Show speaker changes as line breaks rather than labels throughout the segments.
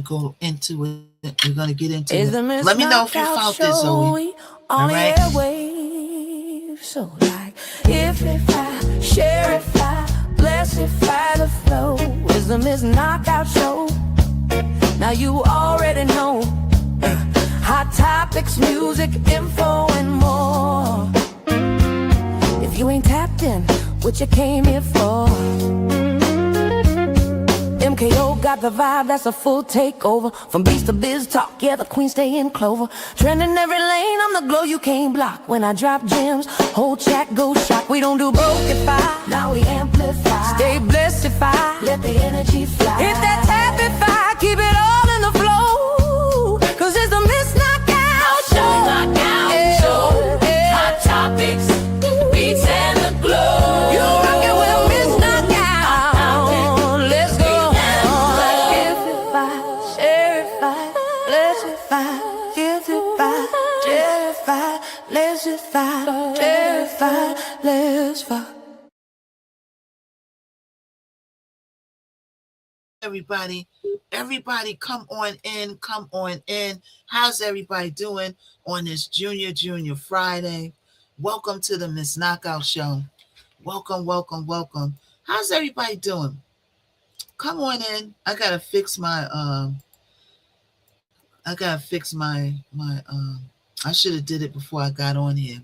gonna go into it. We're gonna get into it. Let me know if you found this, Zoe.
On
All
the
right.
airwaves, so like if I share, if I bless, if I the flow. Wisdom is knockout show. Now you already know. Hot topics, music, info, and more. If you ain't tapped in, what you came here for? MKO got the vibe, that's a full takeover. From beast to biz talk, yeah, the queen stay in clover. Trending every lane, I'm the glow you can't block. When I drop gems, whole chat goes shock. We don't do brokeify, now we amplify. Stay blessed if I let the energy fly. Hit that tapify, keep it all in the flow. Cause it's the Miss Knockout Show.
Knockout Show. Hot topics, beats and the glow.
You rockin' with Miss Knockout. Let's go. Let's fuck.
Everybody come on in. How's everybody doing on this Junior Friday? Welcome to the Miss Knockout Show. Welcome. How's everybody doing? Come on in. I gotta fix my I should have did it before I got on here,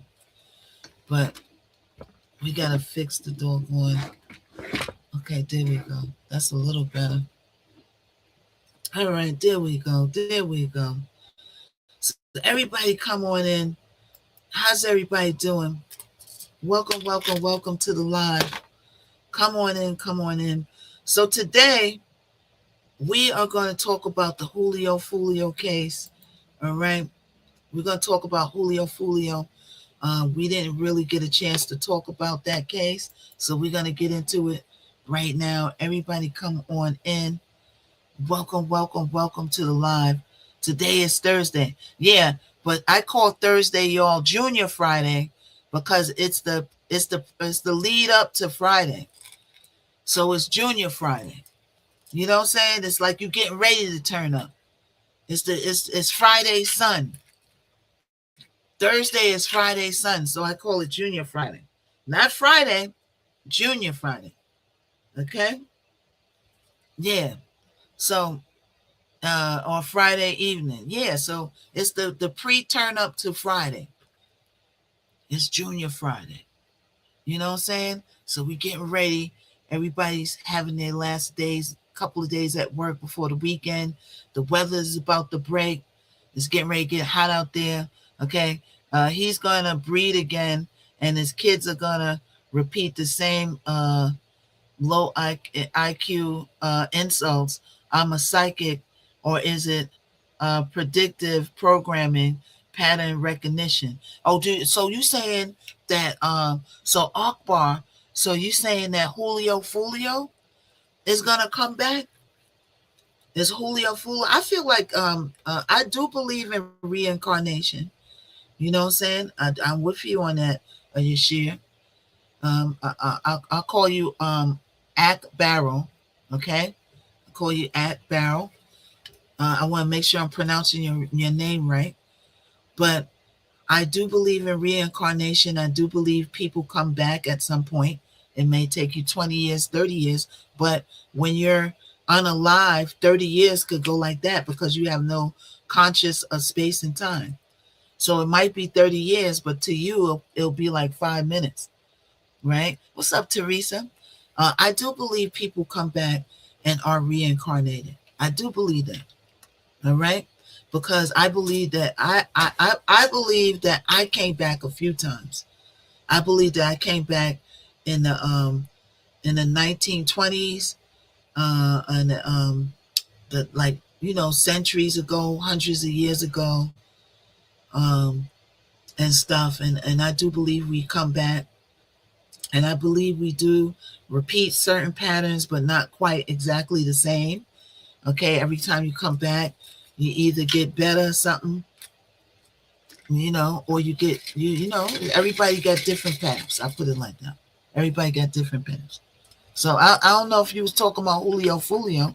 but we gotta fix the doggone. Okay, there we go. That's a little better. All right, there we go. So everybody come on in. How's everybody doing? Welcome to the live. Come on in. So today we are going to talk about the Julio Fulio case. All right. We're going to talk about Julio Fulio. We didn't really get a chance to talk about that case, so we're going to get into it right now. Everybody come on in. Welcome to the live. Today is Thursday. Yeah, but I call Thursday, y'all, Junior Friday, because it's the lead up to Friday. So it's Junior Friday. You know what I'm saying? It's like you're getting ready to turn up. It's Friday's sun. Thursday is Friday's sun, so I call it Junior Friday. Not Friday, Junior Friday. Okay? Yeah. So, on Friday evening. Yeah, so it's the pre-turn up to Friday. It's Junior Friday. You know what I'm saying? So we getting ready. Everybody's having their last days, couple of days at work before the weekend. The weather is about to break. It's getting ready to get hot out there. Okay? He's going to breed again, and his kids are going to repeat the same low IQ insults. I'm a psychic, or is it predictive programming, pattern recognition? Oh, dude, so you saying that, so Akbar, so you saying that Julio Fulio is going to come back? Is Julio Fulio? I feel like I do believe in reincarnation. You know what I'm saying? I'm with you on that, Yashir. I'll call you Ak Barrel, okay? I'll call you Ak Barrel. I want to make sure I'm pronouncing your name right. But I do believe in reincarnation. I do believe people come back at some point. It may take you 20 years, 30 years. But when you're unalive, 30 years could go like that because you have no conscious of space and time. So it might be 30 years, but to you, it'll be like 5 minutes, right? What's up, Teresa? I do believe people come back and are reincarnated. I do believe that. All right, because I believe that I believe that I came back a few times. I believe that I came back in the 1920s, and the like, you know, centuries ago, hundreds of years ago, and stuff. And I do believe we come back, and I believe we do repeat certain patterns, but not quite exactly the same. Okay, every time you come back, you either get better or something, you know, or you get, you know, everybody got different paths. I put it like that. Everybody got different paths. So I don't know if you was talking about Julio Fulio.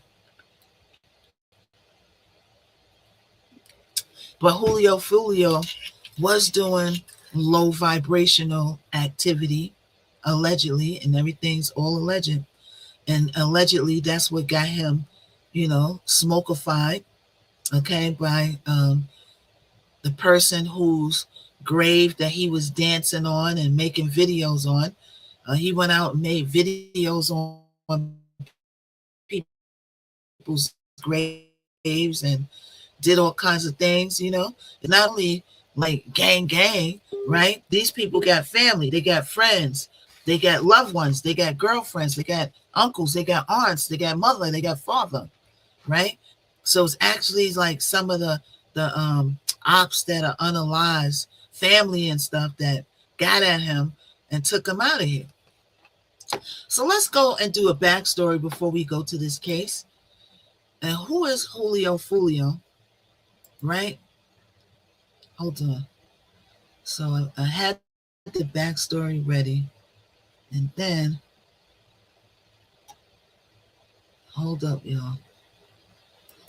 But Julio Fulio was doing low vibrational activity, allegedly, and everything's all alleged. And allegedly, that's what got him, smokified, okay, by the person whose grave that he was dancing on and making videos on. He went out and made videos on people's graves and did all kinds of things, It's not only like gang, right? These people got family, they got friends, they got loved ones, they got girlfriends, they got uncles, they got aunts, they got mother, they got father, right? So it's actually like some of the ops that are unalived family and stuff that got at him and took him out of here. So let's go and do a backstory before we go to this case. And who is Julio Fulio, right? Hold on. So I had the backstory ready, and then hold up, y'all.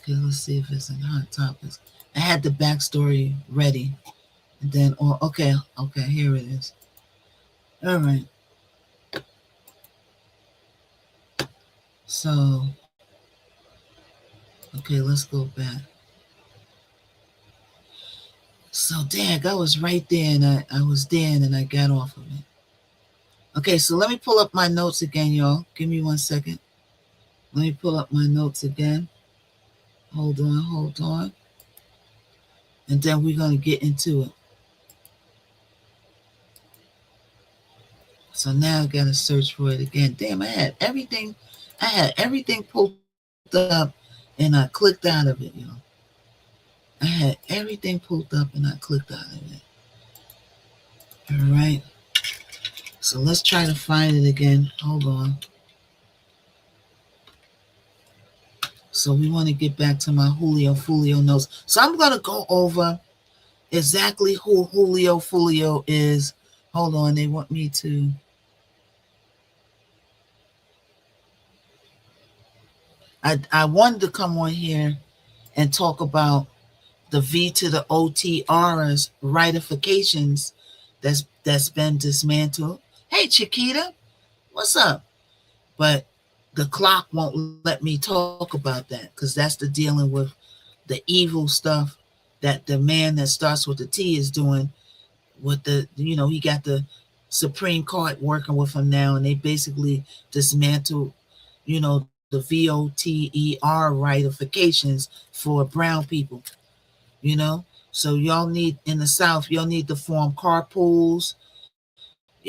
Okay, let's see if it's in hot topics. I had the backstory ready, and then okay, here it is. All right. So okay, let's go back. So dang, I was right there, and I was there, and then I got off of it. Okay, so let me pull up my notes again, y'all. Give me 1 second. Let me pull up my notes again. Hold on. And then we're going to get into it. So now I got to search for it again. Damn, I had everything pulled up, and I clicked out of it, y'all. I had everything pulled up, and I clicked out of it. All right. So let's try to find it again. Hold on. So we want to get back to my Julio Fulio notes. So I'm going to go over exactly who Julio Fulio is. Hold on. They want me to. I wanted to come on here and talk about the V to the OTR's ratifications that's been dismantled. Hey, Chiquita, what's up? But the clock won't let me talk about that because that's the dealing with the evil stuff that the man that starts with the T is doing with he got the Supreme Court working with him now, and they basically dismantled, the VOTER ratifications for brown people, So y'all need, in the South, y'all need to form carpools.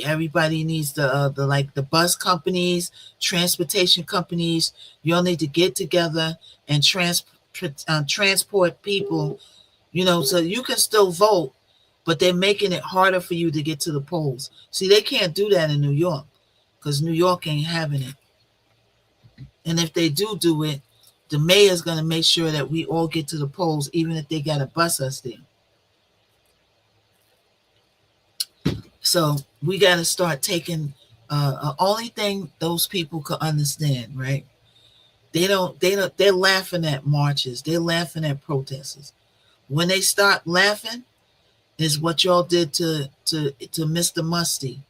Everybody needs the bus companies, transportation companies. Y'all need to get together and transport people, so you can still vote, but they're making it harder for you to get to the polls. See, they can't do that in New York because New York ain't having it. And if they do it, the mayor's going to make sure that we all get to the polls, even if they got to bus us there. So we got to start taking only thing those people could understand, right? They're laughing at marches. They're laughing at protesters. When they start laughing is what y'all did to Mr. Musty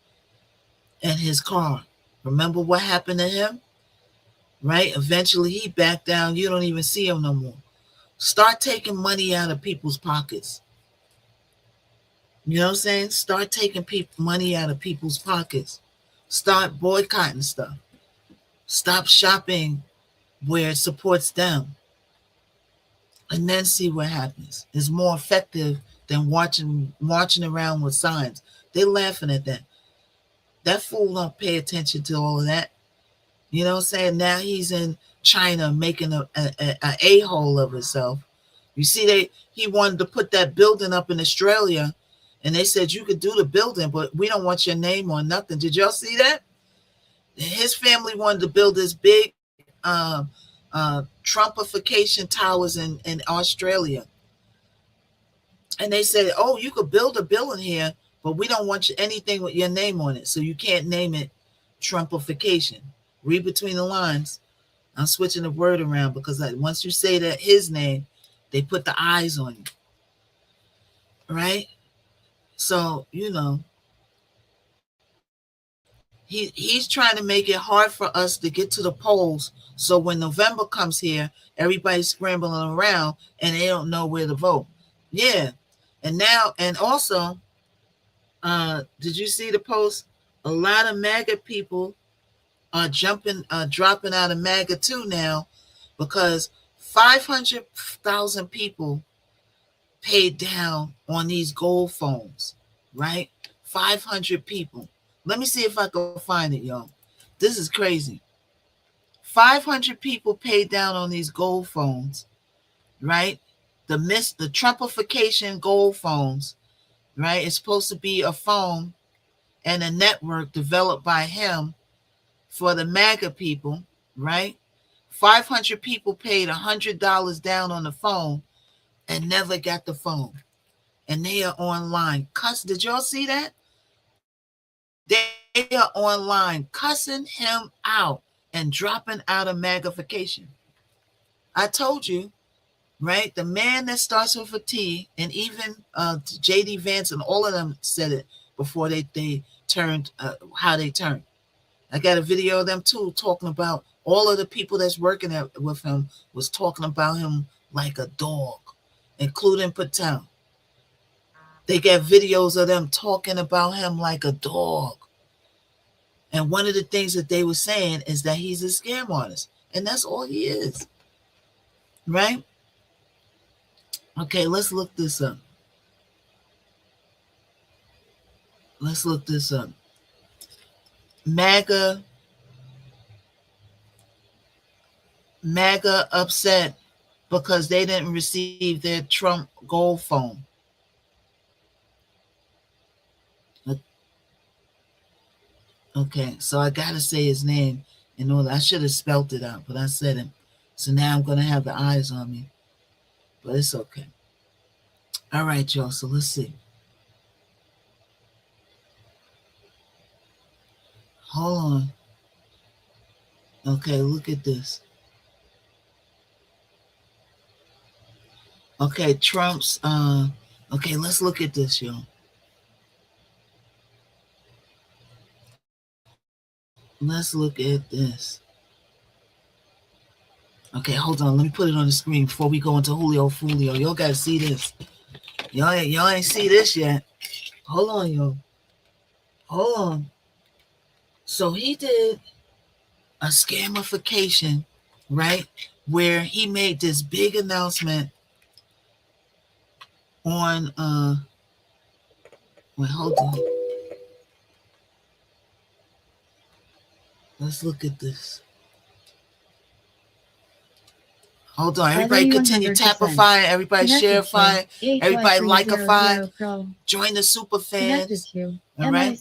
and his car. Remember what happened to him? Right? Eventually he backed down. You don't even see him no more. Start taking money out of people's pockets. You know what I'm saying? Start taking money out of people's pockets. Start boycotting stuff. Stop shopping where it supports them. And then see what happens. It's more effective than marching around with signs. They're laughing at that. That fool don't pay attention to all of that. You know what I'm saying? Now he's in China making a a-hole of himself. You see, he wanted to put that building up in Australia, and they said you could do the building, but we don't want your name on nothing. Did y'all see that? His family wanted to build this big Trumpification towers in Australia. And they said, oh, you could build a building here, but we don't want anything with your name on it. So you can't name it Trumpification. Read between the lines. I'm switching the word around because once you say that his name, they put the eyes on you. right? So, he's trying to make it hard for us to get to the polls. So when November comes here, everybody's scrambling around and they don't know where to vote. Yeah. And also, did you see the post? A lot of MAGA people are dropping out of MAGA too now, because 500,000 people paid down on these gold phones, right? 500 people. Let me see if I can find it, y'all. This is crazy. 500 people paid down on these gold phones, right? The Trumpification gold phones, right? It's supposed to be a phone and a network developed by him for the MAGA people, right? 500 people paid $100 down on the phone and never got the phone. And they are online. Did y'all see that? They are online cussing him out and dropping out of magnification. I told you, right? The man that starts with a T, and even J.D. Vance and all of them said it before they turned, how they turned. I got a video of them too talking about all of the people that's working with him was talking about him like a dog, including Patel. They got videos of them talking about him like a dog. And one of the things that they were saying is that he's a scam artist. And that's all he is. Right? Okay, let's look this up. Let's look this up. MAGA upset because they didn't receive their Trump gold phone. Okay, so I gotta say his name in order. I should have spelt it out, but I said it. So now I'm gonna have the eyes on me. But it's okay. All right, y'all. So let's see. Hold on. Okay, look at this. Okay, Trump's okay, let's look at this, y'all. Let's look at this. Okay, hold on. Let me put it on the screen before we go into Julio Fulio. Y'all gotta see this. Y'all ain't see this yet. Hold on, y'all. Hold on. So he did a scamification, right? Where he made this big announcement on wait, hold on. Let's look at this. Hold on. Everybody continue tapifying. Everybody sharifying. Everybody likeifying. Join the super fans. All right.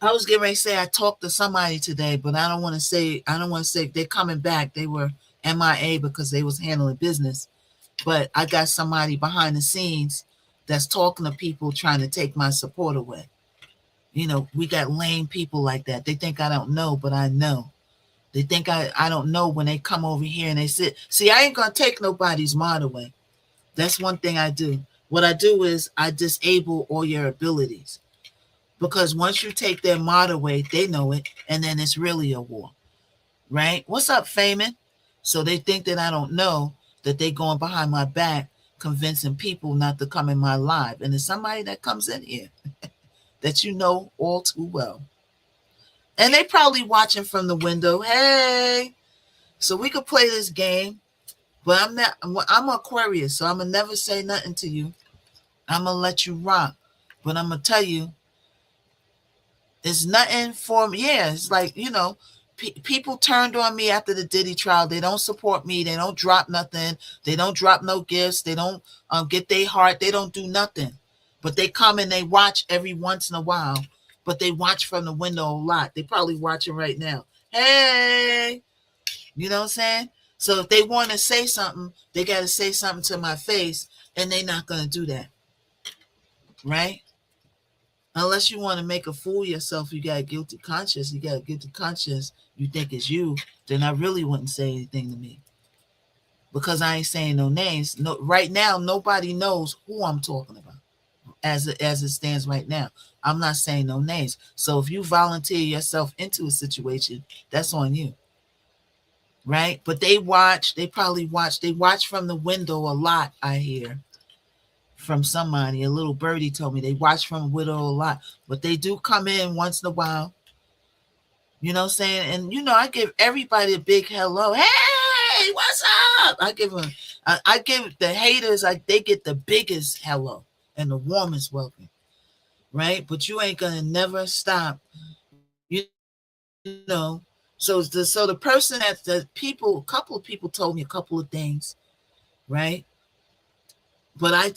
I was getting ready to say I talked to somebody today, but I don't want to say they're coming back. They were MIA because they was handling business. But I got somebody behind the scenes that's talking to people trying to take my support away. We got lame people like that. They think I don't know, but I know. They think I don't know when they come over here and they sit. See, I ain't going to take nobody's mod away. That's one thing I do. What I do is I disable all your abilities. Because once you take their mod away, they know it, and then it's really a war. Right? What's up, Feynman? So they think that I don't know that they going behind my back convincing people not to come in my live. And there's somebody that comes in here that you know all too well. And they probably watching from the window. Hey, so we could play this game, but I'm Aquarius, so I'm going to never say nothing to you. I'm going to let you rock. But I'm going to tell you, it's nothing for me. Yeah, it's like, people turned on me after the Diddy trial. They don't support me. They don't drop nothing. They don't drop no gifts. They don't get their heart. They don't do nothing. But they come and they watch every once in a while. But they watch from the window a lot. They probably watching right now. Hey, you know what I'm saying? So if they want to say something, they got to say something to my face, and they're not going to do that. Right? Unless you want to make a fool of yourself, you got a guilty conscience. You got a guilty conscience. You think it's you, then I really wouldn't say anything to me. because I ain't saying no names. No, right now nobody knows who I'm talking about as it stands right now. I'm not saying no names. So if you volunteer yourself into a situation, that's on you. Right? But they probably they watch from the window a lot, I hear from somebody. A little birdie told me they watch from a window a lot. But they do come in once in a while. You know what I'm saying? And I give everybody a big hello. Hey, what's up? I give them I give the haters, they get the biggest hello and the warmest welcome. Right? But you ain't gonna never stop. So the person a couple of people told me a couple of things, right? But I'm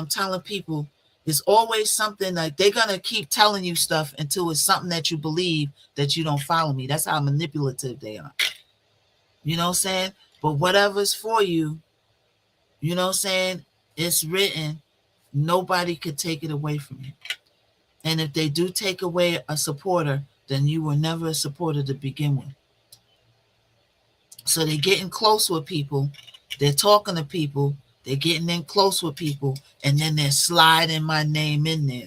telling people it's always something like they're gonna keep telling you stuff until it's something that you believe that you don't follow me. That's how manipulative they are. You know what I'm saying? But whatever's for you, you know what I'm saying? It's written. Nobody could take it away from you. And if they do take away a supporter, then you were never a supporter to begin with. So they're getting close with people. They're talking to people. They're getting in close with people. And then they're sliding my name in there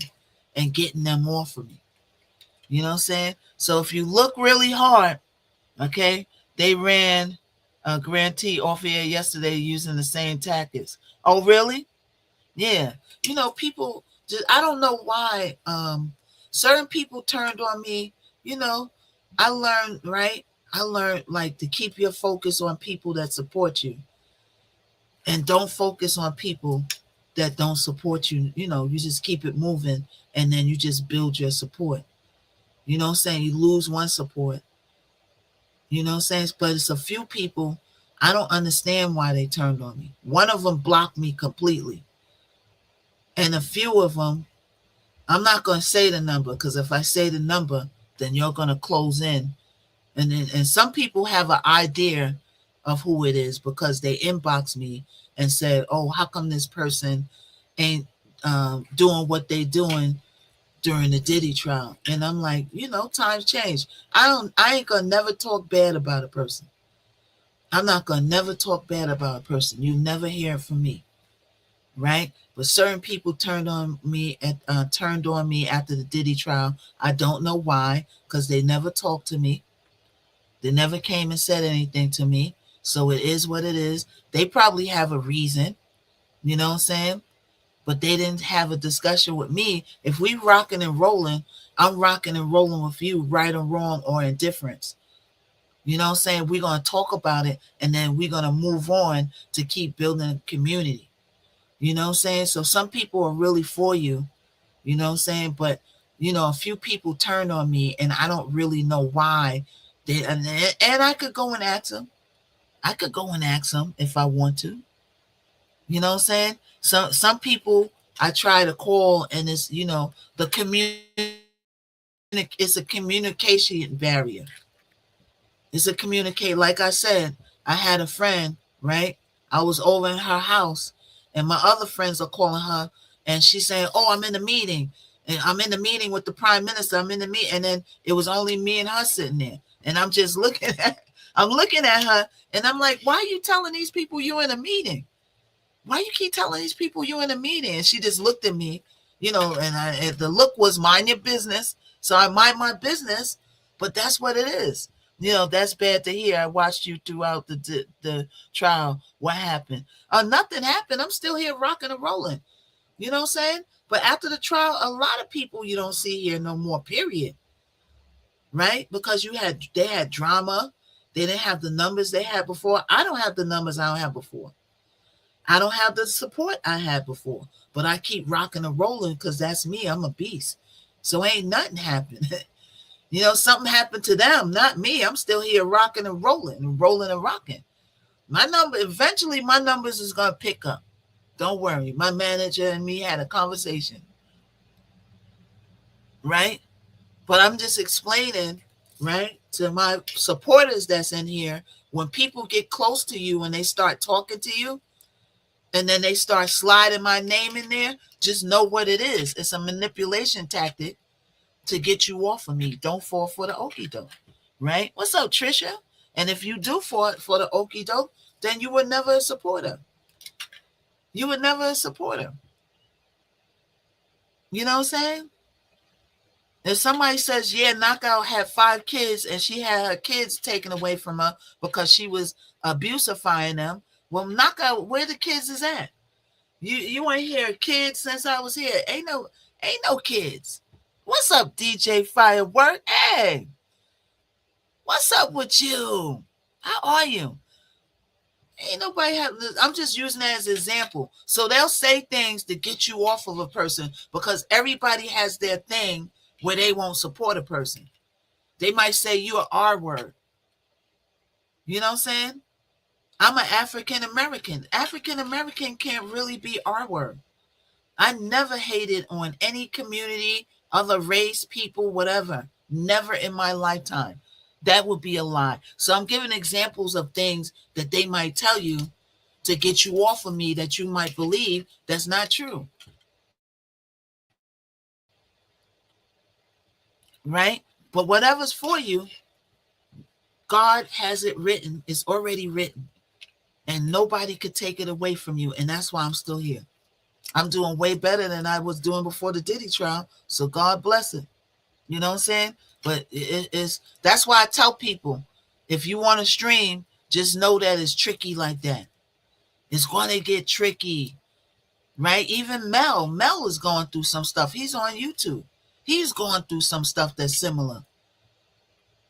and getting them off of me. You know what I'm saying? So if you look really hard, okay, they ran a grantee off here yesterday using the same tactics. Oh, really? Yeah. People just, I don't know why certain people turned on me. You know, I learned, right? I learned like to keep your focus on people that support you and don't focus on people that don't support you. You just keep it moving and then you just build your support. You know what I'm saying? You lose one support. You know what I'm saying? But it's a few people. I don't understand why they turned on me. One of them blocked me completely. And a few of them, I'm not going to say the number because if I say the number, then you're going to close in. And some people have an idea of who it is because they inbox me and said, "Oh, how come this person ain't doing what they doing during the Diddy trial?" And I'm like, times change. I ain't gonna never talk bad about a person. I'm not gonna never talk bad about a person. You never hear it from me, right? But certain people turned on me after the Diddy trial. I don't know why, because they never talked to me. They never came and said anything to me. So it is what it is. They probably have a reason, you know what I'm saying? But they didn't have a discussion with me. If we rocking and rolling, I'm rocking and rolling with you, right or wrong or indifference. You know what I'm saying? We're going to talk about it and then we're going to move on to keep building a community. You know what I'm saying? So some people are really for you, you know what I'm saying? But, a few people turned on me and I don't really know why. And I could go and ask them. I could go and ask them if I want to. You know what I'm saying? Some people I try to call and the it's a communication barrier. It's a communicate. Like I said, I had a friend, right? I was over in her house, and my other friends are calling her, and she's saying, "Oh, I'm in a meeting, and I'm in the meeting with the prime minister. I'm in the meeting," and then it was only me and her sitting there, and I'm looking at her, and I'm like, "Why are you telling these people you're in a meeting? Why you keep telling these people you're in a meeting?" And she just looked at me, and the look was mind your business. So I mind my business, but that's what it is. That's bad to hear. I watched you throughout the trial. What happened? Nothing happened. I'm still here rocking and rolling. You know what I'm saying? But after the trial, a lot of people you don't see here no more, period. Right? Because they had drama. They didn't have the numbers they had before. I don't have the numbers I don't have before. I don't have the support I had before, but I keep rocking and rolling because that's me. I'm a beast. So ain't nothing happened. Something happened to them, not me. I'm still here rocking and rolling and rocking. Eventually my numbers is going to pick up. Don't worry. My manager and me had a conversation. Right? But I'm just explaining, right, to my supporters that's in here, when people get close to you and they start talking to you, and then they start sliding my name in there, just know what it is. It's a manipulation tactic to get you off of me. Don't fall for the okie doke, right? What's up, Trisha? And if you do for the okie doke, then you were never a supporter. You were never a supporter. You know what I'm saying? If somebody says, yeah, Knockout had 5 kids and she had her kids taken away from her because she was abusifying them, well, Knockout, where the kids is at? You ain't hear kids since I was here. Ain't no kids. What's up, DJ Firework? Hey, what's up with you? How are you? Ain't nobody have. I'm just using that as an example. So they'll say things to get you off of a person because everybody has their thing where they won't support a person. They might say you're R word. You know what I'm saying? I'm an African American. African American can't really be R word. I never hated on any community, other race, people, whatever. Never in my lifetime. That would be a lie. So I'm giving examples of things that they might tell you to get you off of me that you might believe that's not true. Right? But whatever's for you, God has it written. It's already written. And nobody could take it away from you. And that's why I'm still here. I'm doing way better than I was doing before the Diddy trial. So God bless it. You know what I'm saying? But it's that's why I tell people, if you want to stream, just know that it's tricky like that. It's going to get tricky, right? Even Mel is going through some stuff. He's on YouTube. He's going through some stuff that's similar.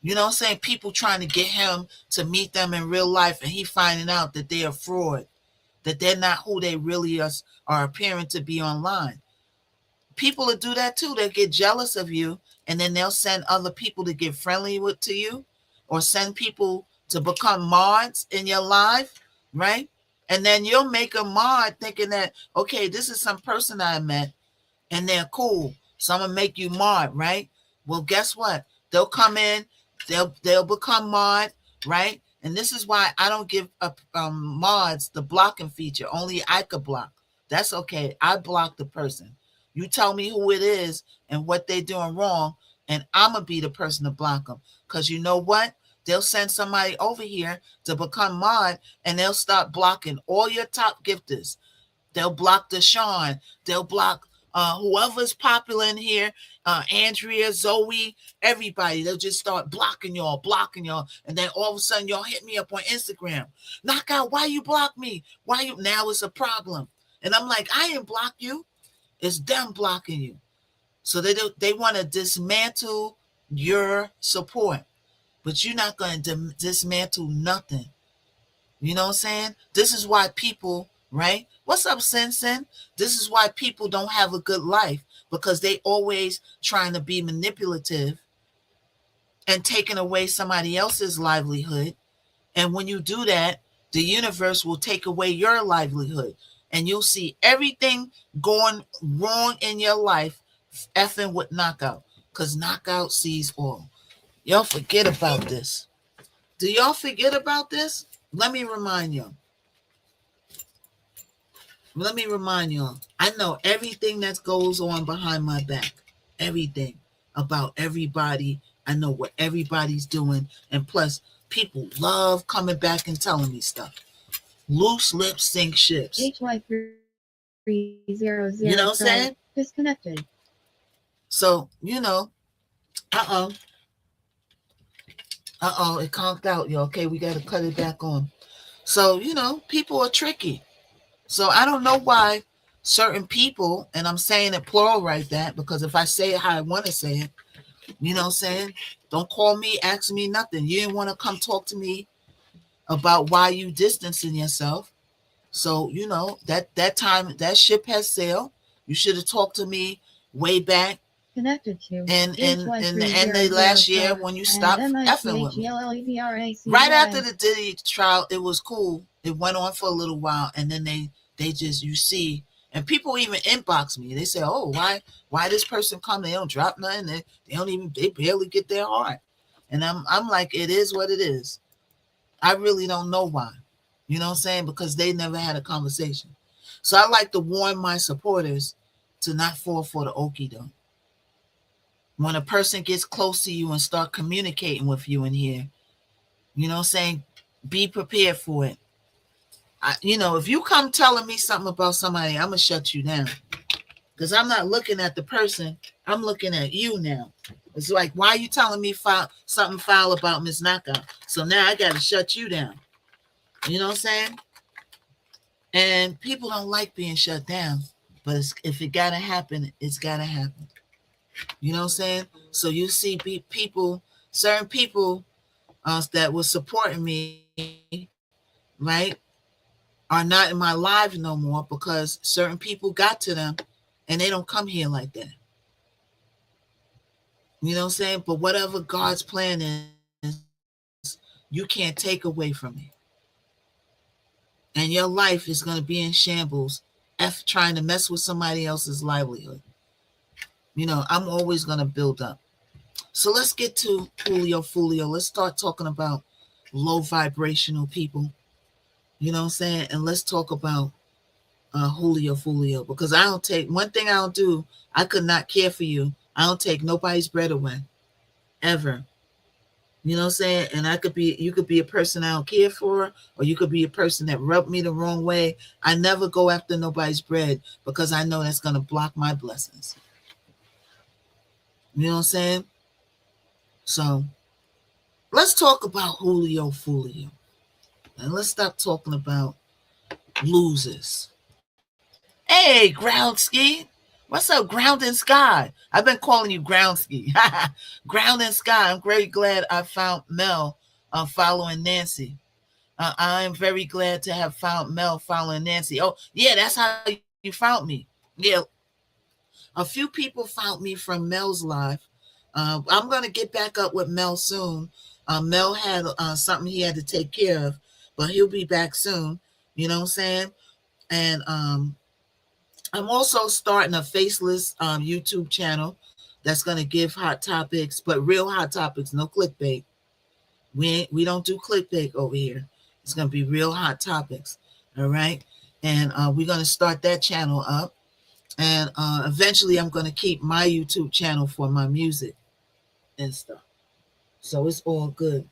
You know what I'm saying? People trying to get him to meet them in real life, and he finding out that they're a fraud, that they're not who they really are appearing to be online. People will do that too. They'll get jealous of you, and then they'll send other people to get friendly to you, or send people to become mods in your life, right? And then you'll make a mod thinking that, okay, this is some person I met, and they're cool, so I'm gonna make you mod, right? Well, guess what? They'll come in, they'll become mod, right? And this is why I don't give up mods the blocking feature. Only I could block. That's okay. I block the person. You tell me who it is and what they're doing wrong, and I'm going to be the person to block them. Because you know what? They'll send somebody over here to become mod, and they'll start blocking all your top gifters. They'll block Deshaun. They'll block whoever's popular in here, Andrea, Zoe, everybody. They'll just start blocking y'all. And then all of a sudden, y'all hit me up on Instagram. Knockout, why you block me? Why you? Now it's a problem. And I'm like, I didn't block you. It's them blocking you. So they want to dismantle your support. But you're not going to dismantle nothing. You know what I'm saying? This is why people, right? What's up, Sin? This is why people don't have a good life, because they always trying to be manipulative and taking away somebody else's livelihood. And when you do that, the universe will take away your livelihood. And you'll see everything going wrong in your life effing with Knockout, because Knockout sees all. Y'all forget about this. Do y'all forget about this? Let me remind y'all. I know everything that goes on behind my back. Everything about everybody. I know what everybody's doing. And plus, people love coming back and telling me stuff. Loose lips sink ships.
HY300
you know what I'm saying?
Disconnected.
So, it conked out, y'all. Okay, we got to cut it back on. So, people are tricky. So I don't know why certain people, and I'm saying it plural right that, because if I say it how I want to say it, you know what I'm saying? Don't call me, ask me nothing. You didn't want to come talk to me about why you distancing yourself. So, that time, that ship has sailed. You should have talked to me way back.
Connected to
in the end of last year when you stopped effing with me. Right after the Diddy trial, it was cool. It went on for a little while, and then they just, you see, and people even inbox me. They say, "Oh, why this person come? They don't drop nothing. They barely get their heart." And I'm like, it is what it is. I really don't know why. You know what I'm saying? Because they never had a conversation. So I like to warn my supporters to not fall for the okie doke. When a person gets close to you and start communicating with you in here, You know what I'm saying? Be prepared for it. If you come telling me something about somebody, I'm gonna shut you down because I'm not looking at the person. I'm looking at you now. It's like, why are you telling me something foul about Miss Knockout? So now I got to shut you down. You know what I'm saying? And people don't like being shut down, but if it gotta happen, it's gotta happen. You know what I'm saying? So you see people, certain people that was supporting me, right, are not in my lives no more because certain people got to them and they don't come here like that. You know what I'm saying? But whatever God's plan is, you can't take away from me. And your life is going to be in shambles trying to mess with somebody else's livelihood. I'm always going to build up. So let's get to Julio Fulio. Let's start talking about low vibrational people. You know what I'm saying? And let's talk about Julio Fulio, because I don't take one thing I don't do. I could not care for you. I don't take nobody's bread away ever. You know what I'm saying? And you could be a person I don't care for, or you could be a person that rubbed me the wrong way. I never go after nobody's bread because I know that's going to block my blessings. You know what I'm saying? So let's talk about Julio Fulio. And let's stop talking about losers. Hey, Ground Ski. What's up, Ground and Sky? I've been calling you Ground Ski. Ground and Sky. I'm very glad I found Mel following Nancy. I am very glad to have found Mel following Nancy. Oh, yeah, that's how you found me. Yeah, a few people found me from Mel's live. I'm going to get back up with Mel soon. Mel had something he had to take care of, but he'll be back soon. You know what I'm saying? And I'm also starting a faceless YouTube channel that's going to give hot topics, but real hot topics, no clickbait. We don't do clickbait over here. It's going to be real hot topics. All right. And we're going to start that channel up. And eventually I'm going to keep my YouTube channel for my music and stuff. So it's all good.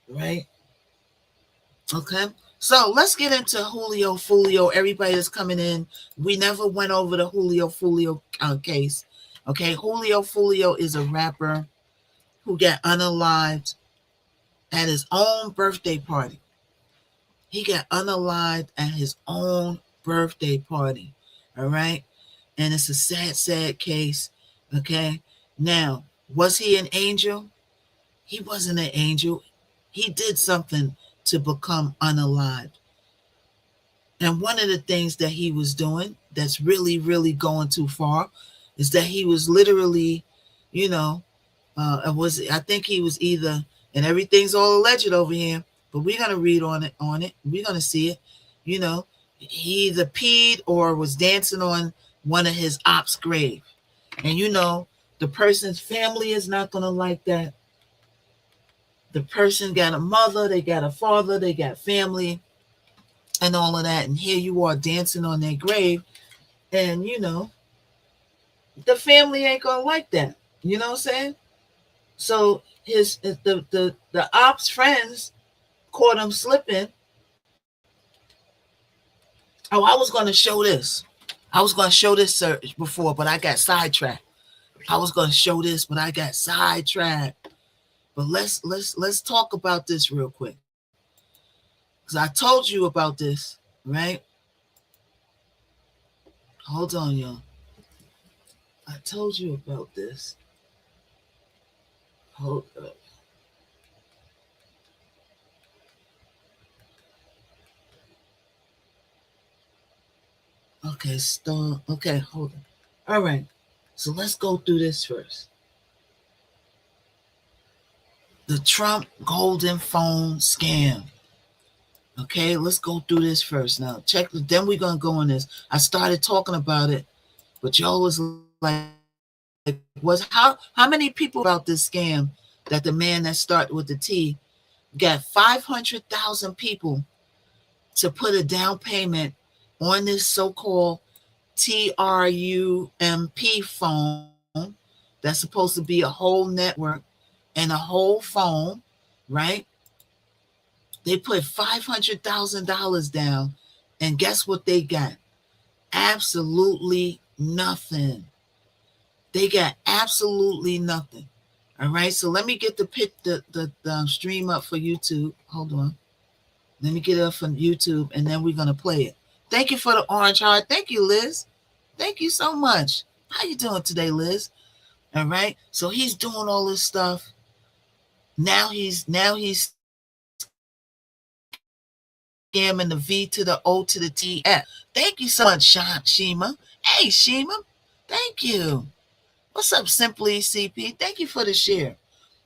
Right. Okay. So let's get into Julio Fulio. Everybody that's coming in, we never went over the Julio Fulio case. Okay. Julio Fulio is a rapper who got unalived at his own birthday party. He got unalived at his own birthday party. All right. And it's a sad, sad case. Okay. Now, was he an angel? He wasn't an angel. He did something to become unalived. And one of the things that he was doing that's really, really going too far is that he was literally, I think he was either, and everything's all alleged over here, but we're gonna read on it. We're gonna see it. He either peed or was dancing on one of his ops' grave. And the person's family is not gonna like that. The person got a mother, they got a father, they got family, and all of that. And here you are dancing on their grave, and the family ain't gonna like that. You know what I'm saying? So the ops friends caught him slipping. Oh, I was gonna show this. I was gonna show this before, but I got sidetracked. I was gonna show this, but I got sidetracked. But let's talk about this real quick. Because I told you about this, right? Hold on, y'all. I told you about this. Hold up. Okay, stop. Okay, hold on. All right. So let's go through this first. The Trump golden phone scam. Okay, let's go through this first. Now, check. Then we're gonna go on this. I started talking about it, but y'all was like, how many people about this scam that the man that started with the T got 500,000 people to put a down payment on this so-called TRUMP phone that's supposed to be a whole network and a whole phone, right? They put $500,000 down, and guess what they got? Absolutely nothing. They got absolutely nothing. All right, so let me get the stream up for YouTube. Hold on. Let me get it up from YouTube, and then we're gonna play it. Thank you for the orange heart. Thank you, Liz. Thank you so much. How you doing today, Liz? All right. So he's doing all this stuff. Now he's scamming the V to the O to the T F. Thank you so much, Shima. Hey, Shima. Thank you. What's up, Simply CP? Thank you for the share.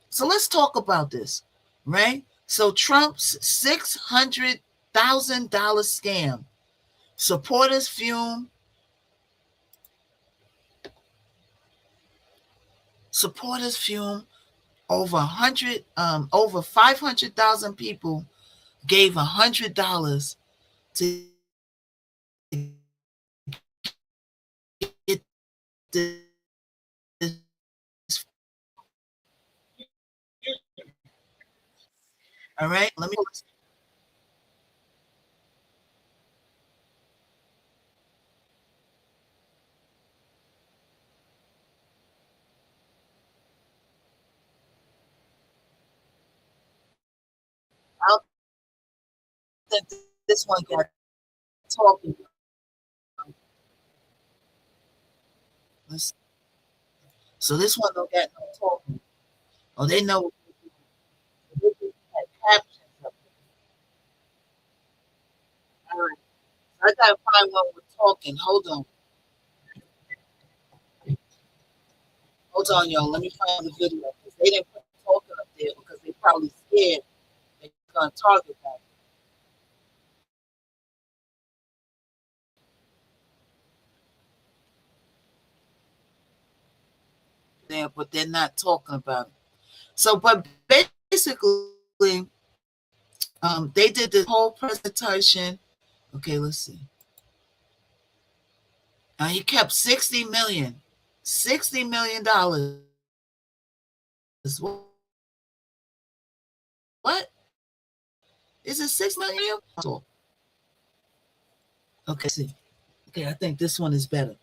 So let's talk about this, right? So Trump's $600,000 scam. Supporters fume. Supporters fume. Over 500,000 people gave $100 to get this. All right, let me. I don't think this one got talking. So this one don't got no talking. Oh, they know. They just had captions up there. All right, I gotta find one with talking. Hold on, y'all. Let me find the video because they didn't put talking up there because they probably scared they're gonna target that. There, but they're not talking about it. So, but basically, they did the whole presentation. Okay, let's see. He kept $60 million. What is it? 6 million? Okay, see. Okay, I think this one is better.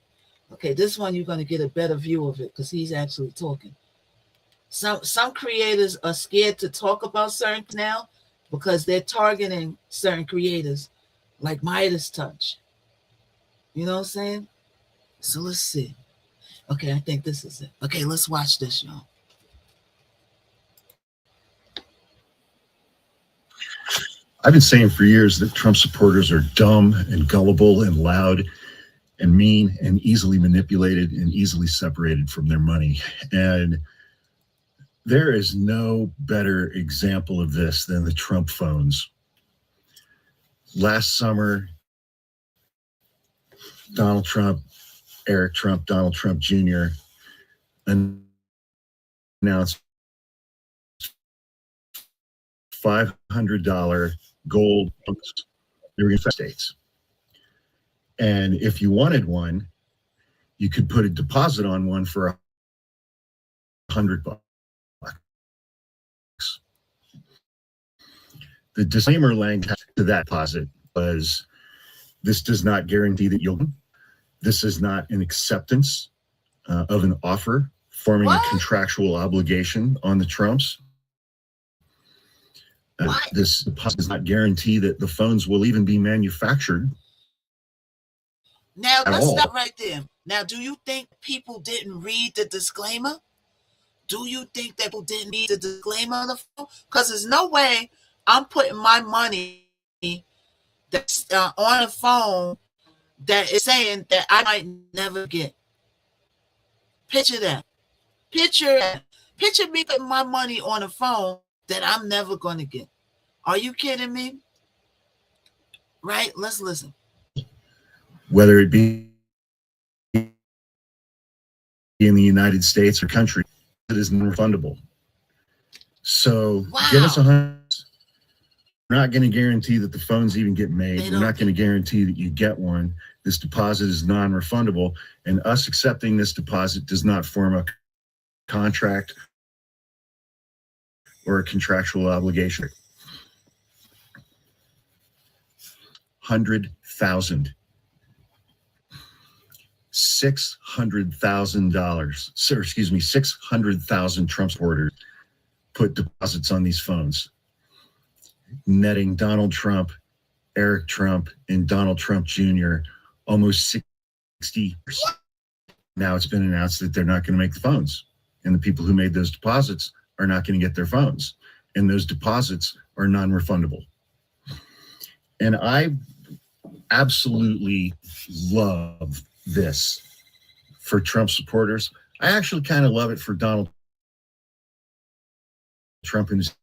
Okay, this one you're going to get a better view of it because he's actually talking. Some creators are scared to talk about certain now because they're targeting certain creators like Midas Touch. You know what I'm saying? So let's see. Okay, I think this is it. Okay, let's watch this, y'all.
I've been saying for years that Trump supporters are dumb and gullible and loud and mean and easily manipulated and easily separated from their money. And there is no better example of this than the Trump phones. Last summer, Donald Trump, Eric Trump, Donald Trump Jr. announced $500 gold phones. They were in the States. And if you wanted one, you could put a deposit on one for $100. The disclaimer language to that deposit was, this does not guarantee that you'll. This is not an acceptance of an offer forming a contractual obligation on the Trumps. This deposit does not guarantee that the phones will even be manufactured.
Now, let's stop right there. Now, do you think people didn't read the disclaimer? Do you think that people didn't read the disclaimer on the phone? Because there's no way I'm putting my money that's on a phone that is saying that I might never get. Picture that. Picture me putting my money on a phone that I'm never going to get. Are you kidding me? Right? Let's listen.
Whether it be in the United States or country, it is non-refundable. So give us $100. We're not going to guarantee that the phones even get made. We're not going to guarantee that you get one. This deposit is non-refundable, and us accepting this deposit does not form a contract or a contractual obligation. 100,000. $600,000. So, excuse me, 600,000 Trump supporters put deposits on these phones, netting Donald Trump, Eric Trump, and Donald Trump Jr. almost 60. Now it's been announced that they're not going to make the phones, and the people who made those deposits are not going to get their phones, and those deposits are non-refundable. And I absolutely love this for Trump supporters. I actually kind of love it for Donald Trump and his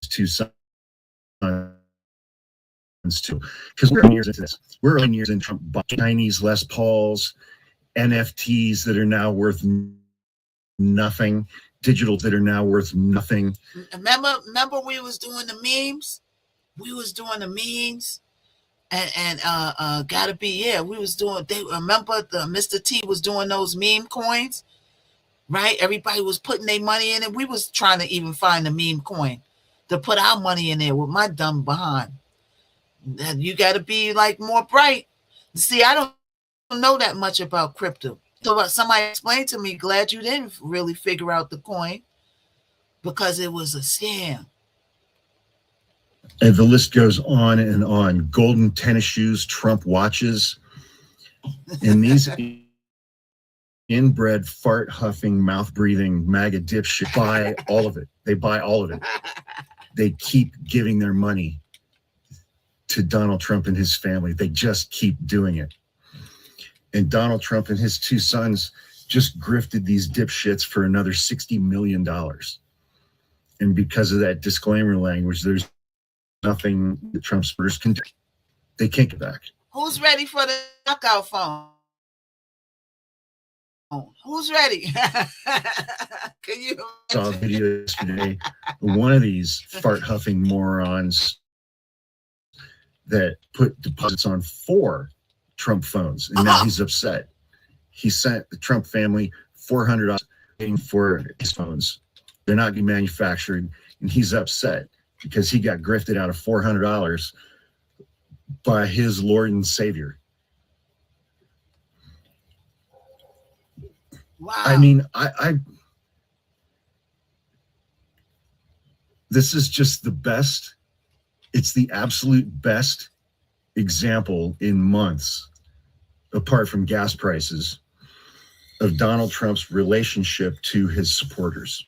two sons too, because we're years into this. We're 11 years in Trump Chinese Les Pauls, NFTs that are now worth nothing, digital that are now worth nothing.
Remember we was doing the memes? We was doing the memes. And gotta be, yeah, we was doing, they remember the Mr. T was doing those meme coins, right? Everybody was putting their money in it. We was trying to even find the meme coin to put our money in there with my dumb behind. And you gotta be like more bright. See, I don't know that much about crypto. So somebody explained to me, glad you didn't really figure out the coin because it was a scam.
And the list goes on and on. Golden tennis shoes, Trump watches, and these inbred, fart huffing, mouth breathing, MAGA dipshit buy all of it. They buy all of it. They keep giving their money to Donald Trump and his family. They just keep doing it. And Donald Trump and his two sons just grifted these dipshits for another $60 million. And because of that disclaimer language, there's nothing the Trump supporters can do. They can't get back.
Who's ready for the knockout phone? Who's ready? Can you
saw a video yesterday, one of these fart huffing morons that put deposits on 4 Trump phones, and now he's upset. He sent the Trump family $400 for his phones. They're not being manufactured, and he's upset because he got grifted out of $400 by his Lord and Savior.
Wow.
I mean, this is just the best. It's the absolute best example in months, apart from gas prices, of Donald Trump's relationship to his supporters.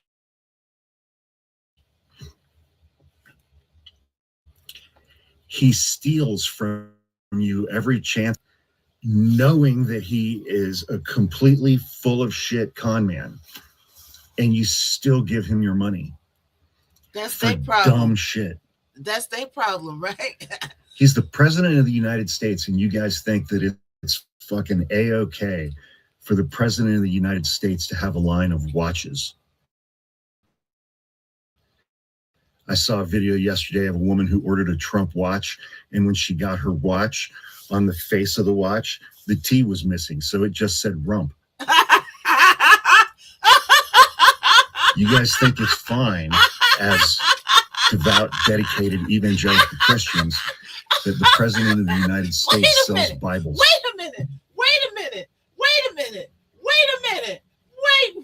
He steals from you every chance, knowing that he is a completely full of shit con man, and you still give him your money.
That's
for
their problem.
Dumb shit.
That's their problem, right?
He's the president of the United States, and you guys think that it's fucking A-OK for the president of the United States to have a line of watches. I saw a video yesterday of a woman who ordered a Trump watch, and when she got her watch, on the face of the watch, the T was missing, so it just said rump. You guys think it's fine as devout, dedicated evangelical Christians that the president of the United States sells Bibles?
Wait a minute. Wait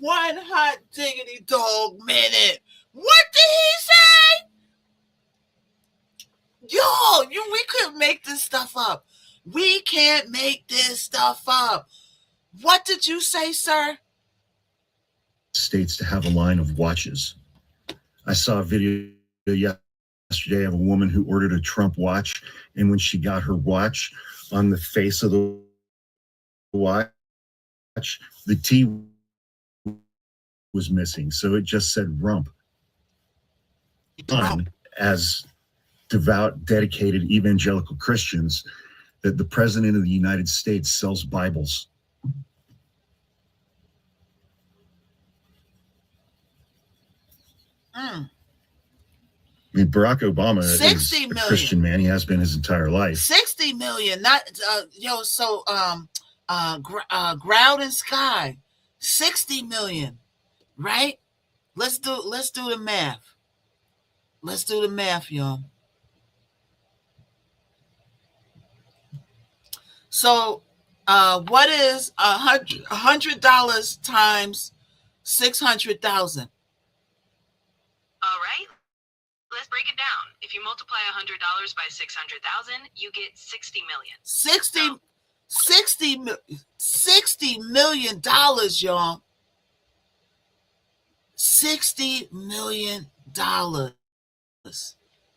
one hot diggity dog minute. What did he say? We couldn't make this stuff up. We can't make this stuff up. What did you say, sir?
States to have a line of watches. I saw a video yesterday of a woman who ordered a Trump watch, and when she got her watch, on the face of the watch, the T was missing, so it just said rump. As devout, dedicated evangelical Christians, that the president of the United States sells Bibles. I mean, Barack Obama is a Christian man. He has been his entire life.
60 million, not Ground and Sky, 60 million, right? Let's do the math. Let's do the math, y'all. So, what is $100 times 600,000?
All right, let's break it down. If you multiply $100 by 600,000, you get 60 million.
60 million dollars, y'all. $60 million.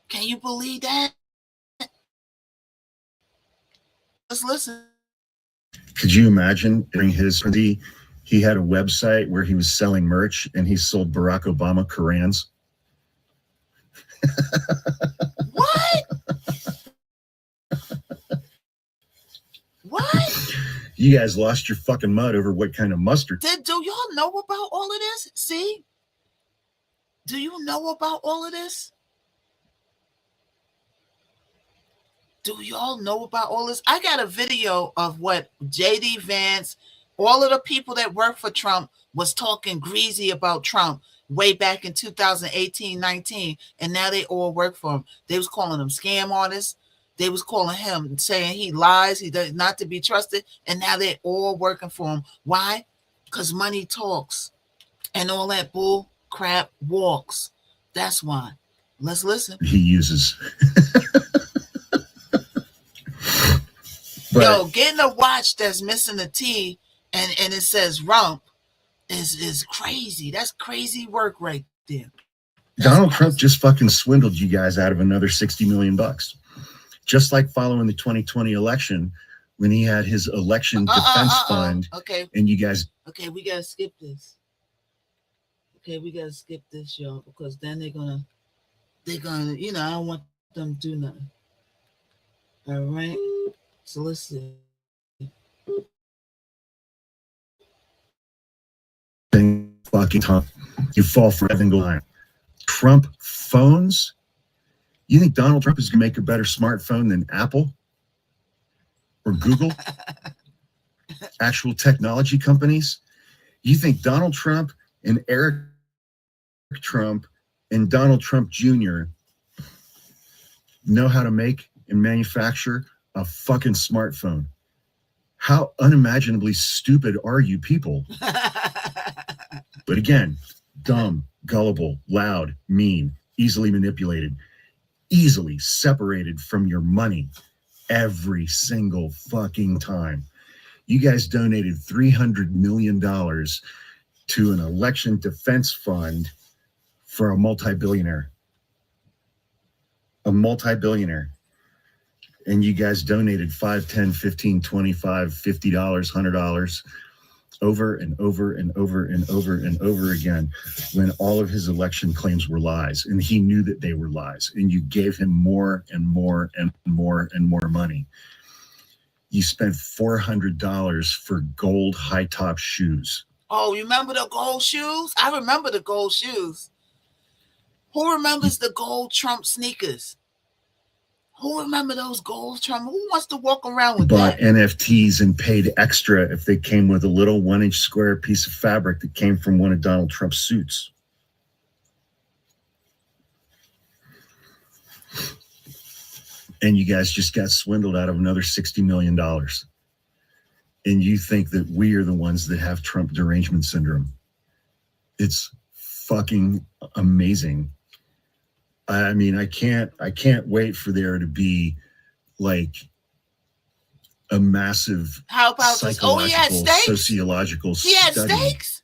Can you believe that? Let's listen.
Could you imagine during his he had a website where he was selling merch and he sold Barack Obama Korans?
What? What?
You guys lost your fucking mud over what kind of mustard.
Do y'all know about all of this? See? Do you know about all of this? Do y'all know about all this? I got a video of what J.D. Vance, all of the people that work for Trump was talking greasy about Trump way back in 2018, 19, and now they all work for him. They was calling him scam artists. They was calling him, saying he lies, he does not to be trusted, and now they're all working for him. Why? Because money talks, and all that bull crap walks. That's why. Let's listen.
He uses.
Yo, getting a watch that's missing a T and it says rump is crazy. That's crazy work right there.
Donald Trump just fucking swindled you guys out of another $60 million. Just like following the 2020 election when he had his election defense fund.
Okay.
And you guys.
Okay, we gotta skip this. Okay, we gotta skip this, y'all, because then they're gonna, you know, I don't want them to do nothing. All right. So let's see.
Fucking Trump. You fall for everything line. Trump phones. You think Donald Trump is going to make a better smartphone than Apple or Google? Actual technology companies? You think Donald Trump and Eric Trump and Donald Trump Jr. know how to make and manufacture a fucking smartphone? How unimaginably stupid are you people? But again, dumb, gullible, loud, mean, easily manipulated, easily separated from your money every single fucking time. You guys donated $300 million to an election defense fund for a multi-billionaire. A multi-billionaire. And you guys donated $5, $10, $15, $25, $50, $100 over and over and over and over and over again when all of his election claims were lies. And he knew that they were lies. And you gave him more and more and more and more money. You spent $400 for gold high-top shoes.
Oh, you remember the gold shoes? I remember the gold shoes. Who remembers the gold Trump sneakers? Who remember those gold Trump? Who wants to walk around with
Bought
that?
NFTs and paid extra if they came with a little 1-inch square piece of fabric that came from one of Donald Trump's suits. And you guys just got swindled out of another $60 million. And you think that we are the ones that have Trump derangement syndrome. It's fucking amazing. I mean, I can't wait for there to be like a massive
How about this? Oh, he had steaks?
Sociological
He had
study
steaks?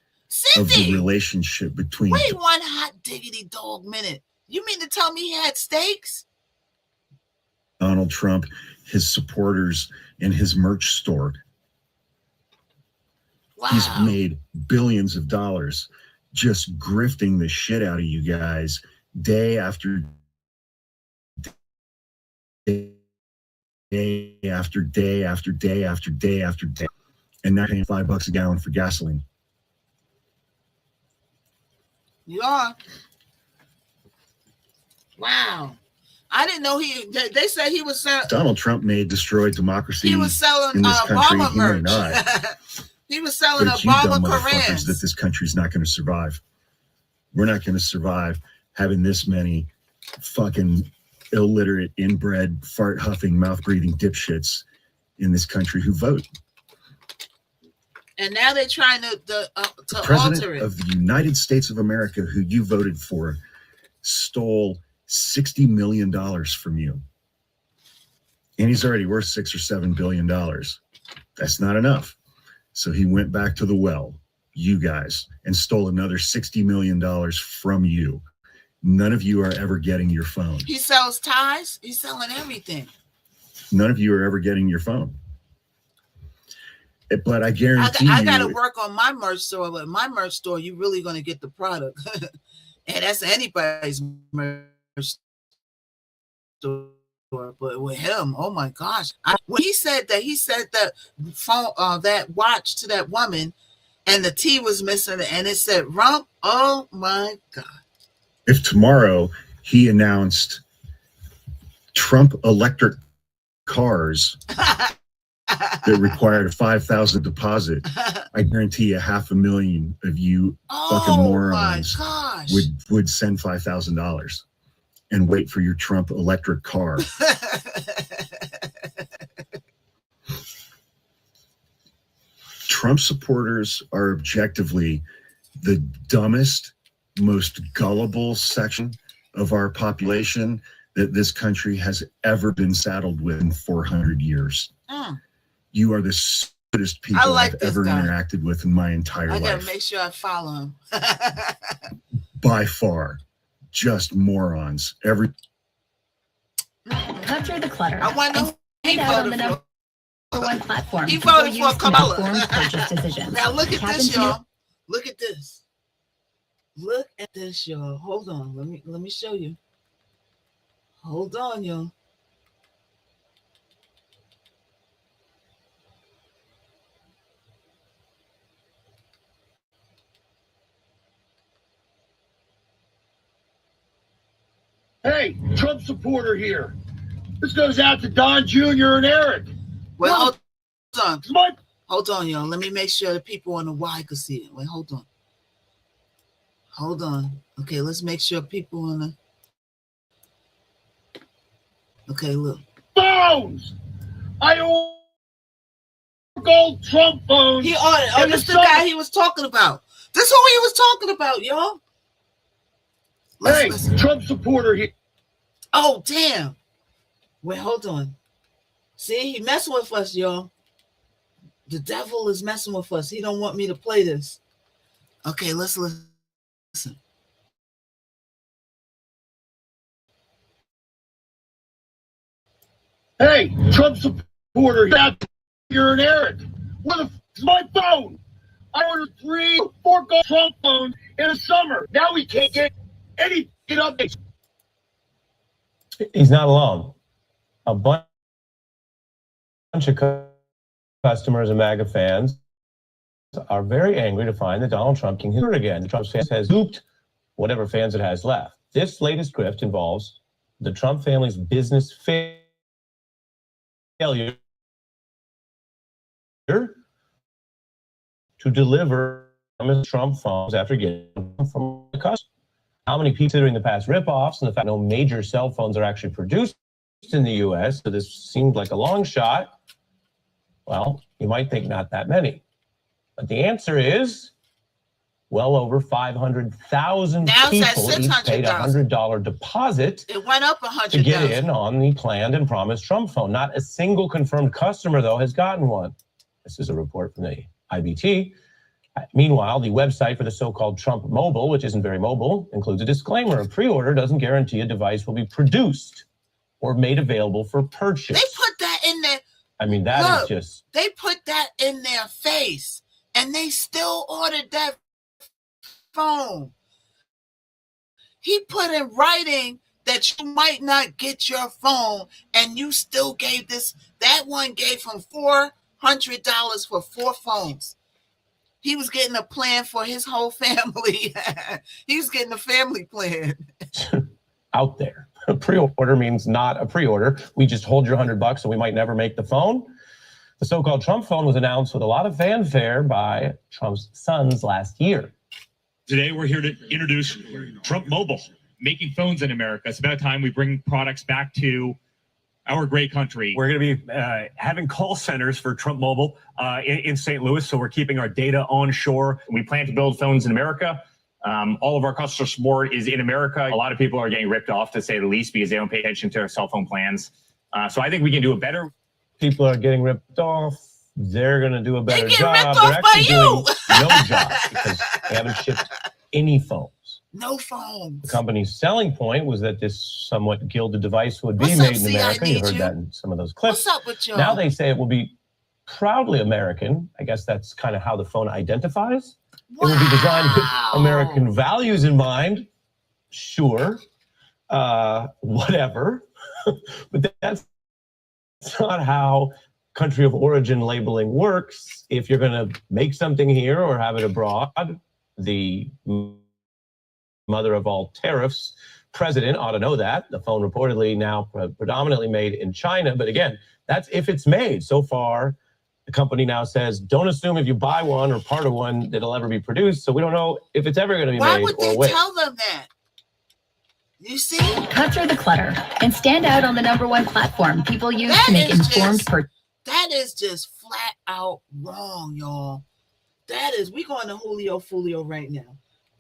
of the
Cindy!
relationship between.
Wait one hot diggity dog minute. You mean to tell me he had steaks?
Donald Trump, his supporters, and his merch store.
Wow.
He's made billions of dollars just grifting the shit out of you guys day after day after day after day after day after day, and not paying $5 a gallon for gasoline.
You are. Wow. I didn't know they said he was selling.
Donald Trump may destroy democracy.
He was selling
in this country.
Obama
He may
merch.
not.
He was selling
But it's you
Obama
dumb motherfuckers
Korans.
that this country's not going to survive. We're not going to survive having this many fucking illiterate, inbred, fart huffing, mouth breathing dipshits in this country who vote.
And now they're trying to
President
alter it.
of the United States of America, who you voted for, stole $60 million from you. And he's already worth $6 or $7 billion. That's not enough. So he went back to the well, you guys, and stole another $60 million from you. None of you are ever getting your phone.
He sells ties. He's selling everything.
None of you are ever getting your phone. But I guarantee
I got to work on my merch store. But my merch store, you're really going to get the product. And that's anybody's merch store. But with him, oh my gosh. When he said that phone, that watch to that woman, and the T was missing, and it said rump. Oh my God.
If tomorrow he announced Trump electric cars that required a $5,000 deposit, I guarantee you 500,000 of you fucking morons would send $5,000 and wait for your Trump electric car. Trump supporters are objectively the dumbest, most gullible section of our population that this country has ever been saddled with in 400 years. You are the stupidest people I've ever interacted with in my entire life.
I gotta make sure I follow him.
By far, just morons.
Cut through the clutter.
I want to
find out on the number one platform.
He voted for Kamala.
Purchase decisions.
Now look at this, y'all. Look at this. Look at this, y'all. Hold on. Let me show you. Hold on, y'all.
Hey, Trump supporter here. This goes out to Don Jr. and Eric.
Well, hold on. Hold on, y'all. Let me make sure the people on the Y can see it. Wait, hold on. Hold on. Okay, let's make sure people on the... Okay, look.
Phones! I ordered gold Trump phones.
He ordered. Oh, this is the guy he was talking about. This is who he was talking about, y'all.
Listen. Trump supporter here.
Oh, damn. Wait, hold on. See, he messing with us, y'all. The devil is messing with us. He don't want me to play this. Okay, let's listen.
Hey, Trump supporter here and Eric. Where the f*** my phone? I ordered 3 or 4 gold Trump phones in the summer. Now we can't get any updates.
He's not alone. A bunch of customers and MAGA fans are very angry to find that Donald Trump can hear again. The Trump fans has duped whatever fans it has left. This latest grift involves the Trump family's business failure to deliver Trump phones after getting them from the customer. How many people, considering the past ripoffs and the fact no major cell phones are actually produced in the U.S., so this seemed like a long shot. Well, you might think not that many. But the answer is well over 500,000 people each paid a $100 deposit.
It went up 100
to get in on the planned and promised Trump phone. Not a single confirmed customer, though, has gotten one. This is a report from the IBT. Meanwhile, the website for the so-called Trump Mobile, which isn't very mobile, includes a disclaimer. A pre-order doesn't guarantee a device will be produced or made available for purchase.
They put that in there.
I mean, that is just...
They put that in their face, and they still ordered that phone. He put in writing that you might not get your phone, and you still gave this. That one gave him $400 for 4 phones. He was getting a plan for his whole family. He was getting a family plan.
Out there. A pre-order means not a pre-order. We just hold your $100 and we might never make the phone. The so-called Trump phone was announced with a lot of fanfare by Trump's sons last year.
Today, we're here to introduce Trump Mobile, making phones in America. It's about time we bring products back to our great country.
We're going to be having call centers for Trump Mobile in St. Louis, so we're keeping our data onshore.
We plan to build phones in America. All of our customer support is in America. A lot of people are getting ripped off, to say the least, because they don't pay attention to our cell phone plans. So I think we can do a better.
People are getting ripped off. They're going to do a better job.
ripped
They're
off by
actually
you.
doing no job because they haven't shipped any phones.
No phones.
The company's selling point was that this somewhat gilded device would be
What's
made
up,
in
C? I
America. You
need
heard
you.
that in some of those clips.
What's up with y'all?
Now they say it will be proudly American. I guess that's kind of how the phone identifies. It will be designed with American values in mind. Sure. Whatever. But that's not how country of origin labeling works. If you're going to make something here or have it abroad, the mother of all tariffs president ought to know that. The phone reportedly now predominantly made in China. But again, that's if it's made. So far, the company now says, don't assume if you buy one or part of one that it'll ever be produced. So we don't know if it's ever going to be
Why
made
would
or
they
when.
tell them that? You see?
Cut through the clutter and stand out on the #1 platform people use
That
to make
is
informed
just-
purchases.
That is just flat out wrong, y'all. That is, we going to Julio Fulio right now.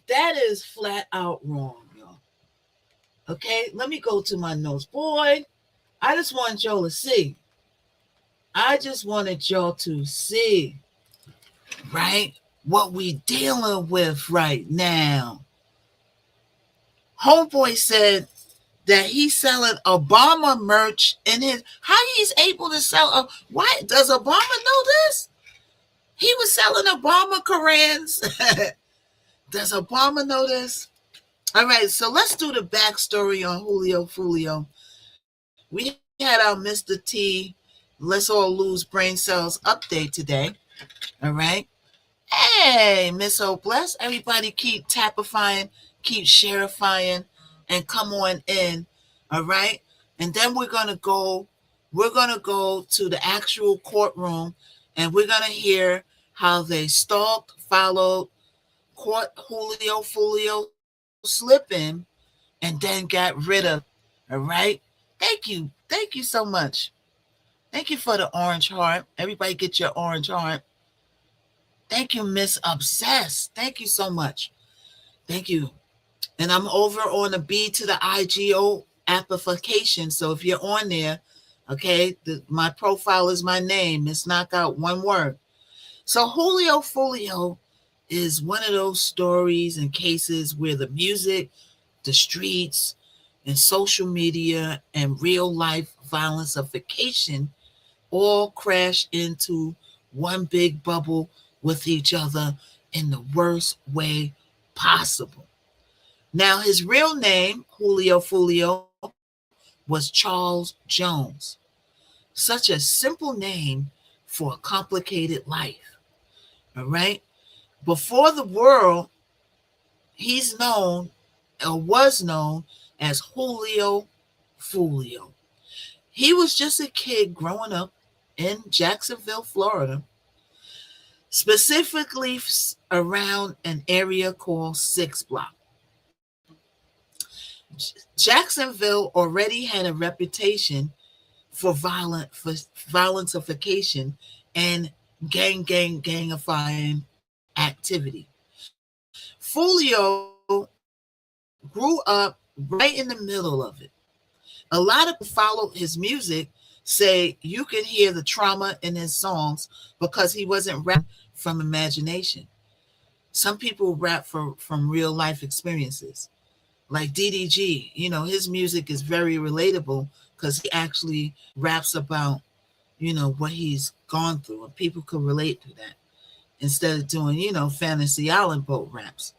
That is flat out wrong, y'all. Okay, let me go to my notes. Boy, I just want y'all to see. I just wanted y'all to see, right, what we dealing with right now. Homeboy said that he's selling Obama merch in his, how he's able to sell, why, does Obama know this? He was selling Obama Korans. Does Obama know this? All right, so let's do the backstory on Julio Fulio. We had our Mr. T, Let's All Lose Brain Cells update today. All right. Hey, Miss O Bless. Everybody keep tapifying, keep sharifying, and come on in. All right. And then we're gonna go to the actual courtroom, and we're gonna hear how they stalked, followed, caught Julio Fulio slipping, and then got rid of. All right. Thank you so much. Thank you for the orange heart. Everybody get your orange heart. Thank you, Miss Obsessed. Thank you so much. Thank you. And I'm over on the B to the IGO application. So if you're on there, okay, my profile is my name. It's Knockout, one word. So Julio Fulio is one of those stories and cases where the music, the streets, and social media and real life violenceification all crash into one big bubble with each other in the worst way possible. Now, his real name, Julio Fulio, was Charles Jones. Such a simple name for a complicated life. All right? Before the world, he's known or was known as Julio Fulio. He was just a kid growing up in Jacksonville, Florida, specifically around an area called 6 Block. Jacksonville already had a reputation for violenceification and gangifying activity. Fulio grew up right in the middle of it. A lot of people follow his music, say you can hear the trauma in his songs because he wasn't rapping from imagination. Some people rap from real life experiences. Like DDG, his music is very relatable because he actually raps about, what he's gone through, and people could relate to that instead of doing, Fantasy Island boat raps.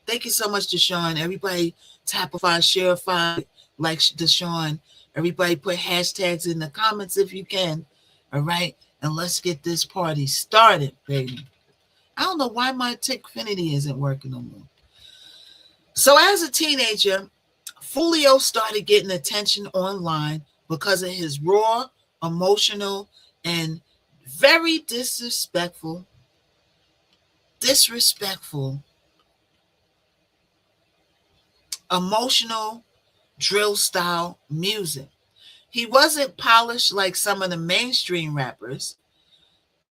Thank you so much, Deshaun. Everybody tapify, sharify, like Deshaun. Everybody put hashtags in the comments if you can. All right. And let's get this party started, baby. I don't know why my Tickfinity isn't working no more. So as a teenager, Fulio started getting attention online because of his raw, emotional, and very disrespectful emotional drill style music. He wasn't polished like some of the mainstream rappers.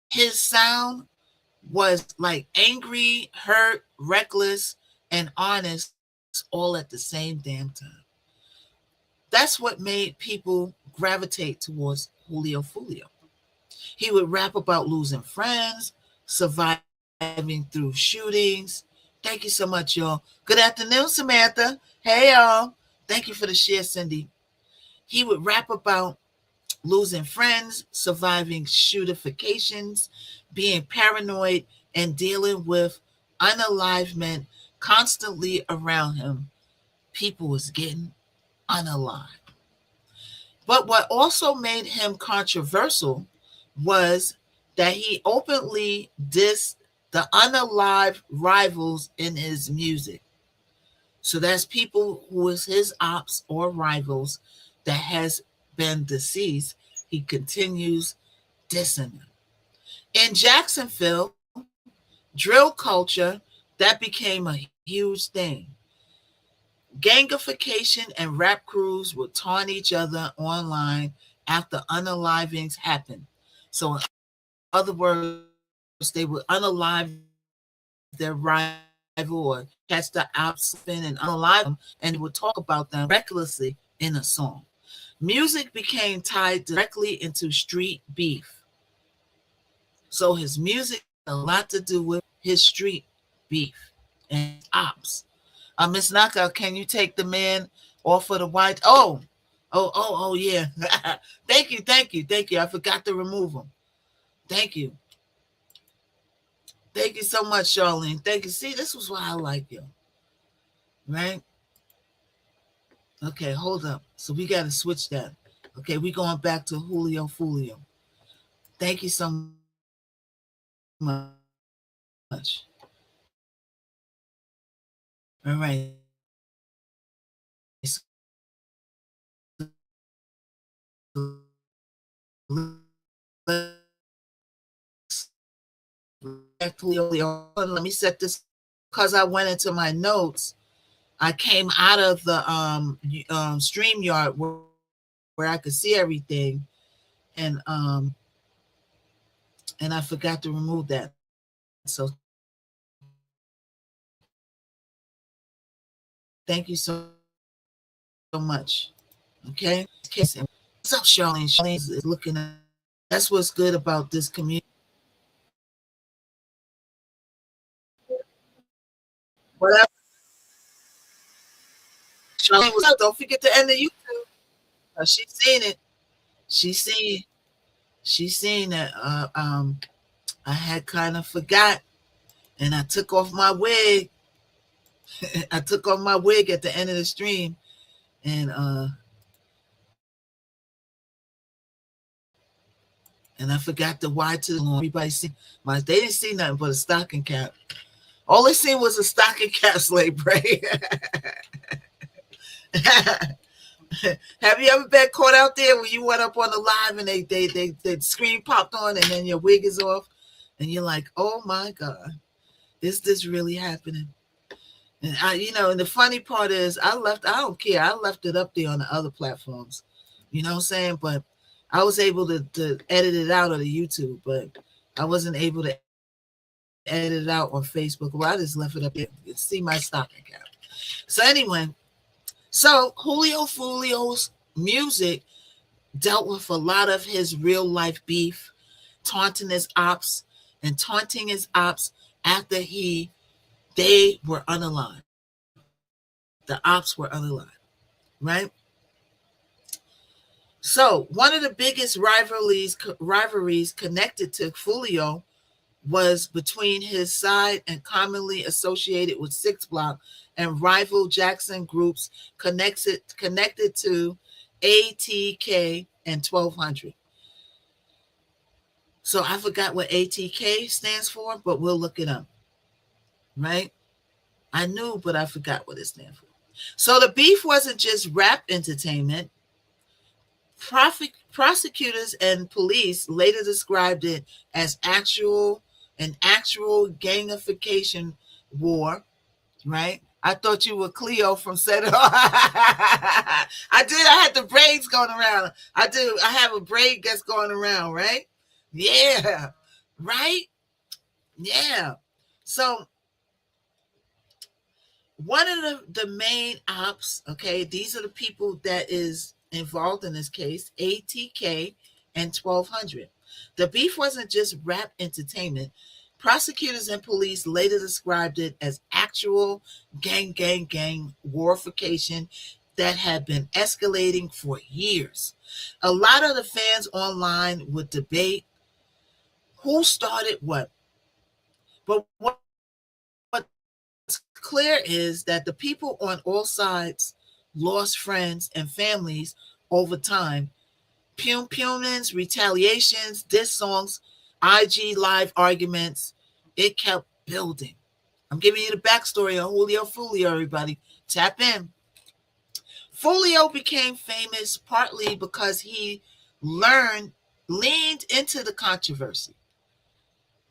His sound was like angry, hurt, reckless, and honest all at the same damn time. That's what made people gravitate towards Julio Fulio. He would rap about losing friends, surviving through shootings. Thank you so much, y'all. Good afternoon, Samantha. Hey, y'all. Thank you for the share, Cindy. He would rap about losing friends, surviving shootifications, being paranoid, and dealing with unalivement constantly around him. People was getting unalive. But what also made him controversial was that he openly dissed the unalive rivals in his music. So that's people who is his ops or rivals that has been deceased. He continues dissing them. In Jacksonville, drill culture, that became a huge thing. Gangification and rap crews would taunt each other online after unalivings happened. So, in other words, they would unalive their rival or catch the outspin and unalive them, and would talk about them recklessly in a song. Music became tied directly into street beef. So his music had a lot to do with his street beef and ops. Miss Knockout, can you take the man off of the white? Oh, yeah. Thank you. I forgot to remove him. Thank you. Thank you so much, Charlene. Thank you. See, this was why I like you. Right? Okay, hold up. So we got to switch that. Okay, we going back to Julio Fulio. Thank you so much. All right. Let me set this because I went into my notes. I came out of the StreamYard where I could see everything, and I forgot to remove that. So thank you so much. Okay. What's up, Charlene? Charlene is looking at. That's what's good about this community. Whatever. Charlene, what's up? Don't forget to end the YouTube. She's seen it. She's seen that. I had kind of forgot, and I took off my wig. I took off my wig at the end of the stream, and I forgot the Y to the long. Everybody see my. They didn't see nothing but a stocking cap. All they seen was a stocking cap, Slave Bray. Have you ever been caught out there when you went up on the live and they screen popped on and then your wig is off and you're like, oh my God, is this really happening? And and the funny part is I don't care. I left it up there on the other platforms. You know what I'm saying? But I was able to edit it out of the YouTube, but I wasn't able to edit it out on Facebook. Well, I just left it up there. You can see my stocking cap. So anyway, so Julio Fulio's music dealt with a lot of his real life beef, taunting his ops after they were unalive. The ops were unalive, right? So one of the biggest rivalries connected to Fulio was between his side and commonly associated with Six Block and rival Jackson groups connected to ATK and 1200. So I forgot what ATK stands for, but we'll look it up. Right? I knew, but I forgot what it stands for. So the beef wasn't just rap entertainment. Prosecutors and police later described it as an actual gangification war, right? I thought you were Cleo from Set It Off. I did. I had the braids going around. I do. I have a braid that's going around, right? Yeah. Right? Yeah. So one of the main ops, okay, these are the people that is involved in this case, ATK and 1200. The beef wasn't just rap entertainment. Prosecutors and police later described it as actual gang warfication that had been escalating for years. A lot of the fans online would debate who started what. But what's clear is that the people on all sides lost friends and families over time. Pumins, retaliations, diss songs, IG live arguments, it kept building. I'm giving you the backstory on Julio Fulio, everybody. Tap in. Fulio became famous partly because he leaned into the controversy,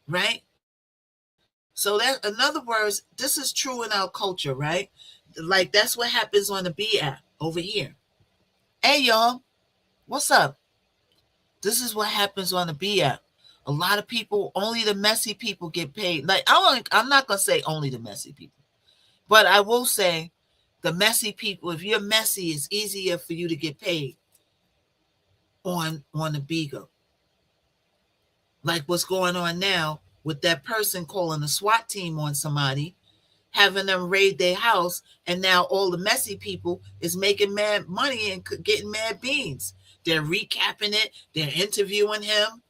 right? So that, in other words, this is true in our culture, right? Like that's what happens on the B app over here. Hey y'all, what's up? This is what happens on the B app. A lot of people, only the messy people get paid. Like I'm not gonna say only the messy people, but I will say the messy people. If you're messy, it's easier for you to get paid on the Bigo. Like what's going on now with that person calling a SWAT team on somebody, having them raid their house, and now all the messy people is making mad money and getting mad beans. They're recapping it. They're interviewing him.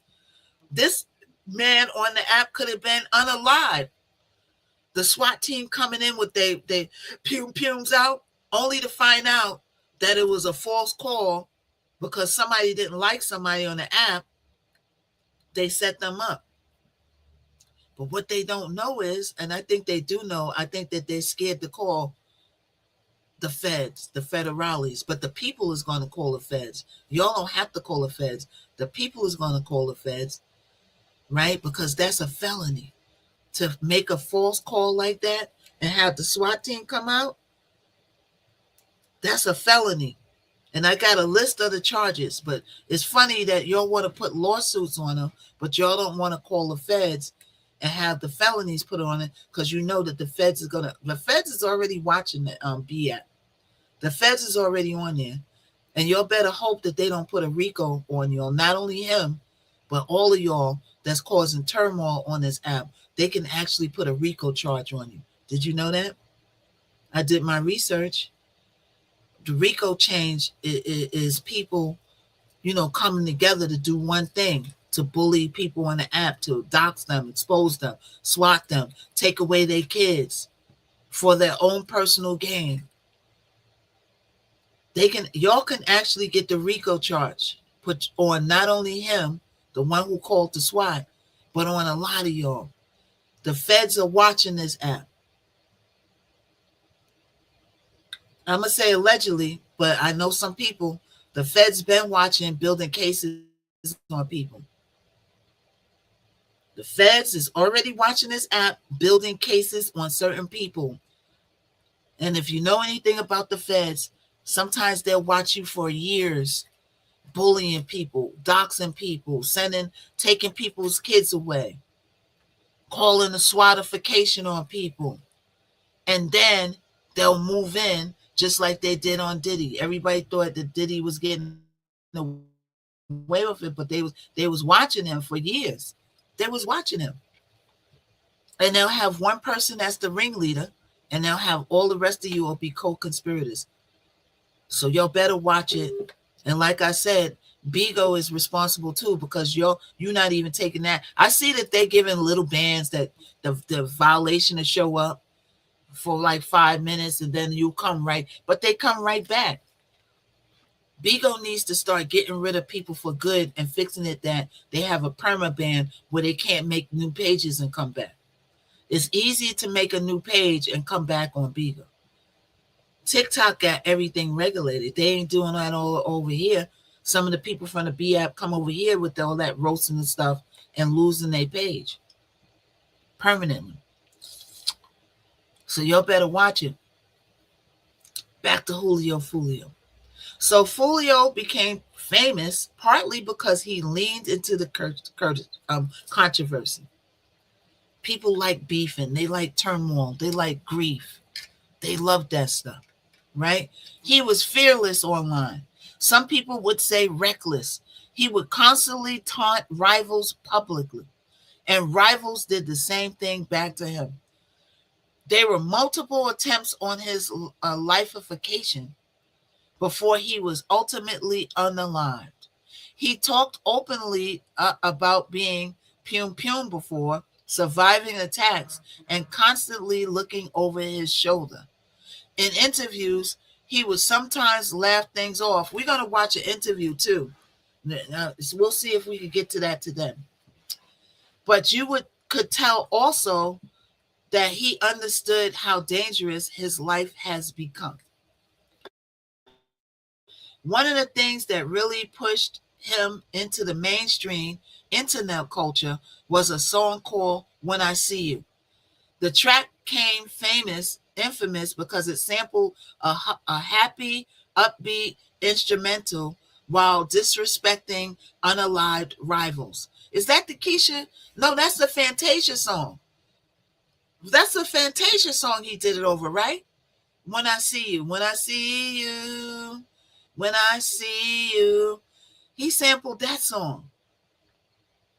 This man on the app could have been unalive. The SWAT team coming in with they pums out, only to find out that it was a false call because somebody didn't like somebody on the app. They set them up. But what they don't know is, and I think they do know, I think that they're scared to call the feds, the federales, but the people is going to call the feds. Y'all don't have to call the feds. The people is going to call the feds, right? Because that's a felony. To make a false call like that and have the SWAT team come out, that's a felony. And I got a list of the charges, but it's funny that y'all want to put lawsuits on them, but y'all don't want to call the feds and have the felonies put on it because you know that the feds is already watching the B app. The feds is already on there. And y'all better hope that they don't put a RICO on y'all. Not only him, but all of y'all that's causing turmoil on this app. They can actually put a RICO charge on you. Did you know that? I did my research. The RICO change is people, coming together to do one thing, to bully people on the app, to dox them, expose them, SWAT them, take away their kids for their own personal gain. Y'all can actually get the RICO charge put on not only him, the one who called the SWAT, but on a lot of y'all. The feds are watching this app. I'm going to say allegedly, but I know some people, the feds been watching, building cases on people. The feds is already watching this app, building cases on certain people. And if you know anything about the feds, sometimes they'll watch you for years, bullying people, doxing people, taking people's kids away, calling a SWATification on people. And then they'll move in just like they did on Diddy. Everybody thought that Diddy was getting away with it, but they was watching him for years. They was watching him. And they'll have one person that's the ringleader, and they'll have all the rest of you will be co-conspirators. So y'all better watch it. And like I said, Bigo is responsible too, because you're not even taking that. I see that they're giving little bands that the violation to show up for like 5 minutes and then you come right, but they come right back. Bigo needs to start getting rid of people for good and fixing it that they have a perma ban where they can't make new pages and come back. It's easy to make a new page and come back on Bigo. TikTok got everything regulated. They ain't doing that all over here. Some of the people from the B app come over here with all that roasting and stuff and losing their page permanently. So y'all better watch it. Back to Julio Fulio. So Fulio became famous partly because he leaned into the controversy. People like beefing, they like turmoil, they like grief. They love that stuff, right? He was fearless online. Some people would say reckless. He would constantly taunt rivals publicly, and rivals did the same thing back to him. There were multiple attempts on his lifeification before he was ultimately unalived. He talked openly about being Pum Pum before, surviving attacks, and constantly looking over his shoulder. In interviews, he would sometimes laugh things off. We're going to watch an interview too. Now, we'll see if we could get to that today. But could tell also that he understood how dangerous his life has become. One of the things that really pushed him into the mainstream internet culture was a song called When I See You. The track came infamous because it sampled a happy, upbeat instrumental while disrespecting unalived rivals. Is that the Keisha? No, that's the Fantasia song. That's the Fantasia song he did it over, right? When I see you, when I see you, when I see you. He sampled that song,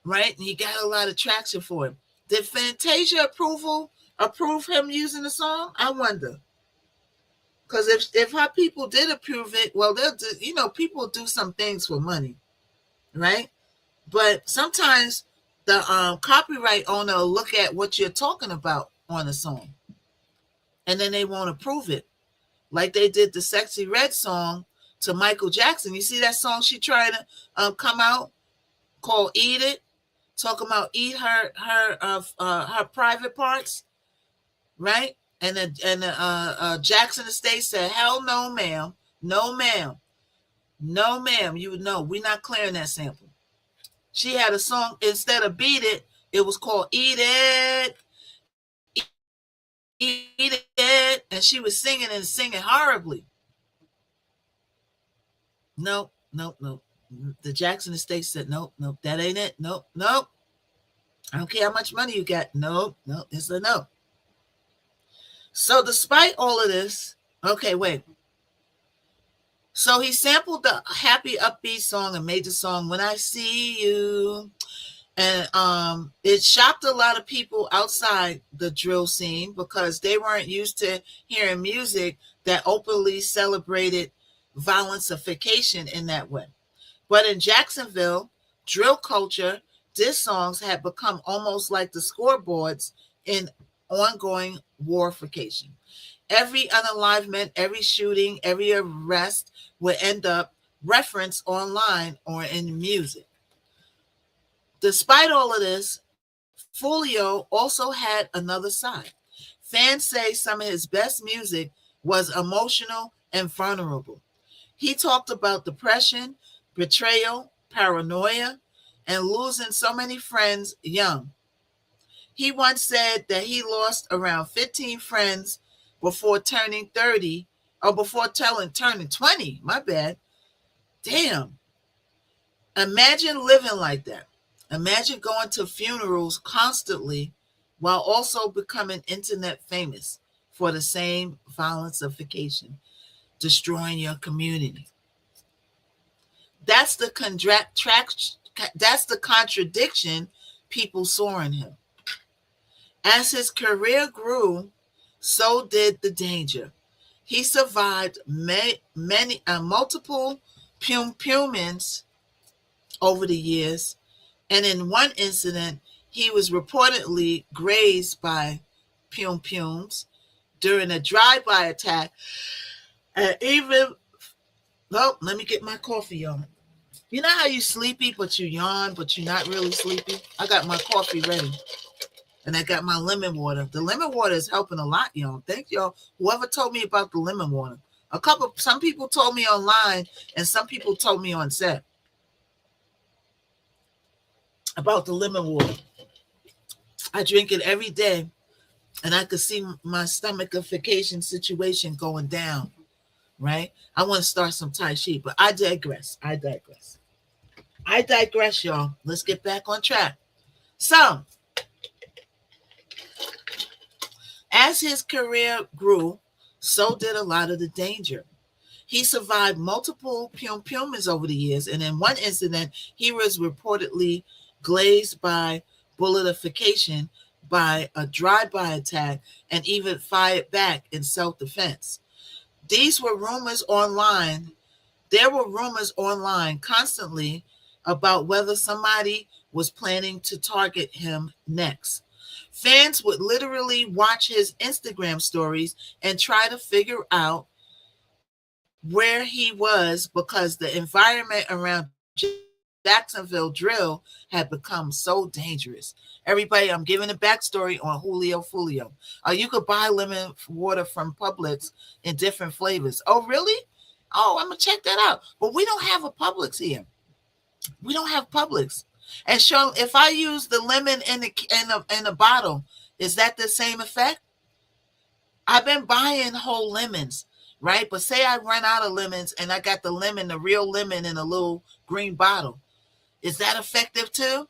right? And he got a lot of traction for him. Did Fantasia approve him using the song? I wonder. Because if our people did approve it, well, they'll do, people do some things for money, right? But sometimes the copyright owner will look at what you're talking about on a song, and then they won't approve it. Like they did the Sexy Red song to Michael Jackson. You see that song she tried to come out called "Eat It," talking about eat her private parts, right? And Jackson Estate said, "Hell no, ma'am, no, ma'am, no, ma'am. You know we're not clearing that sample." She had a song instead of "Beat It," it was called "Eat It." Eat it, and she was singing horribly. Nope. The Jackson Estate said, nope, that ain't it. Nope. I don't care how much money you got. Nope, it's a no. So despite all of this, okay, wait. So he sampled the happy upbeat song and made the song When I See You. And it shocked a lot of people outside the drill scene because they weren't used to hearing music that openly celebrated violencification in that way. But in Jacksonville, drill culture, diss songs had become almost like the scoreboards in ongoing warfication. Every unalivement, every shooting, every arrest would end up referenced online or in music. Despite all of this, Fulio also had another side. Fans say some of his best music was emotional and vulnerable. He talked about depression, betrayal, paranoia, and losing so many friends young. He once said that he lost around 15 friends before turning 30, or before turning 20. My bad. Damn. Imagine living like that. Imagine going to funerals constantly while also becoming internet famous for the same violencification, destroying your community. That's the contradiction people saw in him. As his career grew, so did the danger. He survived multiple Pumins over the years, and in one incident, he was reportedly grazed by Pums during a drive-by attack. And even, let me get my coffee on. You know how you sleepy, but you yawn, but you're not really sleepy? I got my coffee ready. And I got my lemon water. The lemon water is helping a lot, y'all. Thank y'all. Whoever told me about the lemon water. Some people told me online, and some people told me on set about the lemon water. I drink it every day, and I could see my stomachification situation going down. right? I want to start some Tai Chi, but I digress. I digress, y'all. Let's get back on track. So, as his career grew, so did a lot of the danger. He survived multiple Pyongyang's over the years, and in one incident, he was reportedly glazed by bulletification by a drive-by attack and even fired back in self-defense. These were rumors online. There were rumors online constantly about whether somebody was planning to target him next. Fans would literally watch his Instagram stories and try to figure out where he was because the environment around Jacksonville drill had become so dangerous. Everybody, I'm giving a backstory on Julio Fulio. You could buy lemon water from Publix in different flavors. Oh, really? Oh, I'm going to check that out. But we don't have a Publix here. We don't have Publix. And so if I use the lemon in the bottle, is that the same effect? I've been buying whole lemons, right? But say I run out of lemons and I got the real lemon in a little green bottle. Is that effective too?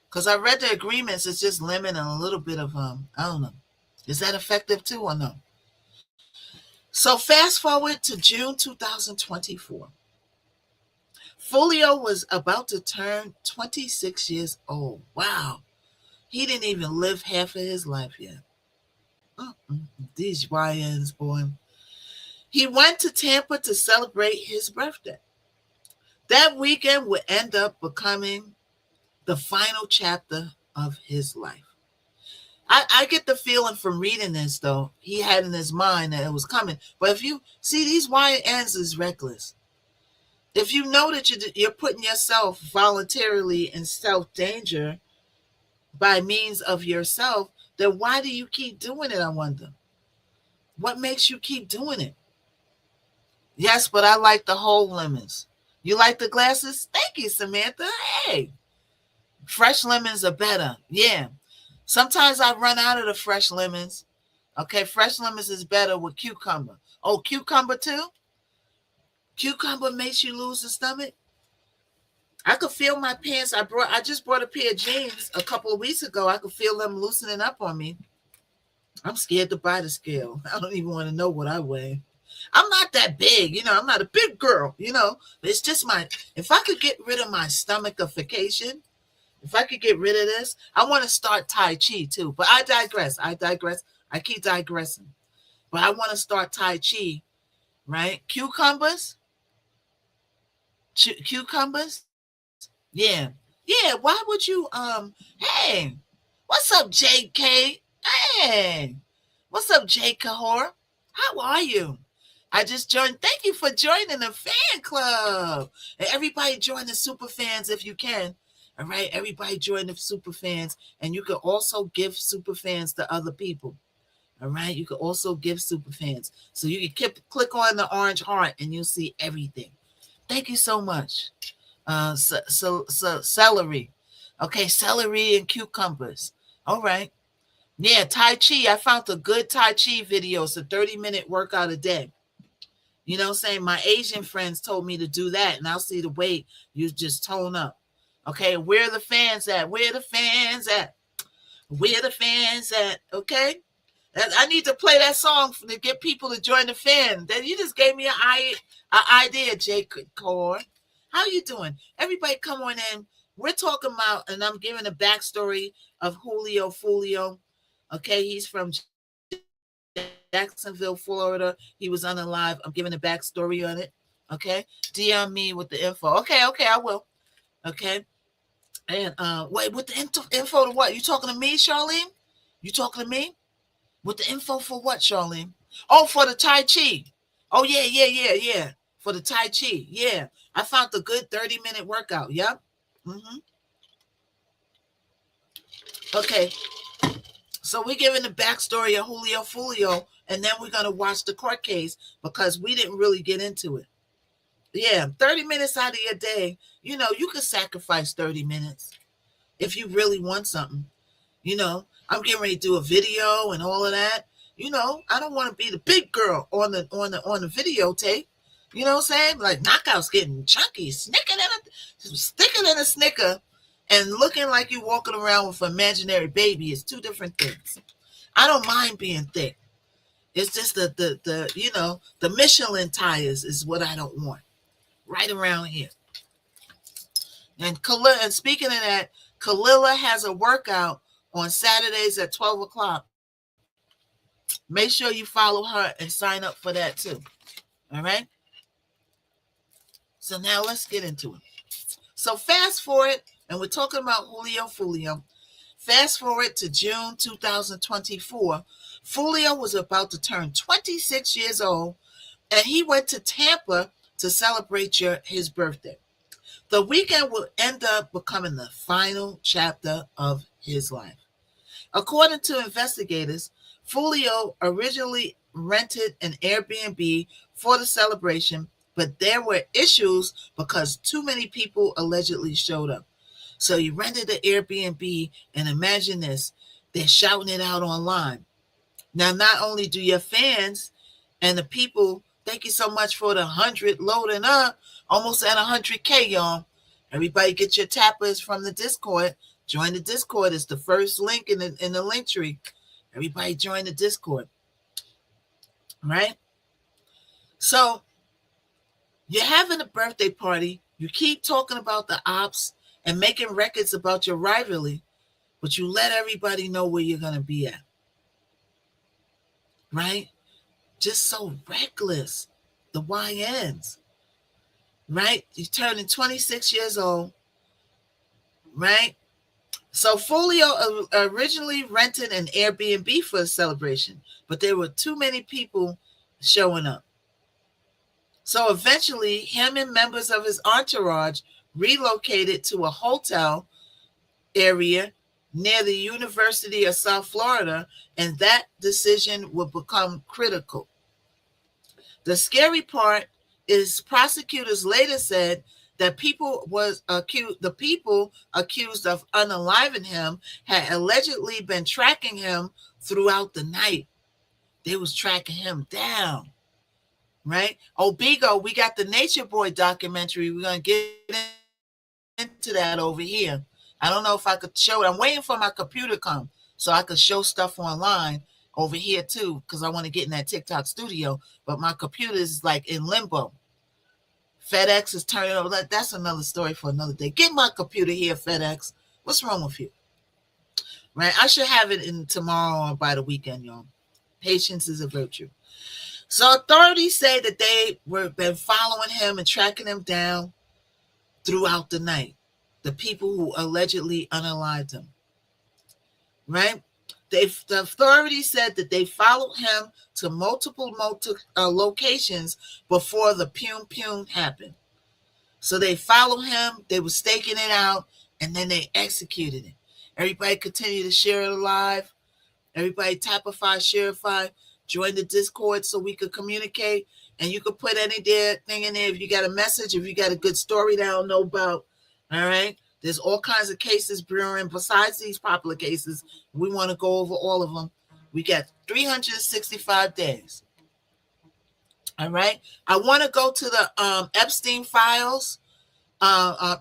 Because I read the agreements, it's just lemon and a little bit of, I don't know. Is that effective too or no? So fast forward to June 2024. Fulio was about to turn 26 years old. Wow. He didn't even live half of his life yet. These YNs, boy. He went to Tampa to celebrate his birthday. That weekend would end up becoming the final chapter of his life. I get the feeling from reading this, though, he had in his mind that it was coming. But if you see, these YNs is reckless. If you know that you're putting yourself voluntarily in self-danger by means of yourself, then why do you keep doing it, I wonder? What makes you keep doing it? Yes, but I like the whole lemons. You like the glasses? Thank you, Samantha. Hey, fresh lemons are better. Yeah. Sometimes I run out of the fresh lemons. Okay, fresh lemons is better with cucumber. Oh, cucumber too? Cucumber makes you lose the stomach? I could feel my pants. I just brought a pair of jeans a couple of weeks ago. I could feel them loosening up on me. I'm scared to buy the scale. I don't even want to know what I weigh. I'm not that big, I'm not a big girl, but it's just if I could get rid of my stomachfication, if I could get rid of this, I want to start Tai Chi too. But I digress. I keep digressing. But I want to start Tai Chi, right? Cucumbers? Cucumbers? Yeah. Yeah, why would you, hey, what's up, JK? Hey, what's up, Jay Kahor? How are you? I just joined. Thank you for joining the fan club. And everybody join the super fans if you can. All right, everybody join the super fans, and you can also give super fans to other people. All right, you can also give super fans. So you can click on the orange heart, and you'll see everything. Thank you so much. Celery. Okay, celery and cucumbers. All right. Yeah, Tai Chi. I found a good Tai Chi video. It's a 30-minute workout a day. You know what I'm saying? My Asian friends told me to do that, and I'll see the weight. You just tone up. Okay, where are the fans at? Where the fans at? Where the fans at? Okay? I need to play that song to get people to join the fan. Then you just gave me an idea, Jake Core. How you doing? Everybody come on in. We're talking about, and I'm giving a backstory of Julio Fulio. Okay, he's from Jacksonville, Florida. He was unalive. I'm giving a backstory on it. Okay, DM me with the info. Okay, I will. Okay, and wait, with the info to what? You talking to me, Charlene? You talking to me? With the info for what, Charlene? Oh, for the Tai Chi. Oh yeah. For the Tai Chi, yeah. I found a good 30-minute workout. Yep. Okay. So we're giving the backstory of Julio Fulio, and then we're going to watch the court case because we didn't really get into it. Yeah, 30 minutes out of your day, you could sacrifice 30 minutes if you really want something. I'm getting ready to do a video and all of that. I don't want to be the big girl on the videotape. You know what I'm saying? Like knockouts getting chunky, sticking in a snicker, and looking like you walking around with an imaginary baby is two different things. I don't mind being thick. It's just the Michelin tires is what I don't want. Right around here. And speaking of that, Kalila has a workout on Saturdays at 12 o'clock. Make sure you follow her and sign up for that too. All right? So now let's get into it. So fast forward, and we're talking about Julio Fulio. Fast forward to June 2024. Fulio was about to turn 26 years old, and he went to Tampa to celebrate his birthday. The weekend will end up becoming the final chapter of his life. According to investigators, Fulio originally rented an Airbnb for the celebration, but there were issues because too many people allegedly showed up. So he rented the Airbnb, and imagine this, they're shouting it out online. Now, not only do your fans and the people, thank you so much for the 100 loading up, almost at 100K, y'all. Everybody get your tappers from the Discord. Join the Discord. It's the first link in the link tree. Everybody join the Discord. Right? So, you're having a birthday party. You keep talking about the ops and making records about your rivalry, but you let everybody know where you're going to be at. Right? Just so reckless. The YNs. Right? You're turning 26 years old. Right? So Fulio originally rented an Airbnb for a celebration, but there were too many people showing up. So eventually, him and members of his entourage relocated to a hotel area near the University of South Florida, and that decision would become critical. The scary part is prosecutors later said that the people accused of unaliving him had allegedly been tracking him throughout the night. They was tracking him down. Right? Bigo, we got the Nature Boy documentary. We're going to get into that over here. I don't know if I could show it. I'm waiting for my computer to come so I could show stuff online over here too, because I want to get in that TikTok studio, but my computer is like in limbo. FedEx is turning over. That's another story for another day. Get my computer here, FedEx. What's wrong with you? Right? I should have it in tomorrow or by the weekend, y'all. Patience is a virtue. So authorities say that they been following him and tracking him down throughout the night. The people who allegedly unalived him. Right? The authorities said that they followed him to multiple locations before the Pum happened. So they followed him, they were staking it out, and then they executed it. Everybody continue to share it live. Everybody Tapify, Shareify, join the Discord so we could communicate. And you could put any thing in there if you got a message, if you got a good story that I don't know about. All right? There's all kinds of cases brewing besides these popular cases. We want to go over all of them. We got 365 days. All right. I want to go to the Epstein files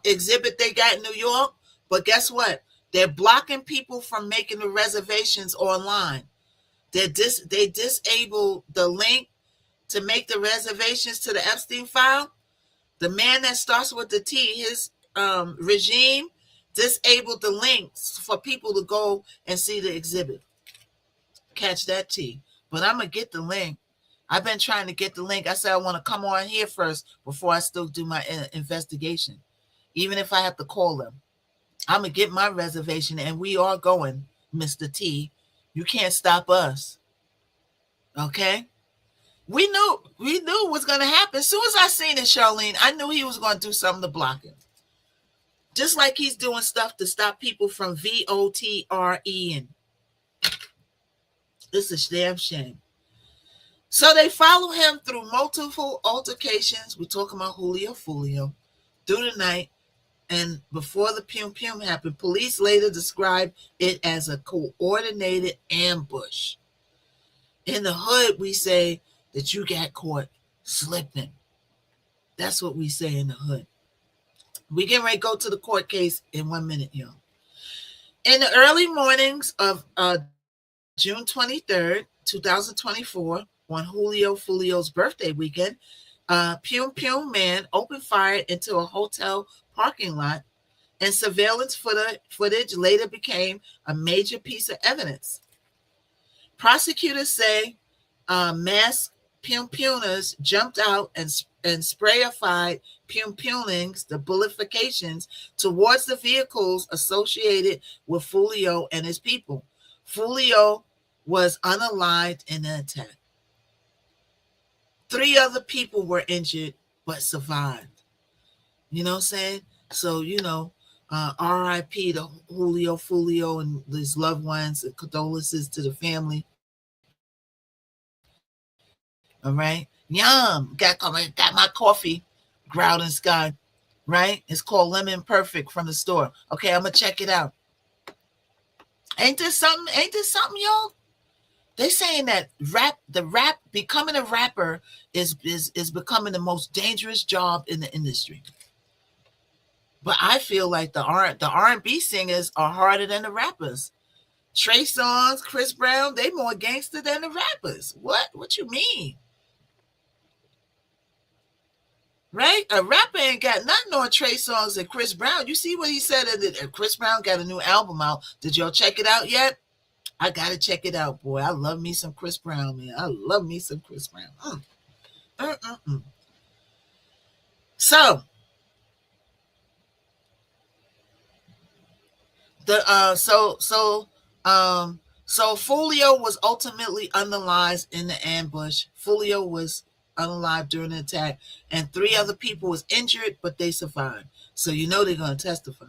exhibit they got in New York. But guess what? They're blocking people from making the reservations online. They disable the link to make the reservations to the Epstein file. The man that starts with the T, his regime disabled the links for people to go and see the exhibit. Catch that T. But I'm going to get the link. I've been trying to get the link. I said I want to come on here first before I still do my investigation. Even if I have to call them. I'm going to get my reservation, and we are going, Mr. T. You can't stop us. Okay? We knew what's going to happen. As soon as I seen it, Charlene, I knew he was going to do something to block him. Just like he's doing stuff to stop people from VOTRE. It's a damn shame. So they follow him through multiple altercations. We're talking about Julio Fulio through the night. And before the Pum happened, police later described it as a coordinated ambush. In the hood, we say that you got caught slipping. That's what we say in the hood. We get ready to go to the court case in 1 minute, y'all. In the early mornings of June 23rd, 2024, on Julio Fulio's birthday weekend, Pum Pum man opened fire into a hotel parking lot, and surveillance footage later became a major piece of evidence. Prosecutors say masked Pum Puners jumped out and sprayified Pum Punings, the bullifications, towards the vehicles associated with Fulio and his people. Fulio was unalived in the attack. 3 other people were injured but survived. You know what I'm saying? So, RIP to Julio Fulio and his loved ones, and condolences to the family. All right. Yum. Got my coffee. Ground and Sky. Right? It's called Lemon Perfect from the store. Okay, I'm gonna check it out. Ain't this something, y'all? They saying that becoming a rapper is becoming the most dangerous job in the industry. But I feel like the R&B singers are harder than the rappers. Trey Songz, Chris Brown, they more gangster than the rappers. What you mean? Right? A rapper ain't got nothing on Trey Songz and Chris Brown. You see what he said? Chris Brown got a new album out. Did y'all check it out yet? I gotta check it out, boy. I love me some Chris Brown, man. I love me some Chris Brown. So so Fulio was ultimately unalived in the ambush. Fulio was unalived during the attack, and 3 other people was injured, but they survived. So they're going to testify.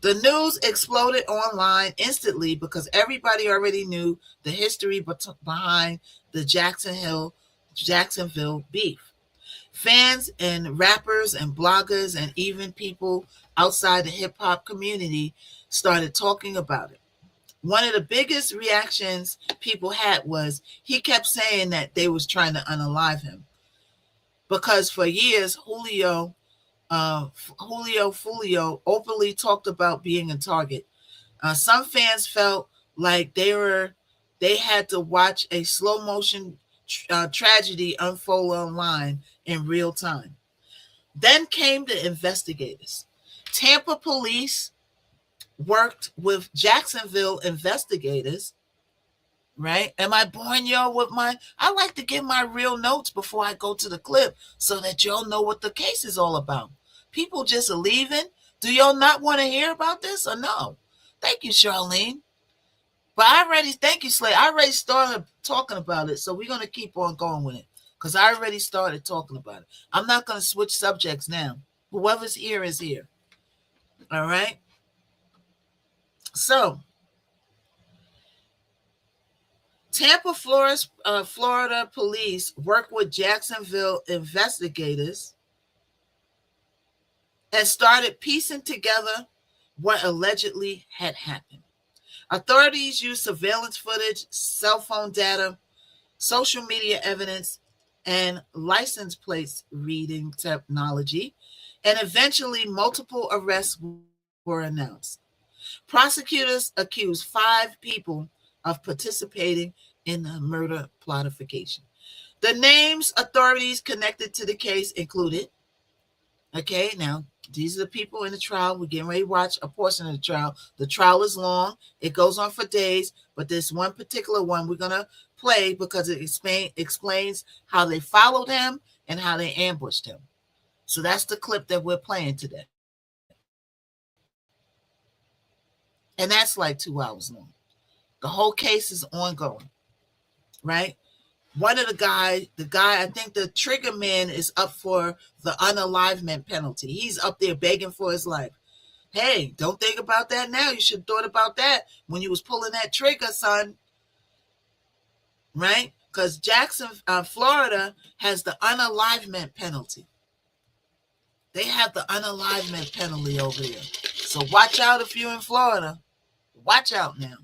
The news exploded online instantly because everybody already knew the history behind the Jacksonville beef. Fans and rappers and bloggers and even people outside the hip-hop community started talking about it. One of the biggest reactions people had was he kept saying that they was trying to unalive him. Because for years, Julio Fulio openly talked about being a target. Some fans felt like they had to watch a slow motion tragedy unfold online in real time. Then came the investigators. Tampa police worked with Jacksonville investigators. Right? Am I boring y'all with I like to give my real notes before I go to the clip so that y'all know what the case is all about. People just leaving. Do y'all not want to hear about this or no? Thank you, Charlene. But thank you, Slay. I already started talking about it, so we're going to keep on going with it because I already started talking about it. I'm not going to switch subjects now. Whoever's here is here. All right? So, Tampa, Florida police worked with Jacksonville investigators and started piecing together what allegedly had happened. Authorities used surveillance footage, cell phone data, social media evidence, and license plates reading technology, and eventually multiple arrests were announced. Prosecutors accused 5 people of participating in the murder plottification. The names authorities connected to the case included, okay, now these are the people in the trial. We're getting ready to watch a portion of the trial. The trial is long. It goes on for days, but this one particular one we're going to play because it explains how they followed him and how they ambushed him. So that's the clip that we're playing today. And that's like 2 hours long. The whole case is ongoing, right? One of the guy, I think the trigger man is up for the unalivement penalty. He's up there begging for his life. Hey, don't think about that now. You should have thought about that when you was pulling that trigger, son. Right? Because Florida has the unalivement penalty. They have the unalivement penalty over there. So watch out if you're in Florida. Watch out now.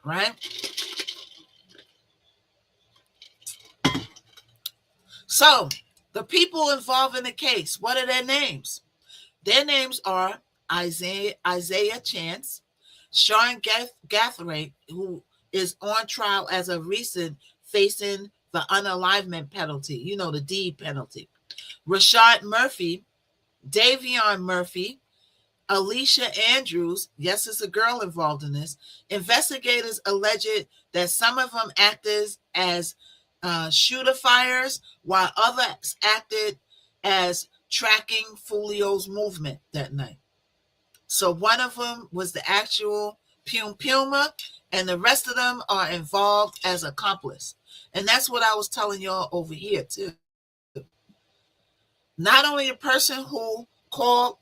right? So the people involved in the case, what are their names? Their names are Isaiah Chance, Sean Gathright, who is on trial as of recent, facing the unalivement penalty, the D penalty. Rashad Murphy, Davion Murphy, Alicia Andrews, yes, it's a girl involved in this. Investigators alleged that some of them acted as shooter fires, while others acted as tracking Fulio's movement that night. So one of them was the actual Puma, and the rest of them are involved as accomplice. And that's what I was telling y'all over here too. Not only the person who called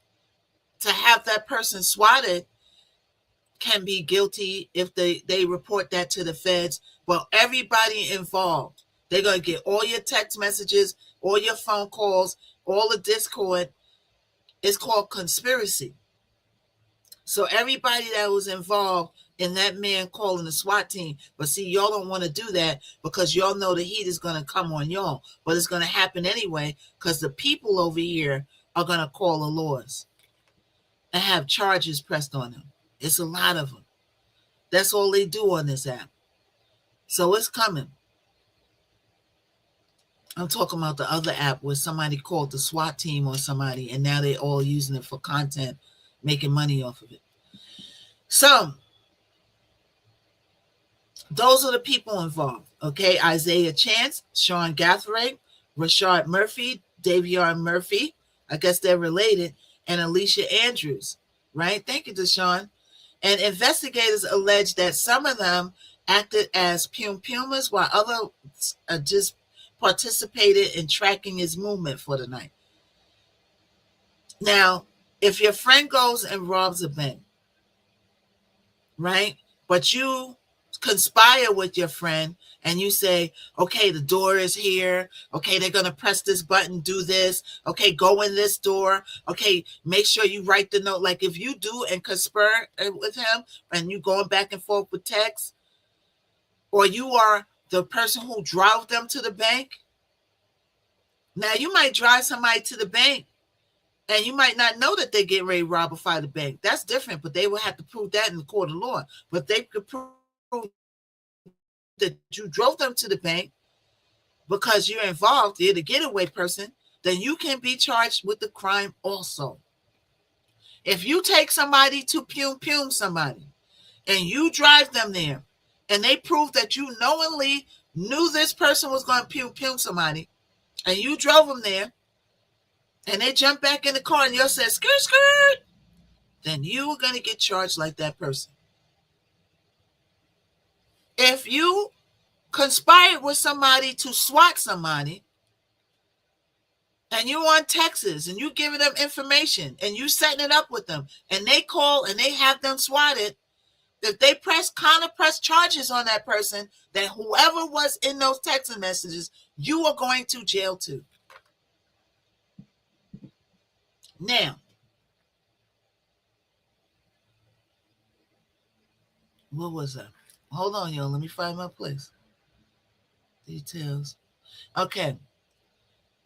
to have that person swatted can be guilty if they report that to the feds, but everybody involved. They're going to get all your text messages, all your phone calls, all the Discord. It's called conspiracy. So everybody that was involved in that man calling the SWAT team, but see, y'all don't want to do that because y'all know the heat is going to come on y'all, but it's going to happen anyway because the people over here are going to call the laws and have charges pressed on them. It's a lot of them. That's all they do on this app. So it's coming. I'm talking about the other app where somebody called the SWAT team on somebody and now they're all using it for content, making money off of it. So those are the people involved. Okay, Isaiah Chance, Sean Gathright, Rashad Murphy, Davion Murphy, I guess they're related, and Alicia Andrews, right? Thank you, Deshaun. And investigators allege that some of them acted as Pumas while others just participated in tracking his movement for the night. Now, if your friend goes and robs a bank, right, but you conspire with your friend and you say, okay, the door is here. Okay, they're going to press this button, do this. Okay, go in this door. Okay, make sure you write the note. Like if you do and conspire with him and you going back and forth with text, or you are the person who drove them to the bank. Now, you might drive somebody to the bank and you might not know that they're getting ready to rob or fight the bank. That's different, but they will have to prove that in the court of law. But they could prove that you drove them to the bank because you're involved, you're the getaway person, then you can be charged with the crime also. If you take somebody to Pum somebody and you drive them there and they prove that you knowingly knew this person was going to Pum somebody and you drove them there and they jump back in the car and you said, skirt, skirt, then you are going to get charged like that person. If you conspired with somebody to SWAT somebody and you on Texas and you giving them information and you setting it up with them and they call and they have them swatted, if they press charges on that person, then whoever was in those text messages, you are going to jail too. Now, what was that? Hold on, y'all. Let me find my place. Details. Okay.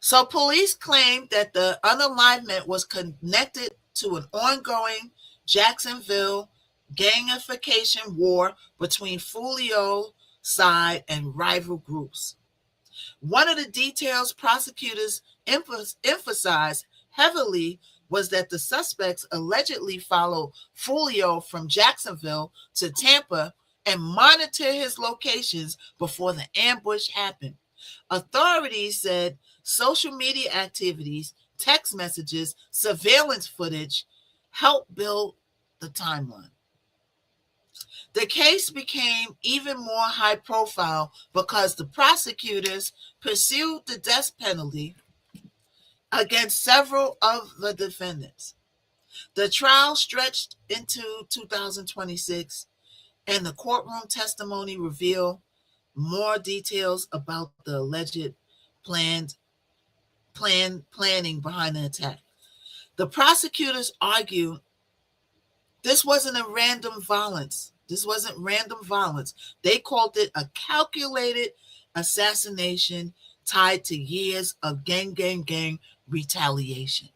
So police claimed that the unalignment was connected to an ongoing Jacksonville gangification war between Fulio side and rival groups. One of the details prosecutors emphasized heavily was that the suspects allegedly followed Fulio from Jacksonville to Tampa and monitored his locations before the ambush happened. Authorities said social media activities, text messages, surveillance footage helped build the timeline. The case became even more high profile because the prosecutors pursued the death penalty against several of the defendants. The trial stretched into 2026, and the courtroom testimony revealed more details about the alleged planning behind the attack. The prosecutors argued this wasn't a random violence. This wasn't random violence. They called it a calculated assassination tied to years of gang retaliation.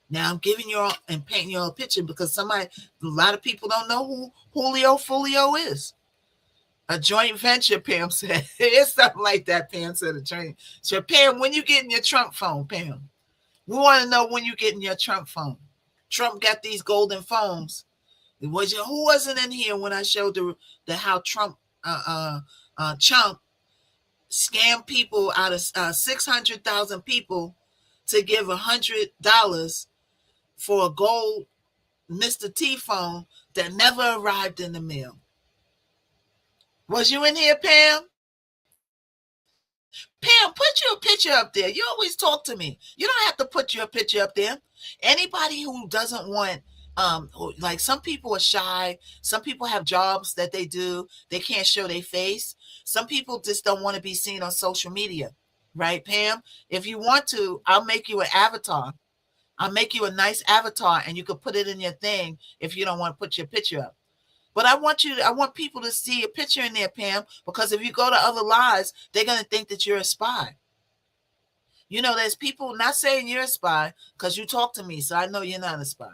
Now I'm giving you all and painting you all a picture because a lot of people don't know who Julio Folio is. A joint venture, Pam said. It's something like that, Pam said. A joint. So, Pam, when you get in your Trump phone, Pam, we want to know when you get in your Trump phone. Trump got these golden phones. Who wasn't in here when I showed the how Trump Chump scammed people out of 600,000 people to give $100 for a gold Mr. T phone that never arrived in the mail. Was you in here, Pam? Pam, put your picture up there. You always talk to me. You don't have to put your picture up there. Anybody who doesn't want, like some people are shy. Some people have jobs that they do. They can't show their face. Some people just don't want to be seen on social media. Right, Pam? If you want to, I'll make you an avatar. I'll make you a nice avatar and you can put it in your thing if you don't want to put your picture up. But I want people to see a picture in there, Pam, because if you go to other lives, they're going to think that you're a spy. You know, there's people not saying you're a spy because you talk to me, so I know you're not a spy.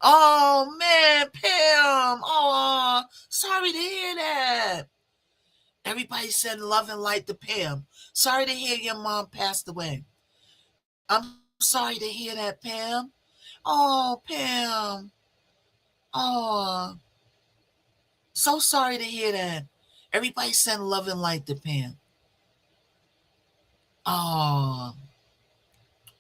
Oh, man, Pam. Oh, sorry to hear that. Everybody send love and light to Pam. Sorry to hear your mom passed away. I'm sorry to hear that, Pam. Oh, Pam. Oh, so sorry to hear that. Everybody send love and light to Pam. Oh,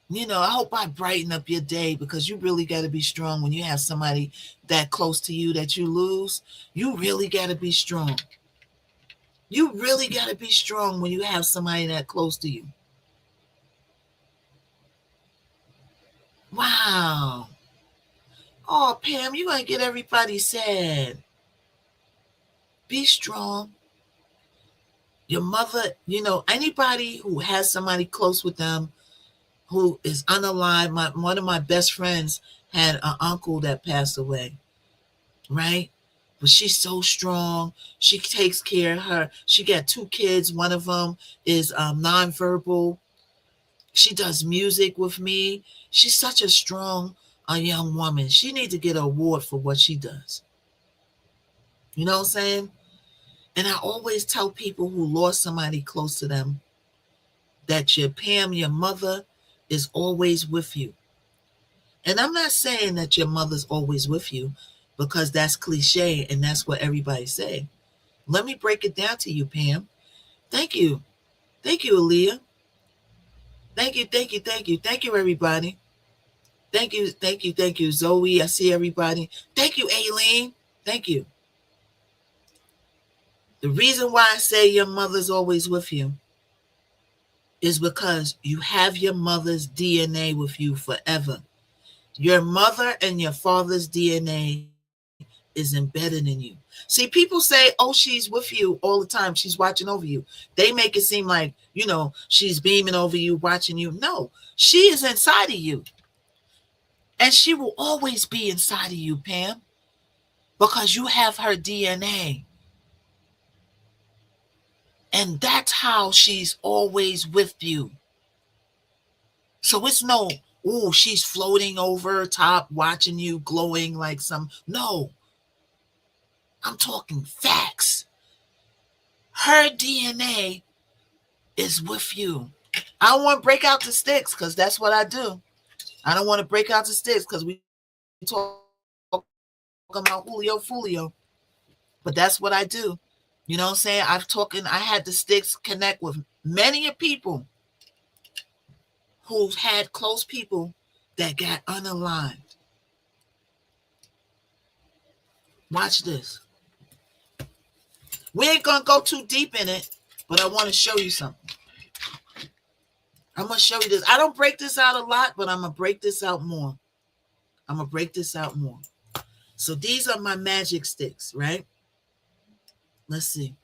I hope I brighten up your day because you really got to be strong when you have somebody that close to you that you lose. You really got to be strong. You really got to be strong when you have somebody that close to you. Wow. Oh, Pam, you're going to get everybody sad. Be strong. Your mother, anybody who has somebody close with them who is unalive. One of my best friends had an uncle that passed away, right? But she's so strong. She takes care of her. She got 2 kids. One of them is nonverbal. She does music with me. She's such a strong young woman. She needs to get an award for what she does. You know what I'm saying? And I always tell people who lost somebody close to them that your mother is always with you. And I'm not saying that your mother's always with you because that's cliche and that's what everybody say. Let me break it down to you, Pam. Thank you. Thank you, Aaliyah. Thank you, thank you, thank you. Thank you, everybody. Thank you, thank you, thank you, Zoe. I see everybody. Thank you, Aileen. Thank you. The reason why I say your mother's always with you is because you have your mother's DNA with you forever. Your mother and your father's DNA is embedded in you. See, people say, oh, she's with you all the time. She's watching over you. They make it seem like, she's beaming over you, watching you. No, she is inside of you. And she will always be inside of you, Pam, because you have her DNA. And that's how she's always with you. So it's no, oh, she's floating over top, watching you, glowing like some. No, I'm talking facts. Her DNA is with you. I don't want to break out the sticks because that's what I do. I don't want to break out the sticks because we talk about Julio Folio. But that's what I do. You know what I'm saying? I had the sticks connect with many people who've had close people that got unaligned. Watch this. We ain't going to go too deep in it, but I want to show you something. I'm going to show you this. I don't break this out a lot, but I'm going to break this out more. So these are my magic sticks, right? Let's see.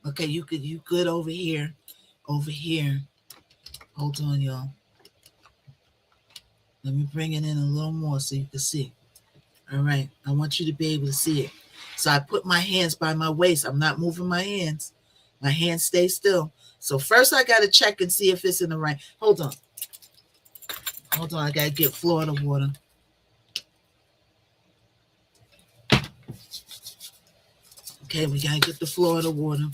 Okay, you good over here. Over here. Hold on, y'all. Let me bring it in a little more so you can see. All right. I want you to be able to see it. So I put my hands by my waist. I'm not moving my hands. My hands stay still. So first I got to check and see if it's in the right. Hold on. I got to get Florida water. Okay, we got to get the Florida water.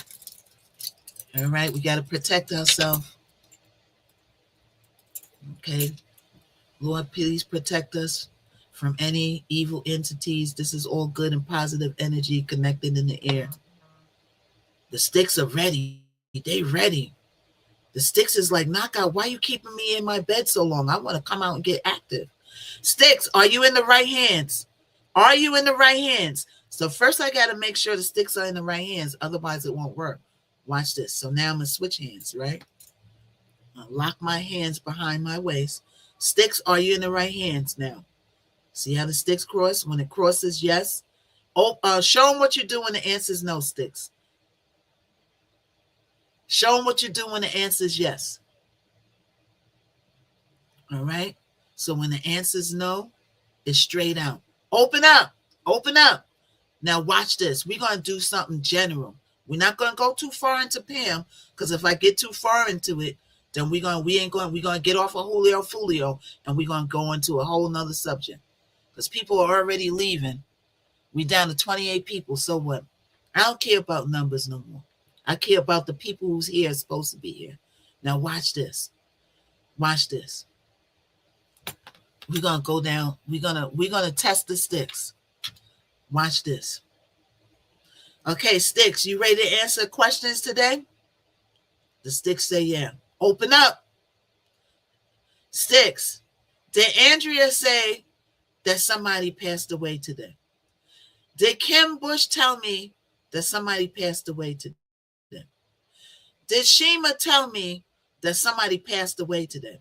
All right, we got to protect ourselves. Okay, Lord, please protect us from any evil entities. This is all good and positive energy connected in the air. The sticks are ready. They ready. The sticks is like, knockout, why you keeping me in my bed so long? I want to come out and get active. Sticks, are you in the right hands? Are you in the right hands? So first I got to make sure the sticks are in the right hands. Otherwise it won't work. Watch this. So now I'm going to switch hands, right? I'll lock my hands behind my waist. Sticks, are you in the right hands now? See how the sticks cross? When it crosses, yes. Oh, show them what you do when the answer is no, sticks. Show them what you do when the answer is yes. All right? So when the answer is no, it's straight out. Open up. Open up. Now watch this. We're going to do something general. We're not going to go too far into Pam, because if I get too far into it, then we're going to get off of Julio Fulio, and we're going to go into a whole nother subject. Because people are already leaving. We down to 28 people. So what? I don't care about numbers no more. I care about the people who's here supposed to be here. Now watch this. Watch this. We're gonna go down. We're gonna test the sticks. Watch this. Okay, sticks, you ready to answer questions today? The sticks say yeah. Open up. Sticks, did Andrea say that somebody passed away today? Did Kim Bush tell me that somebody passed away today? Did Shima tell me that somebody passed away today?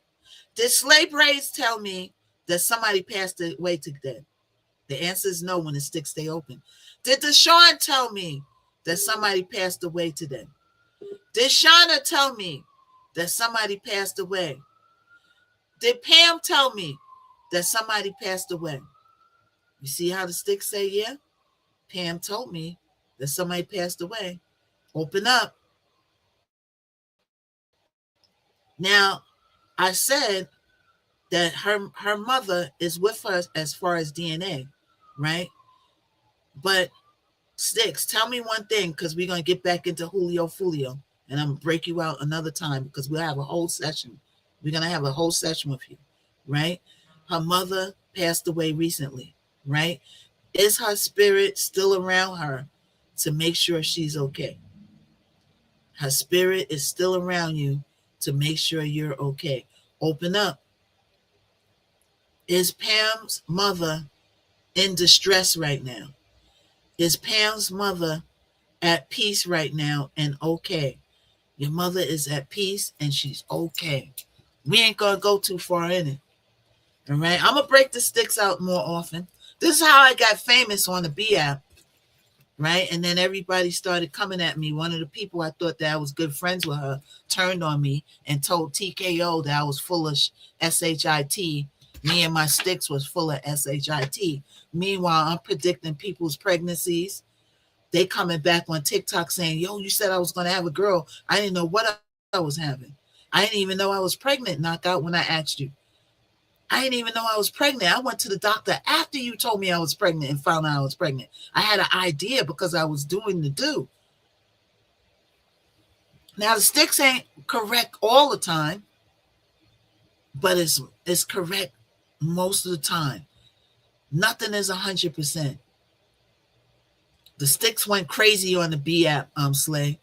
Did Slay Braids tell me that somebody passed away today? The answer is no when the sticks stay open. Did Deshaun tell me that somebody passed away today? Did Shauna tell me that somebody passed away? Did Pam tell me that somebody passed away? You see how the sticks say yeah? Pam told me that somebody passed away. Open up. Now, I said that her mother is with her as far as DNA, right? But sticks, tell me one thing, because we're going to get back into Julio Fulio, and I'm going to break you out another time because we'll have a whole session. We're going to have a whole session with you, right? Her mother passed away recently, right? Is her spirit still around her to make sure she's okay? Her spirit is still around you to make sure you're okay. Open up. Is Pam's mother in distress right now? Is Pam's mother at peace right now and okay? Your mother is at peace and she's okay. We ain't going to go too far in it. All right? I'm going to break the sticks out more often. This is how I got famous on the B app. Right? And then everybody started coming at me. One of the people I thought that I was good friends with her turned on me and told TKO that I was full of SHIT. Me and my sticks was full of SHIT. Meanwhile, I'm predicting people's pregnancies. They coming back on TikTok saying, yo, you said I was going to have a girl. I didn't know what I was having. I didn't even know I was pregnant, Knockout, when I asked you. I didn't even know I was pregnant. I went to the doctor after you told me I was pregnant and found out I was pregnant. I had an idea because I was doing the do. Now, the sticks ain't correct all the time, but it's correct most of the time. Nothing is 100%. The sticks went crazy on the B app, Slay.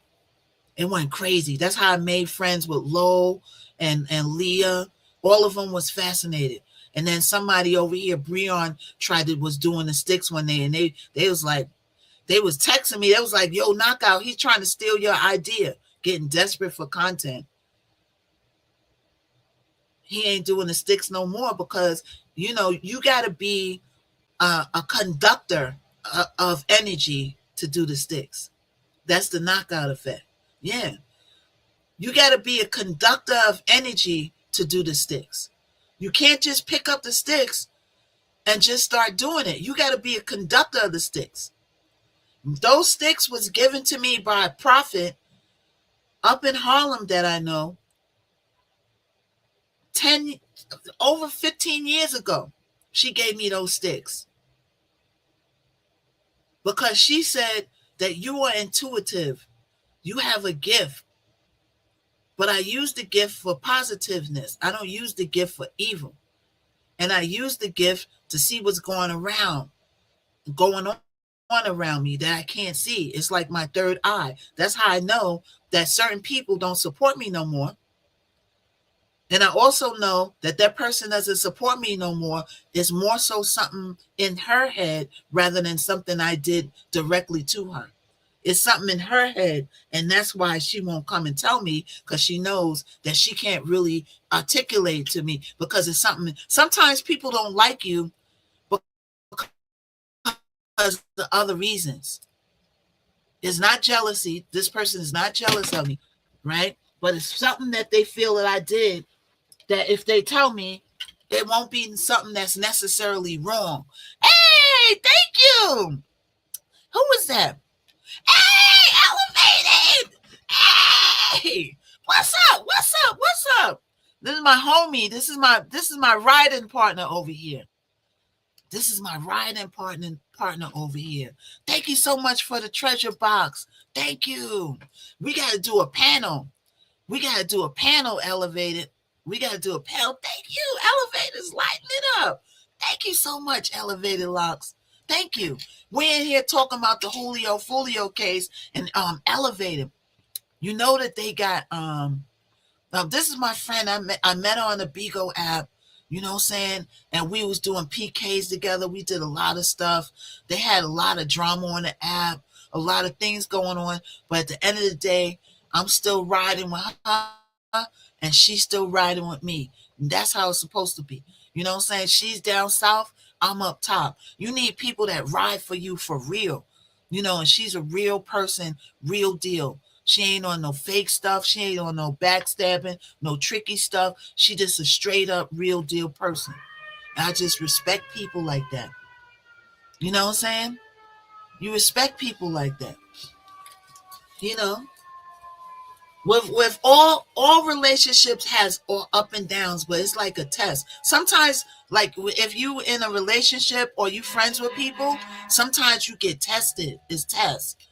It went crazy. That's how I made friends with Lo and Leah. All of them was fascinated. And then somebody over here, Breon, was doing the sticks one day, and they was like, they was texting me. They was like, yo, Knockout, he's trying to steal your idea, getting desperate for content. He ain't doing the sticks no more because, you know, you got to be a conductor of energy to do the sticks. That's the knockout effect. Yeah. You got to be a conductor of energy to do the sticks. You can't just pick up the sticks and just start doing it. You got to be a conductor of the sticks. Those sticks was given to me by a prophet up in Harlem that I know 10 over 15 years ago. She gave me those sticks because she said that you are intuitive. You have a gift. But I use the gift for positiveness. I don't use the gift for evil. And I use the gift to see what's going on around me that I can't see. It's like my third eye. That's how I know that certain people don't support me no more. And I also know that that person doesn't support me no more. It's more so something in her head rather than something I did directly to her. It's something in her head, and that's why she won't come and tell me, because she knows that she can't really articulate to me, because it's something. Sometimes people don't like you because of other reasons. It's not jealousy. This person is not jealous of me, right? But it's something that they feel that I did that if they tell me, it won't be something that's necessarily wrong. Hey, thank you. Who was that? Hey, elevated. Hey, what's up? What's up? What's up? This is my homie. This is my riding partner over here. This is my riding partner over here. Thank you so much for the treasure box. Thank you. We got to do a panel. Elevated. We got to do a panel. Thank you. Elevators lighting it up. Thank you so much, Elevated Locks. Thank you. We're in here talking about the Julio Folio case and Elevated. You know that they got this is my friend. I met her on the Bigo app. You know what I'm saying? And we was doing PKs together. We did a lot of stuff. They had a lot of drama on the app, a lot of things going on. But at the end of the day, I'm still riding with her and she's still riding with me. And that's how it's supposed to be. You know what I'm saying? She's down south, I'm up top. You need people that ride for you for real. You know, and she's a real person, real deal. She ain't on no fake stuff. She ain't on no backstabbing, no tricky stuff. She just a straight up real deal person. I just respect people like that. You know what I'm saying? You respect people like that. You know, with all relationships has all up and downs, but it's like a test. Sometimes, like if you in a relationship or you friends with people, sometimes you get tested. It's test.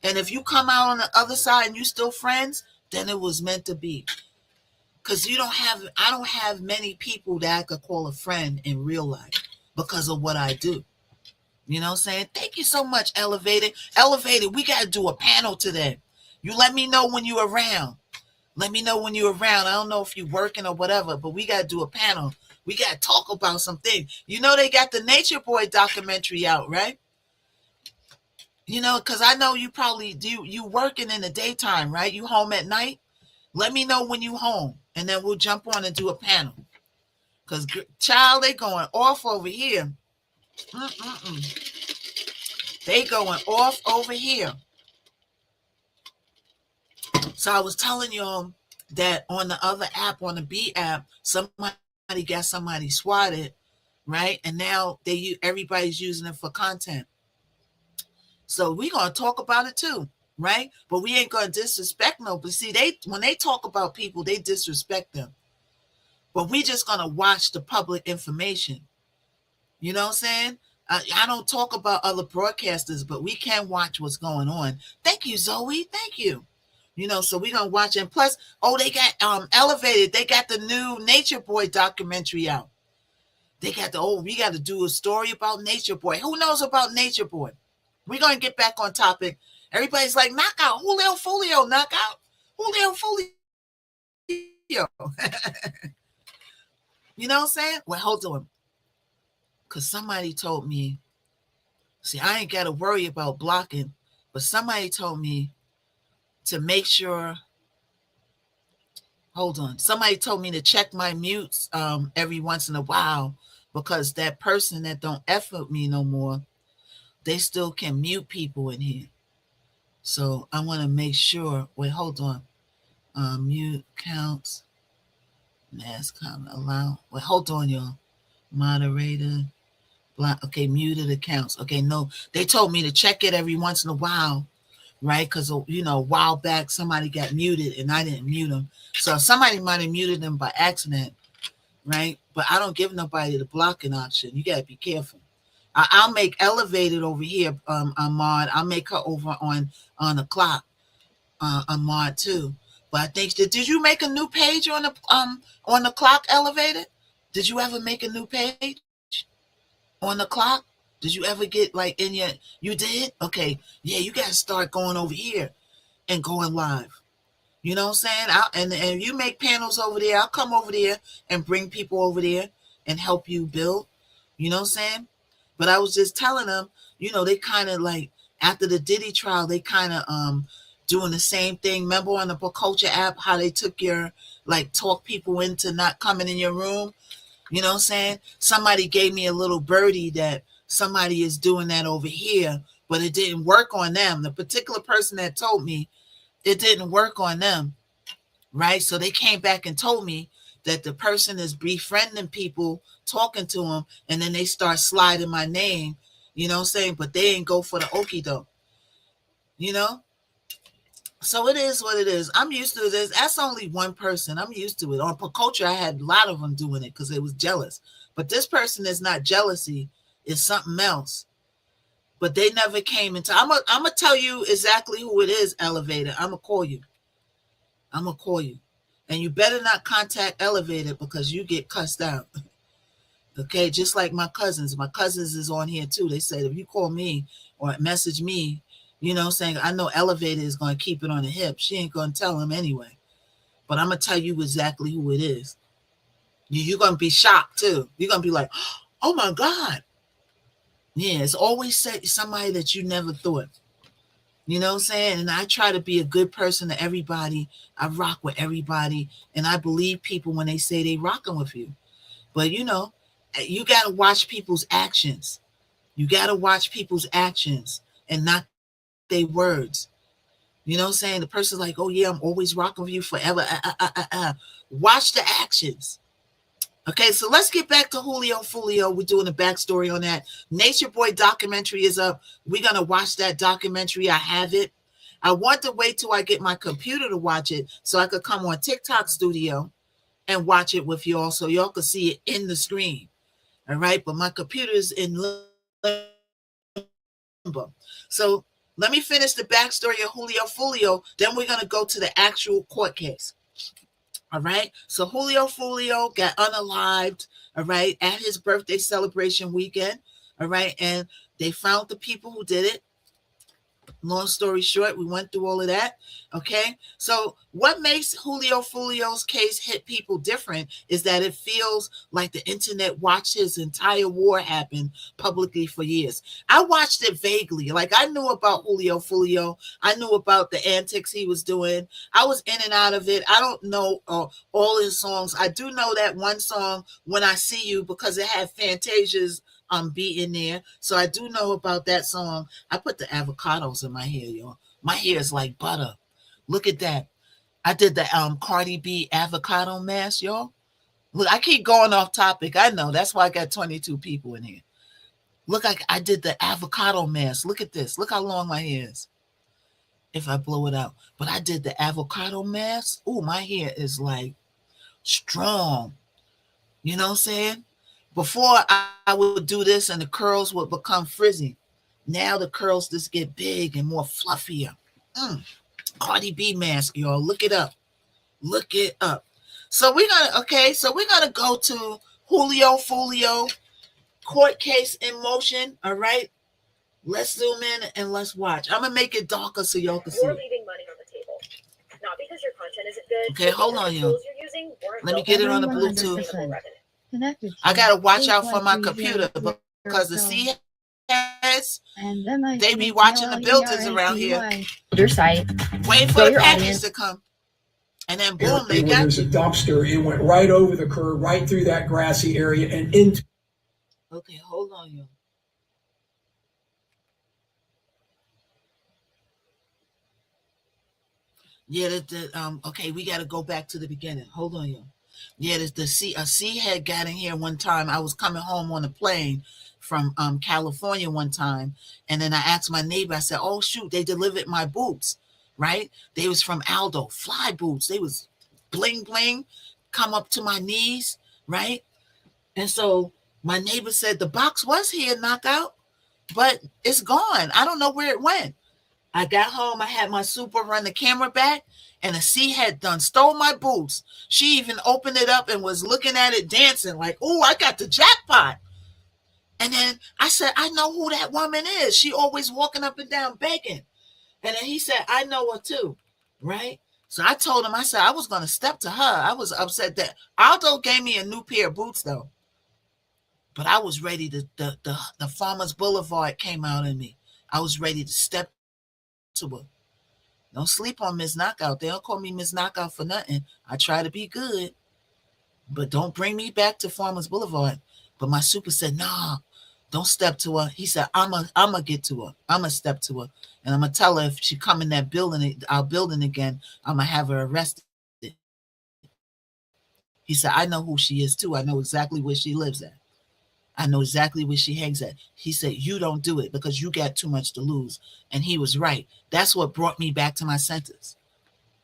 And if you come out on the other side and you still friends, then it was meant to be. Because I don't have many people that I could call a friend in real life because of what I do. You know what I'm saying? Thank you so much, Elevated. Elevated, we got to do a panel today. You let me know when you're around. Let me know when you're around. I don't know if you're working or whatever, but we got to do a panel. We got to talk about something. You know they got the Nature Boy documentary out, right? You know, because I know you probably do. You working in the daytime, right? You home at night? Let me know when you home, and then we'll jump on and do a panel. Because, child, they going off over here. They going off over here. So I was telling y'all that on the other app, on the B app, somebody got somebody swatted, right? And now everybody's using it for content. So we're going to talk about it too, right? But we ain't going to disrespect no. But see, when they talk about people, they disrespect them. But we just going to watch the public information. You know what I'm saying? I don't talk about other broadcasters, but we can watch what's going on. Thank you, Zoe. Thank you. You know, so we're going to watch. And plus, they got Elevated. They got the new Nature Boy documentary out. They got we got to do a story about Nature Boy. Who knows about Nature Boy? We're going to get back on topic. Everybody's like, knock out Julio Folio, knock out Julio Folio. You know what I'm saying? Well, hold on. Because somebody told me, see, I ain't got to worry about blocking, but somebody told me to make sure, hold on. Somebody told me to check my mutes every once in a while, because that person that don't F with me no more, they still can mute people in here. So I want to make sure. Wait, hold on. Mute counts. Mask comment allow. Wait, hold on, y'all. Moderator. Okay, muted accounts. Okay, no, they told me to check it every once in a while, right? Because a while back somebody got muted and I didn't mute them, so somebody might have muted them by accident, right? But I don't give nobody the blocking option. You gotta be careful. I'll make Elevated over here, Ahmad. I'll make her over on the clock, Ahmad too. But I think did you make a new page on the clock, Elevated? Did you ever make a new page on the clock? Did you ever get like in your? You did? Okay, yeah. You gotta start going over here and going live. You know what I'm saying? And you make panels over there. I'll come over there and bring people over there and help you build. You know what I'm saying? But I was just telling them, they kind of like after the Diddy trial, they kind of doing the same thing. Remember on the Book Culture app how they took your talk people into not coming in your room? You know what I'm saying? Somebody gave me a little birdie that somebody is doing that over here, but it didn't work on them. The particular person that told me it didn't work on them, right? So they came back and told me that the person is befriending people, talking to them, and then they start sliding my name, you know what I'm saying? But they ain't go for the okie doke, you know? So it is what it is. I'm used to this. That's only one person. I'm used to it. On Culture, I had a lot of them doing it because they was jealous. But this person is not jealousy. It's something else. But they never came into. I'm gonna tell you exactly who it is, Elevator. I'm gonna call you. And you better not contact Elevator because you get cussed out. Okay, just like my cousins. My cousins is on here too. They said if you call me or message me, saying I know Elevator is going to keep it on the hip. She ain't going to tell him anyway. But I'm going to tell you exactly who it is. You're going to be shocked too. You're going to be like, oh my God. Yeah, it's always somebody that you never thought. You know what I'm saying? And I try to be a good person to everybody. I rock with everybody. And I believe people when they say they rocking with you. But you got to watch people's actions. You got to watch people's actions and not their words. You know what I'm saying? The person's like, oh yeah, I'm always rocking with you forever. Watch the actions. Okay, so let's get back to Julio Fulio. We're doing a backstory on that. Nature Boy documentary is up. We're going to watch that documentary. I have it. I want to wait till I get my computer to watch it so I could come on TikTok Studio and watch it with y'all so y'all could see it in the screen. All right, but my computer is in limbo. So let me finish the backstory of Julio Fulio. Then we're going to go to the actual court case. All right. So Julio Fulio got unalived, all right, at his birthday celebration weekend. All right. And they found the people who did it. Long story short, we went through all of that. Okay. So what makes Julio Fulio's case hit people different is that it feels like the internet watched his entire war happen publicly for years. I watched it vaguely. Like I knew about Julio Fulio. I knew about the antics he was doing. I was in and out of it. I don't know all his songs. I do know that one song, When I See You, because it had Fantasia's beat in there. So I do know about that song. I put the avocados in my hair, y'all. My hair is like butter. Look at that. I did the Cardi B avocado mask, y'all. Look, I keep going off topic. I know. That's why I got 22 people in here. Look, I did the avocado mask. Look at this. Look how long my hair is. If I blow it out. But I did the avocado mask. Oh, my hair is like strong. You know what I'm saying? Before I would do this and the curls would become frizzy. Now the curls just get big and more fluffier. Cardi B mask, y'all. Look it up. Look it up. So we're gonna go to Julio Fulio court case in motion. All right. Let's zoom in and let's watch. I'm gonna make it darker so y'all can see.
You're leaving money on the table. Not because your content isn't good.
Okay, hold on, y'all. Let me get it on the Bluetooth. I gotta watch out for my computer because the CS, they be watching the buildings around here.
Your site.
Waiting for the package to come. And then boom, they got
there's a dumpster. It went right over the curb, right through that grassy area and into.
Okay, hold on, y'all. Yeah, okay, we got to go back to the beginning. Hold on, y'all. Yeah, a sea head got in here one time. I was coming home on a plane from California one time, and then I asked my neighbor. I said, "Oh shoot, they delivered my boots, right? They was from Aldo, fly boots. They was bling bling, come up to my knees, right?" And so my neighbor said the box was here, knockout, but it's gone. I don't know where it went. I got home, I had my super run the camera back, and a sea had done stole my boots. She even opened it up and was looking at it dancing like, "Oh, I got the jackpot." And then I said, "I know who that woman is. She always walking up and down begging." And then he said, "I know her too." Right? So I told him, I said, I was going to step to her. I was upset that Aldo gave me a new pair of boots though. But I was ready to, the Farmers Boulevard came out in me. I was ready to step to her. Don't sleep on Miss Knockout. They don't call me Miss Knockout for nothing. I try to be good, but don't bring me back to Farmers Boulevard. But my super said, "Nah, don't step to her." He said, "I'ma get to her. I'ma step to her, and I'm gonna tell her if she come in that building, our building again, I'ma have her arrested." He said, "I know who she is too. I know exactly where she lives at. I know exactly where she hangs at." He said, "You don't do it because you got too much to lose." And he was right. That's what brought me back to my senses.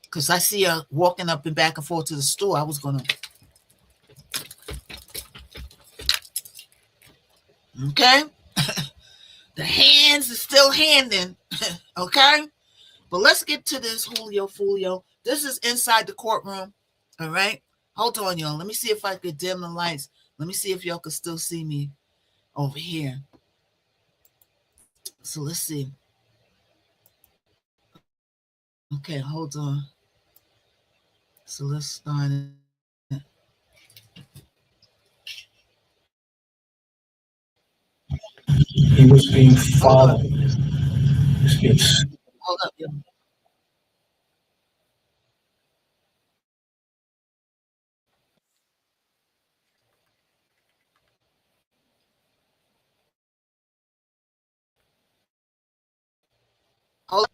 Because I see her walking up and back and forth to the store. I was going to, okay? The hands are still handing, okay? But let's get to this Julio Folio. This is inside the courtroom, all right? Hold on, y'all. Let me see if I could dim the lights. Let me see if y'all can still see me over here. So let's see. Okay, hold on. So let's start it.
He was being followed. He was being
Hold up, y'all. Hold up.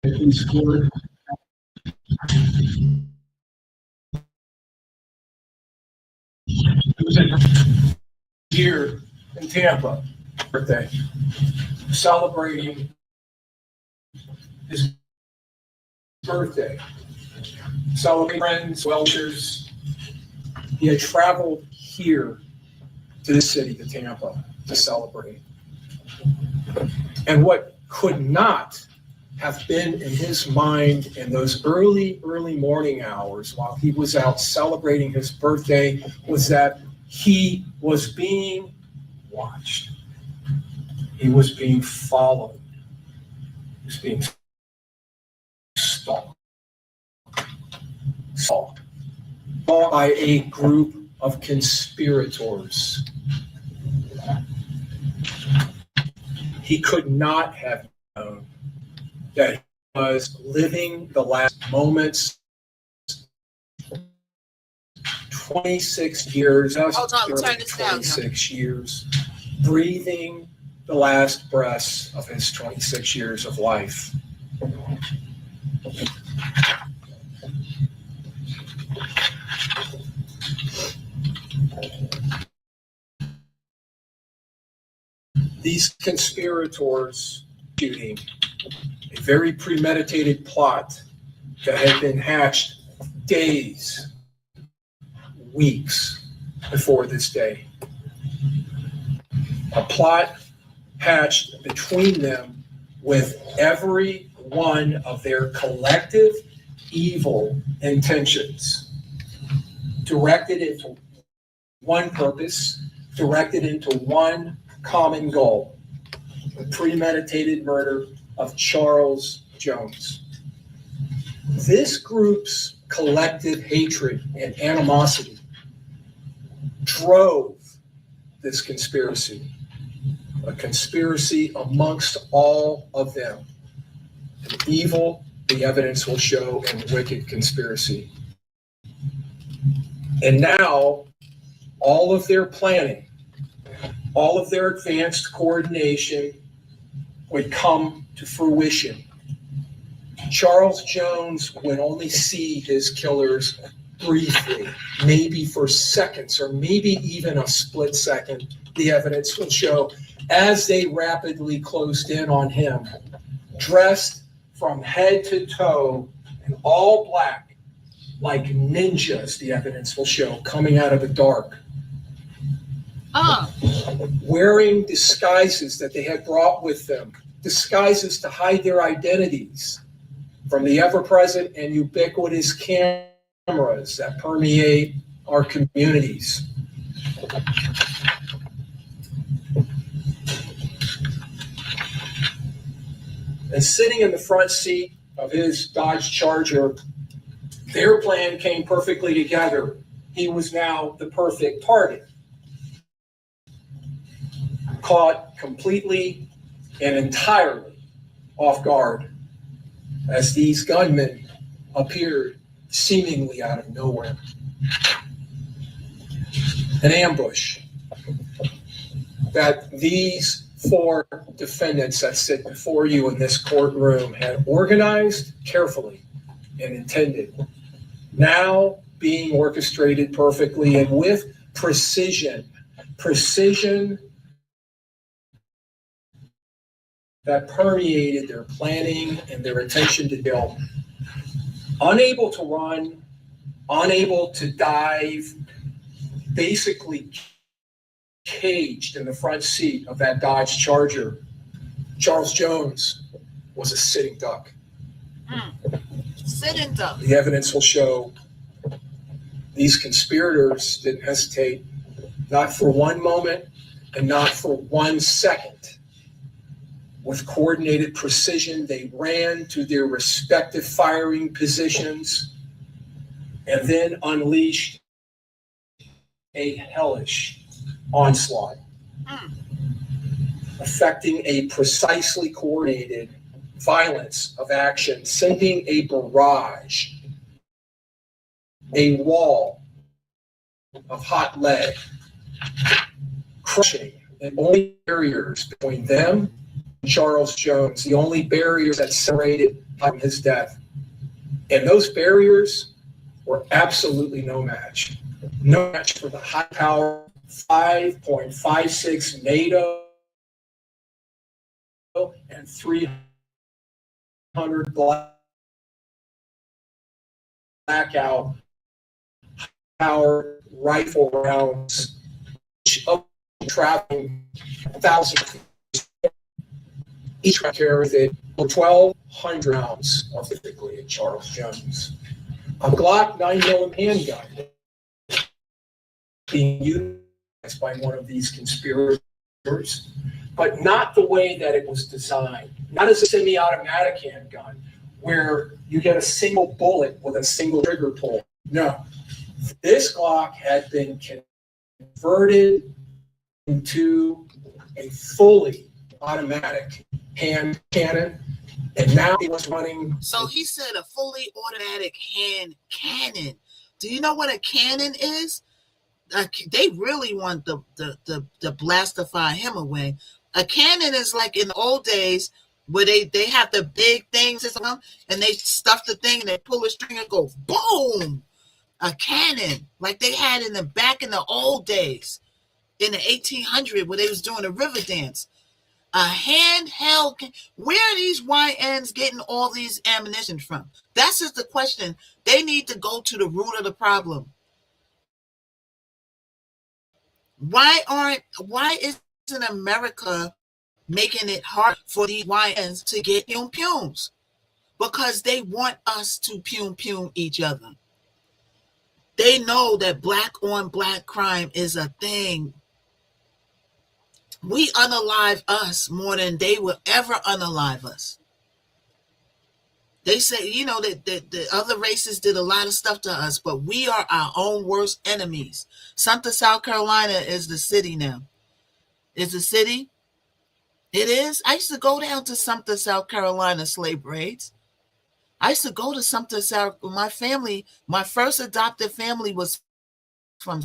He scored. It was here in Tampa, birthday, celebrating his birthday, celebrating friends, welshers. He had traveled here to this city, to Tampa, to celebrate. And what could not have been in his mind in those early morning hours while he was out celebrating his birthday was that he was being watched. He was being followed. He was being stalked by a group of conspirators. He could not have known that he was living the last moments, 26 years,
Hold on, turn this down.
26 years, breathing the last breaths of his 26 years of life. These conspirators shooting a very premeditated plot that had been hatched days, weeks before this day. A plot hatched between them with every one of their collective evil intentions directed into one purpose, directed into one common goal: the premeditated murder of Charles Jones. This group's collective hatred and animosity drove this conspiracy, a conspiracy amongst all of them, an evil, the evidence will show, and wicked conspiracy. And now, all of their planning, all of their advanced coordination would come to fruition. Charles Jones would only see his killers briefly, maybe for seconds or maybe even a split second. The evidence will show as they rapidly closed in on him, dressed from head to toe in all black, like ninjas, the evidence will show, coming out of the dark. Wearing disguises that they had brought with them, disguises to hide their identities from the ever-present and ubiquitous cameras that permeate our communities. And sitting in the front seat of his Dodge Charger, their plan came perfectly together. He was now the perfect target. Caught completely and entirely off guard as these gunmen appeared seemingly out of nowhere. An ambush that these four defendants that sit before you in this courtroom had organized carefully and intended, now being orchestrated perfectly and with precision that permeated their planning and their intention to kill. Unable to run, unable to dive, basically caged in the front seat of that Dodge Charger, Charles Jones was a sitting duck.
Sitting duck.
The evidence will show these conspirators didn't hesitate, not for one moment and not for 1 second. With coordinated precision, they ran to their respective firing positions and then unleashed a hellish onslaught, affecting a precisely coordinated violence of action, sending a barrage, a wall of hot lead, crushing the only barriers between them and Charles Jones, the only barriers that separated from his death. And those barriers were absolutely no match. No match for the high power 5.56 NATO and 300 blackout power rifle rounds, traveling 1,000 each carried 1,200 rounds, typically at Charles Jones. A Glock 9mm handgun being used by one of these conspirators, but not the way that it was designed. Not as a semi-automatic handgun, where you get a single bullet with a single trigger pull. No. This Glock had been converted into a fully automatic hand cannon, and now he was running.
So he said a fully automatic hand cannon. Do you know what a cannon is? They really want to blastify him away. A cannon is like in the old days where they have the big things and they stuff the thing and they pull a string and go boom. A cannon like they had in the old days in the 1800s where they was doing a river dance. A handheld. Where are these YNs getting all these ammunition from? That's just the question. They need to go to the root of the problem. Why isn't America making it hard for these YNs to get pum-pums? Because they want us to pum-pum each other. They know that black on black crime is a thing. We unalive us more than they will ever unalive us. They say, that the other races did a lot of stuff to us, but we are our own worst enemies. Sumter, South Carolina is the city now. Is the city? It is. I used to go down to Sumter, South Carolina, slave raids. I used to go to Sumter, South. My first adopted family was from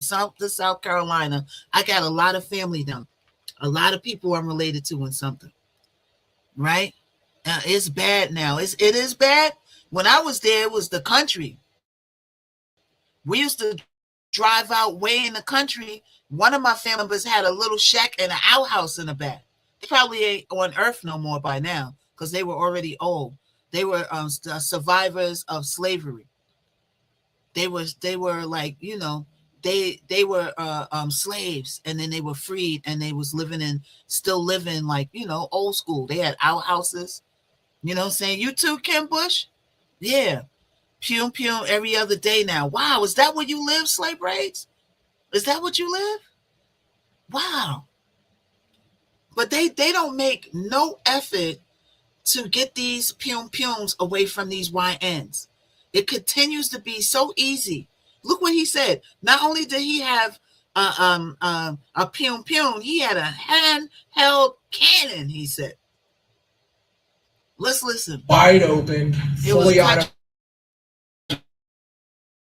Sumter, South Carolina. I got a lot of family down. A lot of people I'm related to in Sumter. Right? It's bad now. It is bad. When I was there, it was the country. We used to drive out way in the country. One of my family members had a little shack and an outhouse in the back. They probably ain't on earth no more by now because they were already old. They were survivors of slavery. They were like, you know, they were slaves, and then they were freed, and they was still living like, you know, old school. They had outhouses. You know what I'm saying? You too, Kim Bush? Yeah. Pew pew every other day now. Wow, is that where you live, Slave Braids? Is that what you live? Wow. But they don't make no effort to get these pums away from these YNs. It continues to be so easy. Look what he said. Not only did he have a pum, he had a handheld cannon, he said. Let's listen.
Wide open, fully automatic.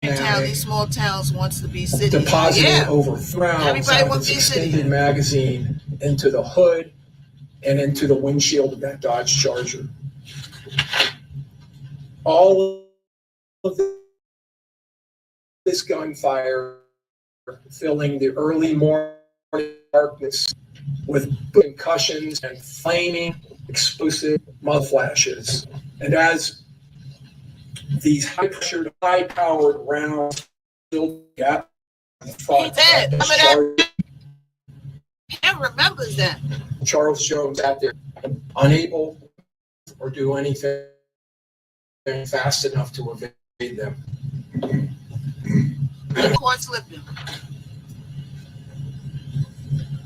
These small towns wants to be cities.
Depositing over rounds out of this extended magazine into the hood and into the windshield of that Dodge Charger. All of this gunfire filling the early morning darkness with concussions and flaming explosive mud flashes. And as these high-pressured, high-powered rounds filled the gap,
Can't remembers that.
Charles Jones out there, unable or do anything fast enough to evade them.
Court slipping.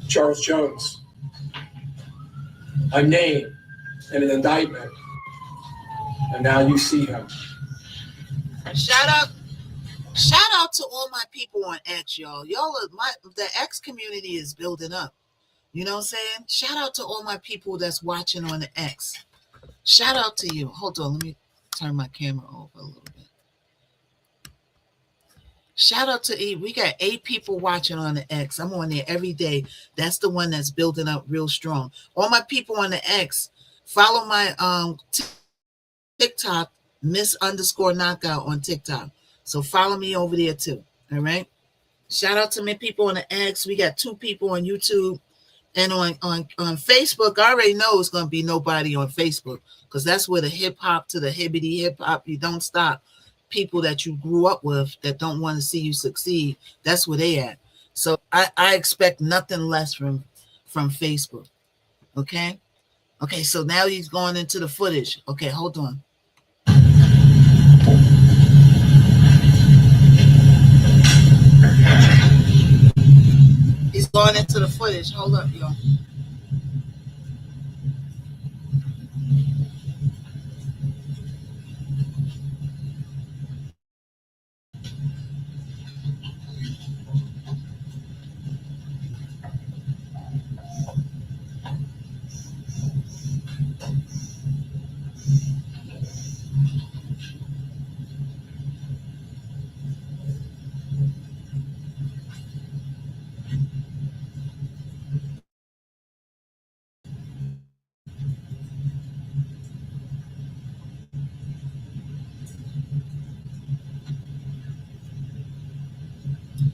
Charles Jones, a name in an indictment, and now you see him.
Shout out to all my people on X, y'all. The X community is building up. You know what I'm saying? Shout out to all my people that's watching on the X. Shout out to you. Hold on, let me turn my camera over a little bit. Shout out to E. We got 8 people watching on the X. I'm on there every day. That's the one that's building up real strong. All my people on the X, follow my TikTok, Miss_Knockout on TikTok. So follow me over there too. All right. Shout out to my people on the X. We got 2 people on YouTube. And on Facebook, I already know it's going to be nobody on Facebook because that's where the hip hop to the hibbity hip hop, you don't stop. People that you grew up with that don't want to see you succeed, that's where they at. So I expect nothing less from Facebook. Okay. So now he's going into the footage. Okay, hold on. He's going into the footage. Hold up, y'all.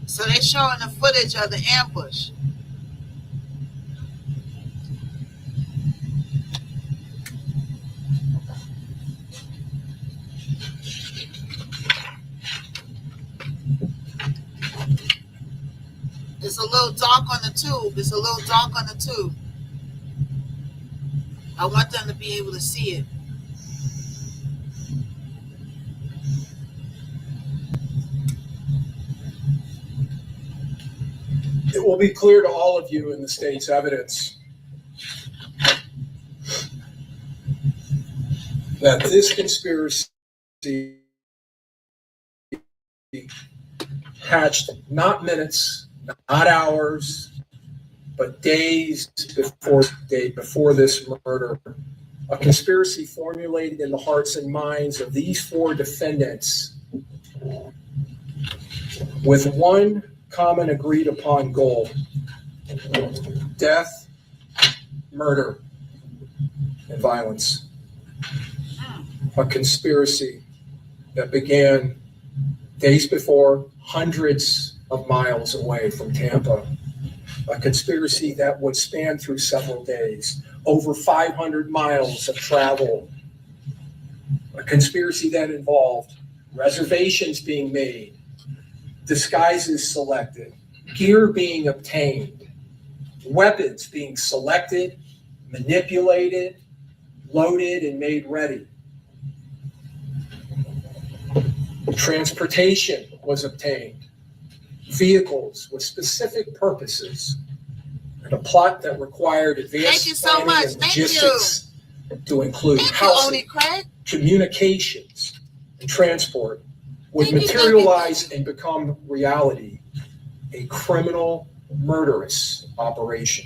So they're showing the footage of the ambush. It's a little dark on the tube. I want them to be able to see it.
It will be clear to all of you in the state's evidence that this conspiracy hatched not minutes, not hours, but days before this murder. A conspiracy formulated in the hearts and minds of these 4 defendants with one common agreed upon goal: death, murder, and violence. A conspiracy that began days before, hundreds of miles away from Tampa. A conspiracy that would span through several days, over 500 miles of travel. A conspiracy that involved reservations being made, disguises selected, gear being obtained, weapons being selected, manipulated, loaded, and made ready. Transportation was obtained, vehicles with specific purposes, and a plot that required advanced planning and logistics to include housing, communications, and transport would materialize and become reality, a criminal, murderous operation.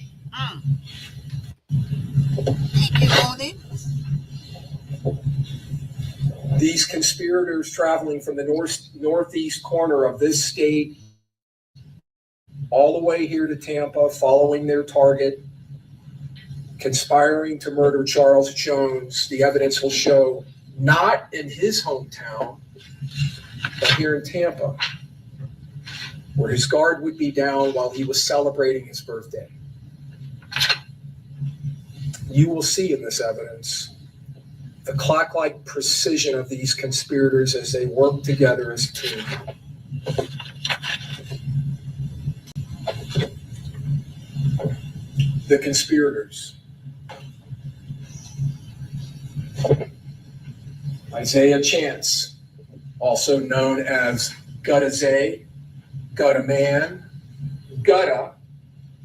These conspirators traveling from the northeast corner of this state all the way here to Tampa, following their target, conspiring to murder Charles Jones, the evidence will show, not in his hometown, but here in Tampa, where his guard would be down while he was celebrating his birthday. You will see in this evidence the clock-like precision of these conspirators as they work together as a team. The conspirators. Isaiah Chance, also known as Gutta Zay, Gutta Man, Gutta,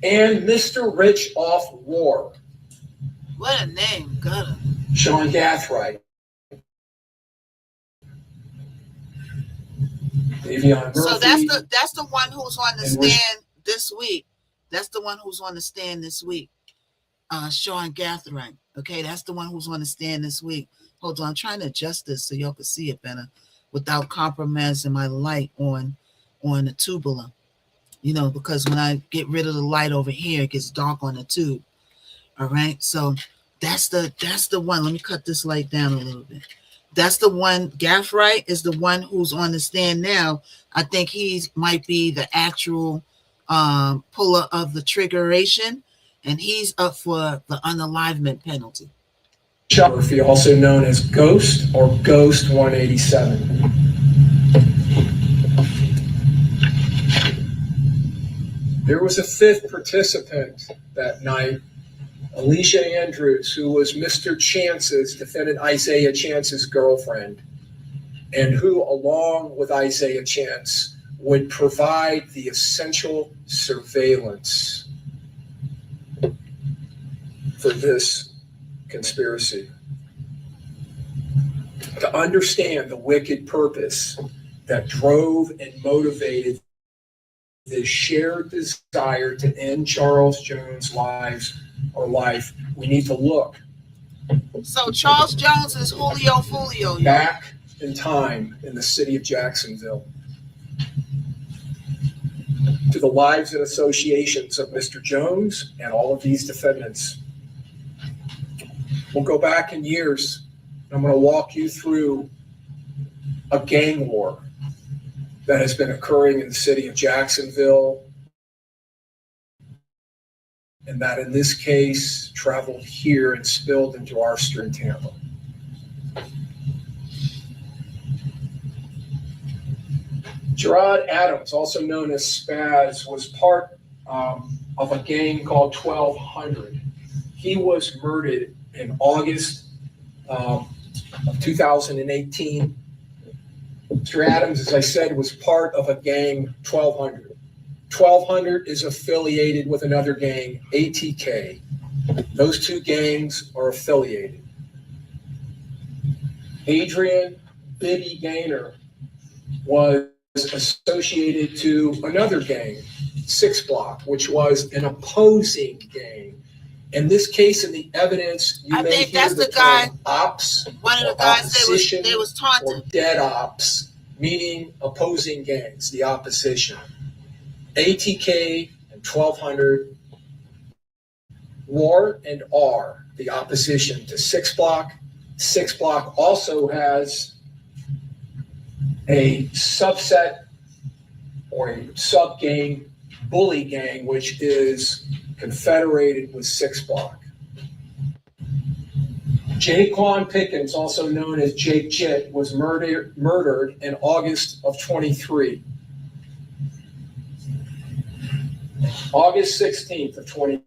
and Mr. Rich Off War.
What a name, Gutta.
Sean Gathright. Davion Murphy.
So that's the one who's on the stand this week. That's the one who's on the stand this week. Sean Gathright. Okay, that's the one who's on the stand this week. Hold on, I'm trying to adjust this so y'all can see it better without compromising my light on the tubular. You know, because when I get rid of the light over here, it gets dark on the tube. All right, so that's the one. Let me cut this light down a little bit. That's the one. Gathright is the one who's on the stand now. I think he might be the actual puller of the triggeration, and he's up for the unalivement penalty.
Sean Murphy, also known as Ghost or Ghost 187. There was a fifth participant that night, Alicia Andrews, who was Mr. Chance's, defendant Isaiah Chance's girlfriend, and who, along with Isaiah Chance, would provide the essential surveillance for this conspiracy. To understand the wicked purpose that drove and motivated this shared desire to end Charles Jones' life, we need to look.
So Charles Jones is Julio Fulio.
Back in time in the city of Jacksonville, to the lives and associations of Mr. Jones and all of these defendants. We'll go back in years. I'm going to walk you through a gang war that has been occurring in the city of Jacksonville, and that in this case traveled here and spilled into our street in Tampa. Gerard Adams, also known as Spaz, was part of a gang called 1200. He was murdered in August of 2018. Mr. Adams, as I said, was part of a gang, 1200. 1200 is affiliated with another gang, ATK. Those two gangs are affiliated. Adrian Bibby Gaynor was associated to another gang, 6 Block, which was an opposing gang. In this case, in the evidence, you may hear the term ops,
one of the guys they was taunting,
or dead ops, meaning opposing gangs, the opposition. ATK and 1200 were and are the opposition to 6 Block, Six Block also has a subset or a sub-gang, Bully Gang, which is confederated with Six Block. Jaquan Pickens, also known as Jake Jit, was murdered in August of 23. August 16th of 23.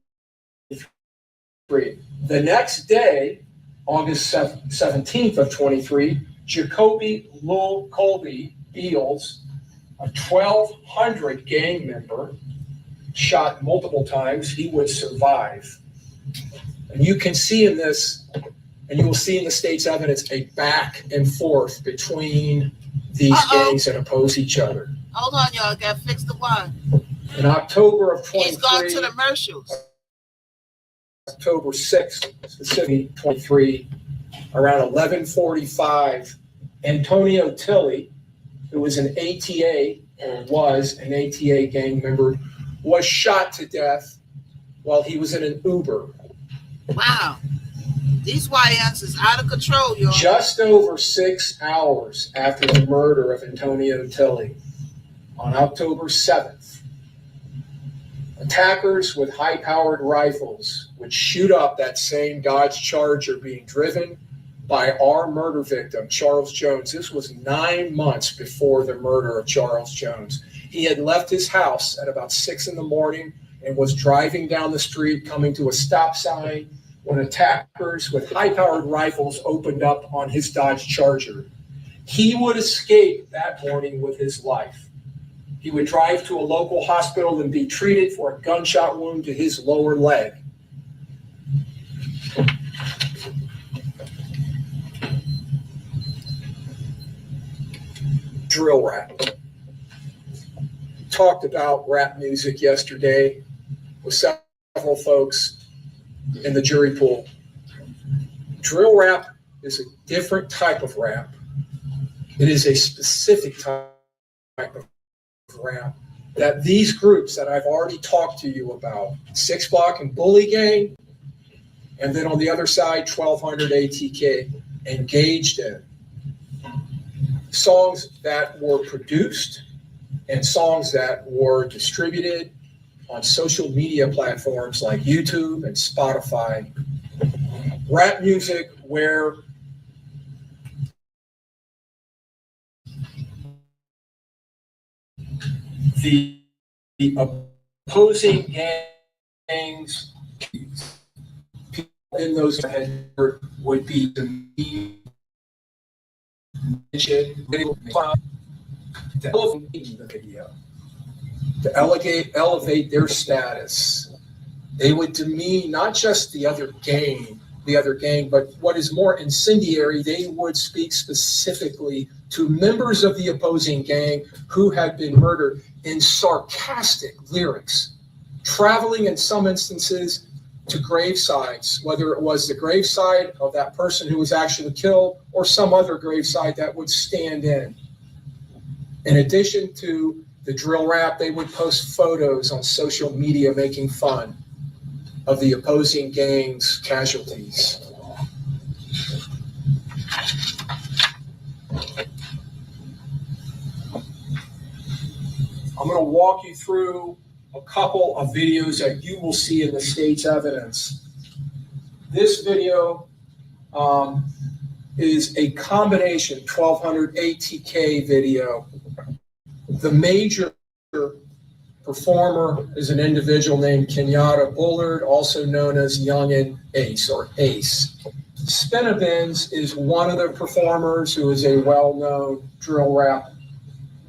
The next day, August 17th of 23, Jacoby Lil Colby Beals, a 1,200 gang member, shot multiple times. He would survive. And you can see in this, and you will see in the state's evidence, a back and forth between these gangs that oppose each other.
Hold on, y'all. Got to fix the wine.
In October of 23,
he's gone to the commercials.
October 6th, specifically 23, around 11:45, Antonio Tilley, who was an ATA, or was an ATA gang member, was shot to death while he was in an Uber.
Wow. These YNs is out of control, y'all.
Just over 6 hours after the murder of Antonio Tilley, on October 7th, attackers with high-powered rifles would shoot up that same Dodge Charger being driven by our murder victim, Charles Jones. This was 9 months before the murder of Charles Jones. He had left his house at about 6 in the morning and was driving down the street, coming to a stop sign, when attackers with high-powered rifles opened up on his Dodge Charger. He would escape that morning with his life. He would drive to a local hospital and be treated for a gunshot wound to his lower leg. Drill rap. Talked about rap music yesterday with several folks in the jury pool. Drill rap is a different type of rap. It is a specific type of rap that these groups that I've already talked to you about, Six Block and Bully Gang, and then on the other side, 1,200 ATK, engaged in. Songs that were produced and songs that were distributed on social media platforms like YouTube and Spotify. Rap music where the opposing gangs, people in those would be demeaned, to elevate the video, to elevate their status. They would demean not just the other gang, but what is more incendiary, they would speak specifically to members of the opposing gang who had been murdered in sarcastic lyrics, traveling in some instances to gravesides, whether it was the graveside of that person who was actually killed or some other graveside that would stand in. In addition to the drill rap, they would post photos on social media making fun of the opposing gang's casualties. I'm going to walk you through a couple of videos that you will see in the state's evidence. This video is a combination 1,200 ATK video. The major performer is an individual named Kenyatta Bullard, also known as Youngin Ace or Ace. Spinabins is one of the performers who is a well-known drill rap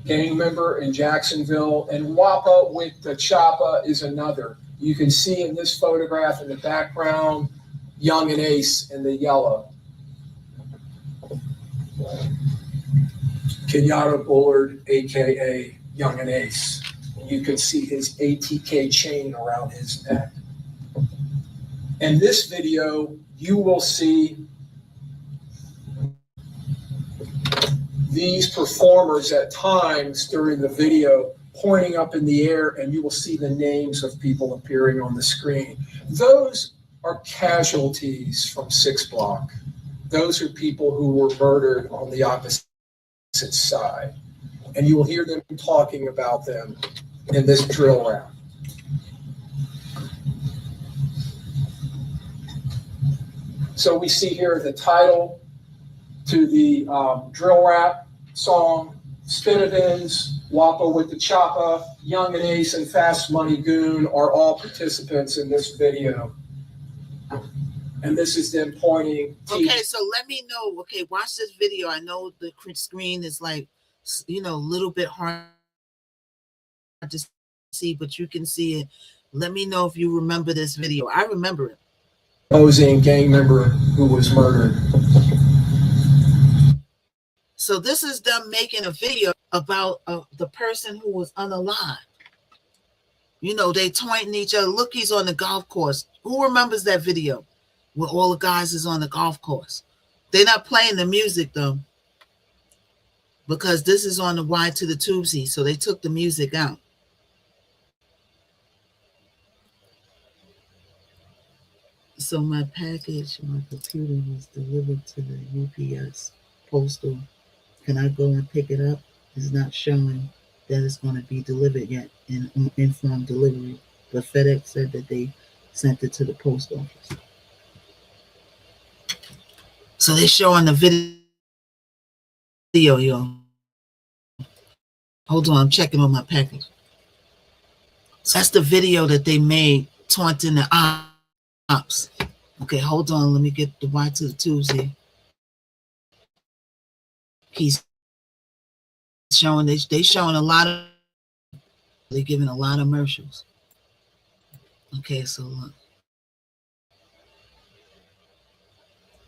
gang member in Jacksonville, and Wappa with the Choppa is another. You can see in this photograph in the background, Youngin Ace in the yellow. Kenyatta Bullard, AKA Youngin Ace. You can see his ATK chain around his neck. In this video, you will see these performers at times during the video pointing up in the air, and you will see the names of people appearing on the screen. Those are casualties from Six Block. those are people who were murdered on the opposite side. And you will hear them talking about them in this drill rap. So we see here the title to the drill rap song, Spinavins, Wappa with the Choppa, Young and Ace, and Fast Money Goon are all participants in this video. And this is them pointing.
Okay, so let me know. Okay, watch this video. I know the screen is like, a little bit hard to see, but you can see it. Let me know if you remember this video. I remember it.
Opposing gang member who was murdered.
So this is them making a video about the person who was unalive. They taunting each other. Look, he's on the golf course. Who remembers that video where all the guys is on the golf course? They're not playing the music though, because this is on the Y to the Tubesy, so they took the music out. So my package, my computer was delivered to the UPS postal. Can I go and pick it up? It's not showing that it's going to be delivered yet in informed delivery, but FedEx said that they sent it to the post office. So they're showing the video, yo. Hold on, I'm checking on my package. So that's the video that they made taunting the ops. Okay, hold on. Let me get the Y to the Tuesday. He's showing, they showing a lot of, they're giving a lot of commercials. Okay, so look.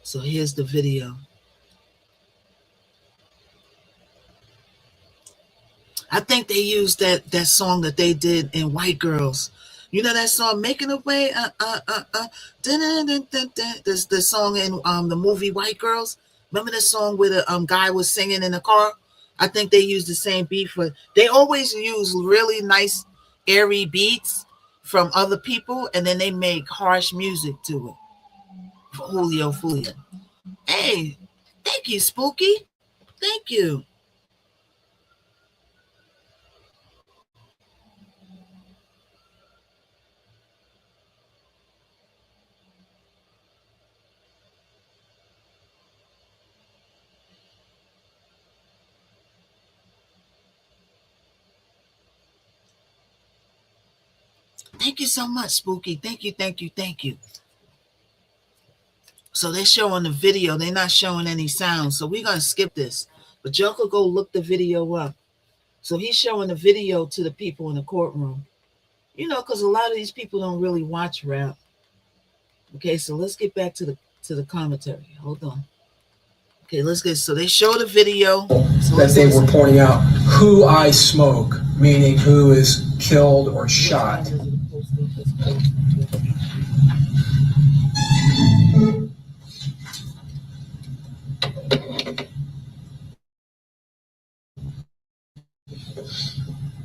So here's the video. I think they used that song that they did in White Girls. You know that song, Making a Way? There's the song in the movie White Girls. Remember the song where the guy was singing in the car? I think they used the same beat for. They always use really nice, airy beats from other people, and then they make harsh music to it. For Julio Fulia. Hey, thank you, Spooky. Thank you. Thank you so much, Spooky. Thank you, thank you, thank you. So they're showing the video. They're not showing any sound. So we're going to skip this. But y'all could go look the video up. So he's showing the video to the people in the courtroom. Because a lot of these people don't really watch rap. Okay, so let's get back to the commentary. Hold on. Okay, let's get, so they show the video. So
that they were pointing out who I smoke, meaning who is killed or shot.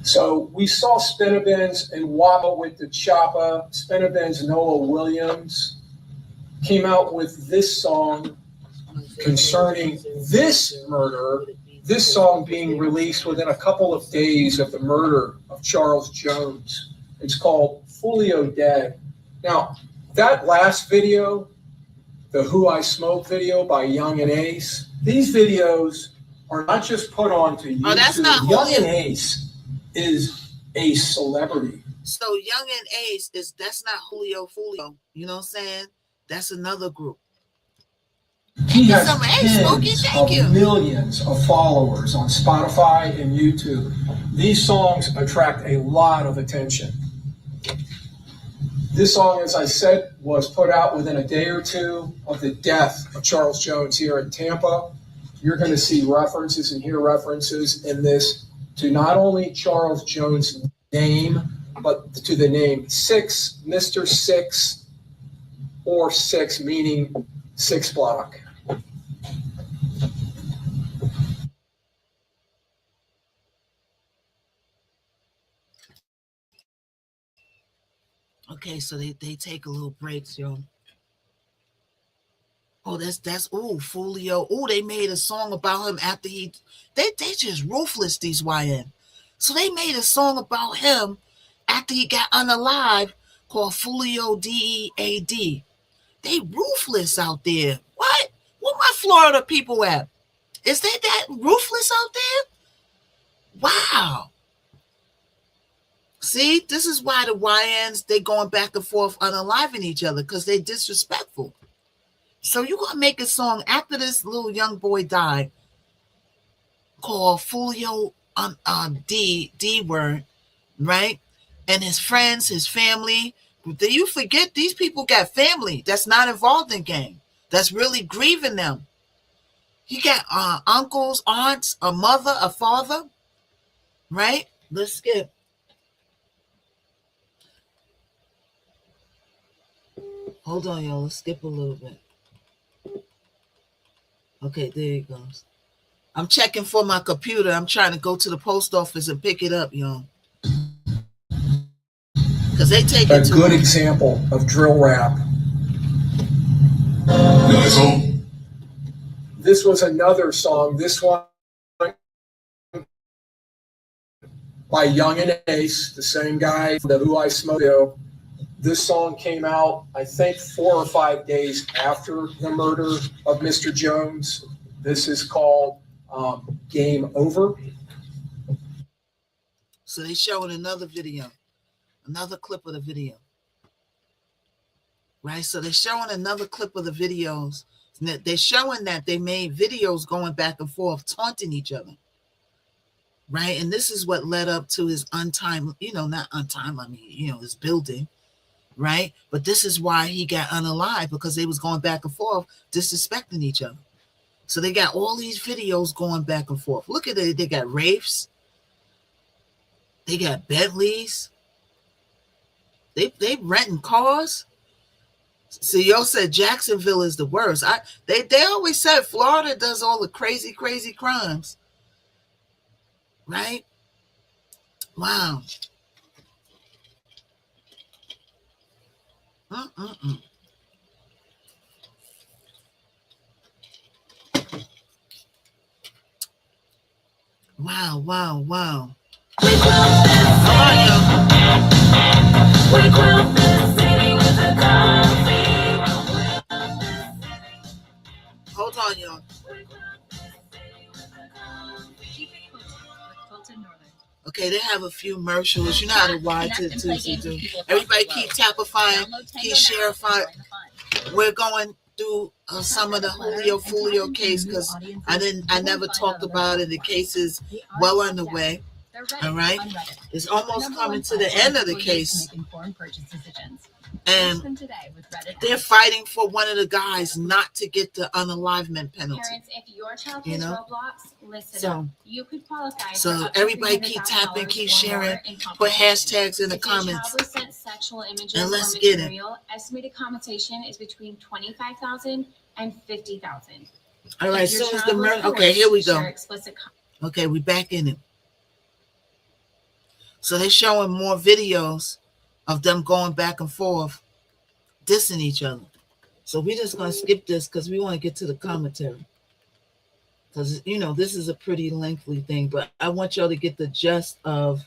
So we saw Spinavins and Wappa with the Choppa. Spinavins, Noah Williams, came out with this song concerning this murder, this song being released within a couple of days of the murder of Charles Jones. It's called Julio Dead. Now, that last video, the Who I Smoke video by Young and Ace, these videos are not just put onto YouTube.
Oh, that's not
Young and Ace is a celebrity.
So Young and Ace that's not Julio Fulio. You know what I'm saying? That's another group.
He has tens of millions of followers on Spotify and YouTube. These songs attract a lot of attention. This song, as I said, was put out within a day or two of the death of Charles Jones here in Tampa. You're going to see references and hear references in this to not only Charles Jones' name, but to the name Six, Mr. Six, or Six, meaning Six Block.
Okay, so they take a little break, yo. Oh, that's Fulio. Oh, they made a song about him after they just ruthless, these YN. So they made a song about him after he got unalive called Fulio DEAD. They ruthless out there. What? Where my Florida people at? Is they that ruthless out there? Wow. See, this is why the YNs, they going back and forth unaliving each other, because they disrespectful. So you gonna make a song after this little young boy died called Fulio D word, right? And his friends, his family. Do you forget these people got family that's not involved in gang, that's really grieving them. He got uncles, aunts, a mother, a father, right? Let's skip. Hold on, y'all. Let's skip a little bit. Okay, there it goes. I'm checking for my computer. I'm trying to go to the post office and pick it up, y'all. Because they take
a good example of drill rap. This was another song. This one by Young and Ace, the same guy, the Who I Smoke. This song came out, I think, 4 or 5 days after the murder of Mr. Jones. This is called Game Over.
So they showing another video, another clip of the video. Right? So they're showing another clip of the videos. They're showing that they made videos going back and forth, taunting each other. Right? And this is what led up to his his building. Right? But this is why he got unalive, because they was going back and forth, disrespecting each other. So they got all these videos going back and forth. Look at it. They got Wraiths. They got Bentleys. They renting cars. So y'all said Jacksonville is the worst. They always said Florida does all the crazy, crazy crimes. Right? Wow. Wow. Hold on, y'all. Okay, they have a few commercials. You know how to ride to do. Everybody keep tapifying, keep sharifying. We're going through some of the Fulio case, because I never talked about it. The case is well underway. All right, it's almost coming to the end of the case, and they're fighting for one of the guys not to get the unalivement penalty.
Parents, if your child has Roblox, listen up. You could qualify.
So everybody keep tapping, keep sharing, put hashtags in the comments, and let's get it.
Estimated compensation is between $25,000 and $50,000.
All right, so is the murder. Okay, here we go. Okay, we back in it. So they're showing more videos of them going back and forth, dissing each other. So we're just going to skip this because we want to get to the commentary. Because, this is a pretty lengthy thing, but I want y'all to get the gist of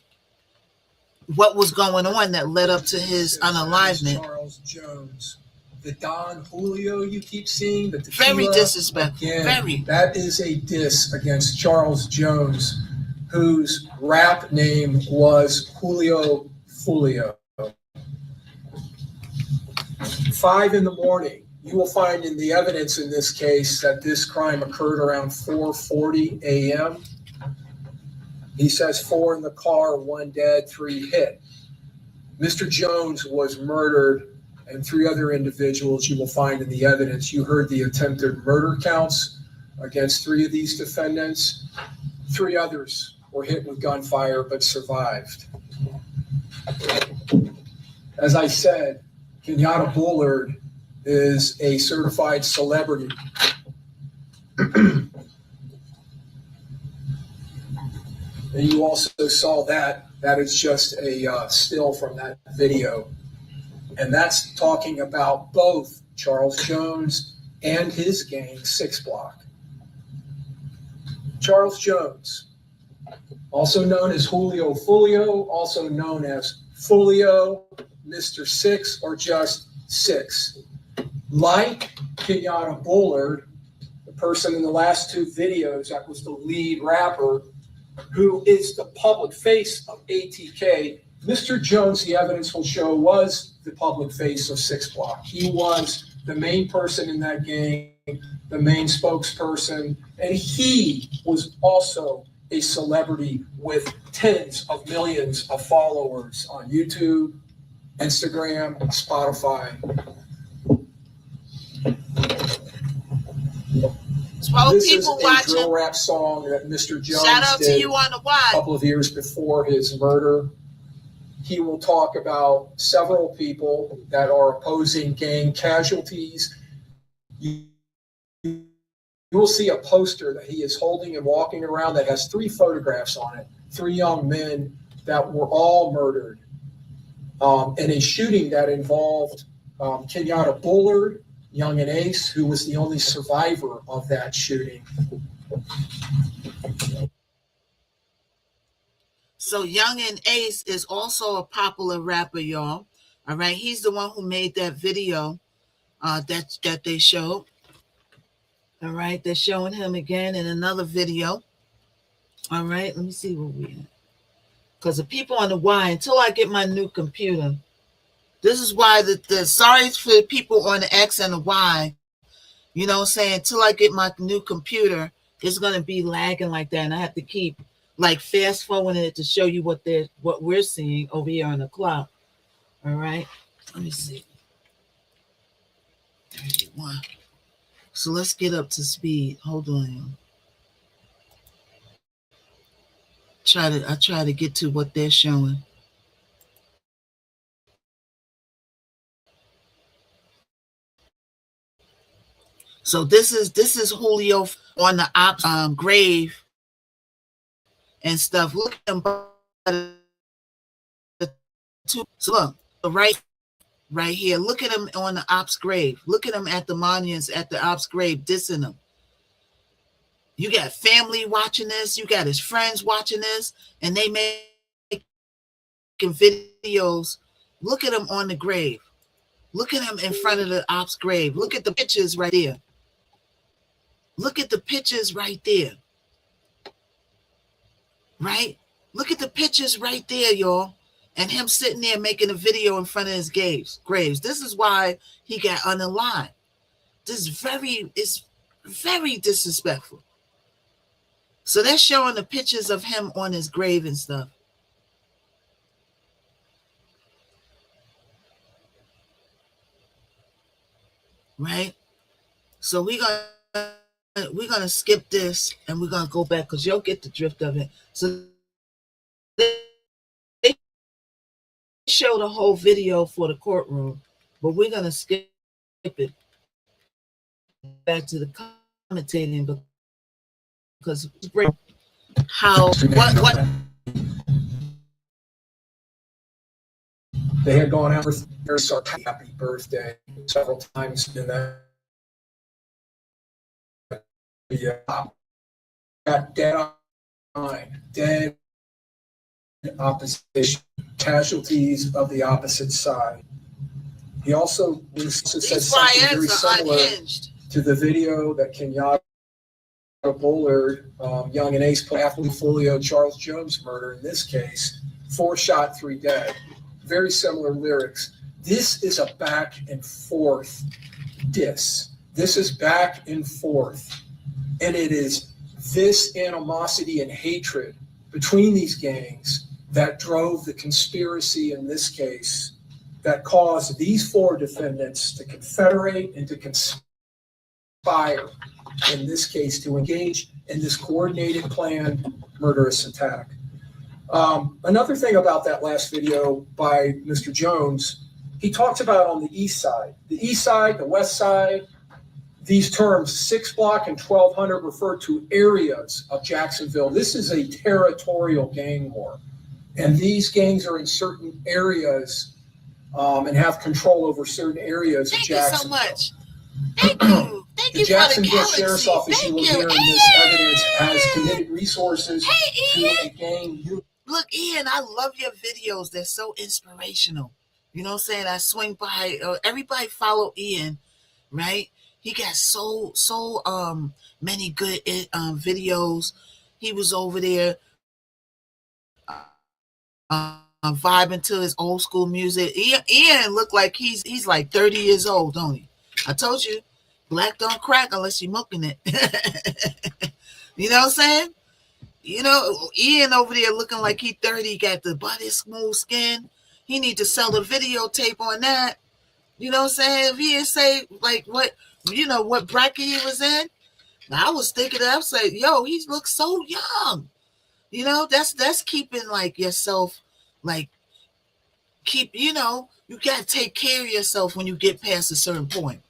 what was going on that led up to his unalivement.
Charles Jones, the Don Julio you keep seeing, the
very disrespectful.
Again,
very.
That is a diss against Charles Jones, whose rap name was Julio Fulio. 5 in the morning. You will find in the evidence in this case that this crime occurred around 4:40 a.m. He says 4 in the car, 1 dead, 3 hit. Mr. Jones was murdered, and 3 other individuals you will find in the evidence. You heard the attempted murder counts against 3 of these defendants. 3 others were hit with gunfire but survived. As I said, Kenyatta Bullard is a certified celebrity. And you also saw that. That is just a still from that video. And that's talking about both Charles Jones and his gang, 6 Block. Charles Jones, also known as Julio Fulio, also known as Fulio, Mr. Six, or just Six. Like Kenyatta Bullard, the person in the last 2 videos that was the lead rapper, who is the public face of ATK, Mr. Jones, the evidence will show, was the public face of 6 Block. He was the main person in that gang, the main spokesperson, and he was also a celebrity with tens of millions of followers on YouTube, Instagram, Spotify. This is a drill rap song that Mr. Jones did a couple of years before his murder. He will talk about several people that are opposing gang casualties. You will see a poster that he is holding and walking around that has 3 photographs on it, 3 young men that were all murdered in a shooting that involved Kenyatta Bullard, Young and Ace, who was the only survivor of that shooting.
So Young and Ace is also a popular rapper, y'all. All right, he's the one who made that video that they showed. All right, they're showing him again in another video. All right, let me see where we at. Because the people on the Y, until I get my new computer, this is why the sorry for the people on the X and the Y, you know what I'm saying, until I get my new computer, it's going to be lagging like that. And I have to keep like fast forwarding it to show you what we're seeing over here on the clock. All right, let me see. 31. So let's get up to speed. Hold on. I try to get to what they're showing. So this is Julio on the ops grave and stuff. Look at him. So look, right here. Look at him on the ops grave. Look at him at the monuments at the ops grave, dissing him. You got family watching this. You got his friends watching this, and they making videos. Look at him on the grave. Look at him in front of the ops grave. Look at the pictures right there. Look at the pictures right there. Right? Look at the pictures right there, y'all. And him sitting there making a video in front of his graves. This is why he got unaligned. This is very disrespectful. So they're showing the pictures of him on his grave and stuff. Right? So we're gonna skip this and we're gonna go back because you'll get the drift of it. So they show the whole video for the courtroom, but we're gonna skip it back to the commentating because how what
they had gone out with their happy birthday several times in that. Got dead on dead opposition casualties of the opposite side. He also said something very similar to the video that Kenyatta Bullard, Young and Ace put after Fulio Charles Jones murder. In this case, 4 shot, 3 dead. Very similar lyrics. This is a back and forth diss. This is back and forth. And it is this animosity and hatred between these gangs that drove the conspiracy in this case that caused these 4 defendants to confederate and to conspire, in this case, to engage in this coordinated, planned, murderous attack. Another thing about that last video by Mr. Jones, he talks about on the east side, the west side, these terms 6 Block and 1200 refer to areas of Jacksonville. This is a territorial gang war. And these gangs are in certain areas and have control over certain areas of Jacksonville.
Thank you so much. Thank you. Thank
The
you for the
Jacksonville Sheriff's
galaxy.
Office, you
Thank
will
you.
hear in this evidence, has committed resources to again.
Look, Ian, I love your videos. They're so inspirational. You know what I'm saying? I swing by. Everybody follow Ian, right? He got so many good videos. He was over there vibing to his old school music. Ian looked like he's like 30 years old, don't he? I told you, black don't crack unless you're milking it. You know what I'm saying? You know, Ian over there looking like he 30, got the body smooth skin. He need to sell the videotape on that. You know what I'm saying? If he didn't say like what bracket he was in, I was thinking that I was like, yo, he looks so young. You know, that's keeping like yourself like you gotta take care of yourself when you get past a certain point.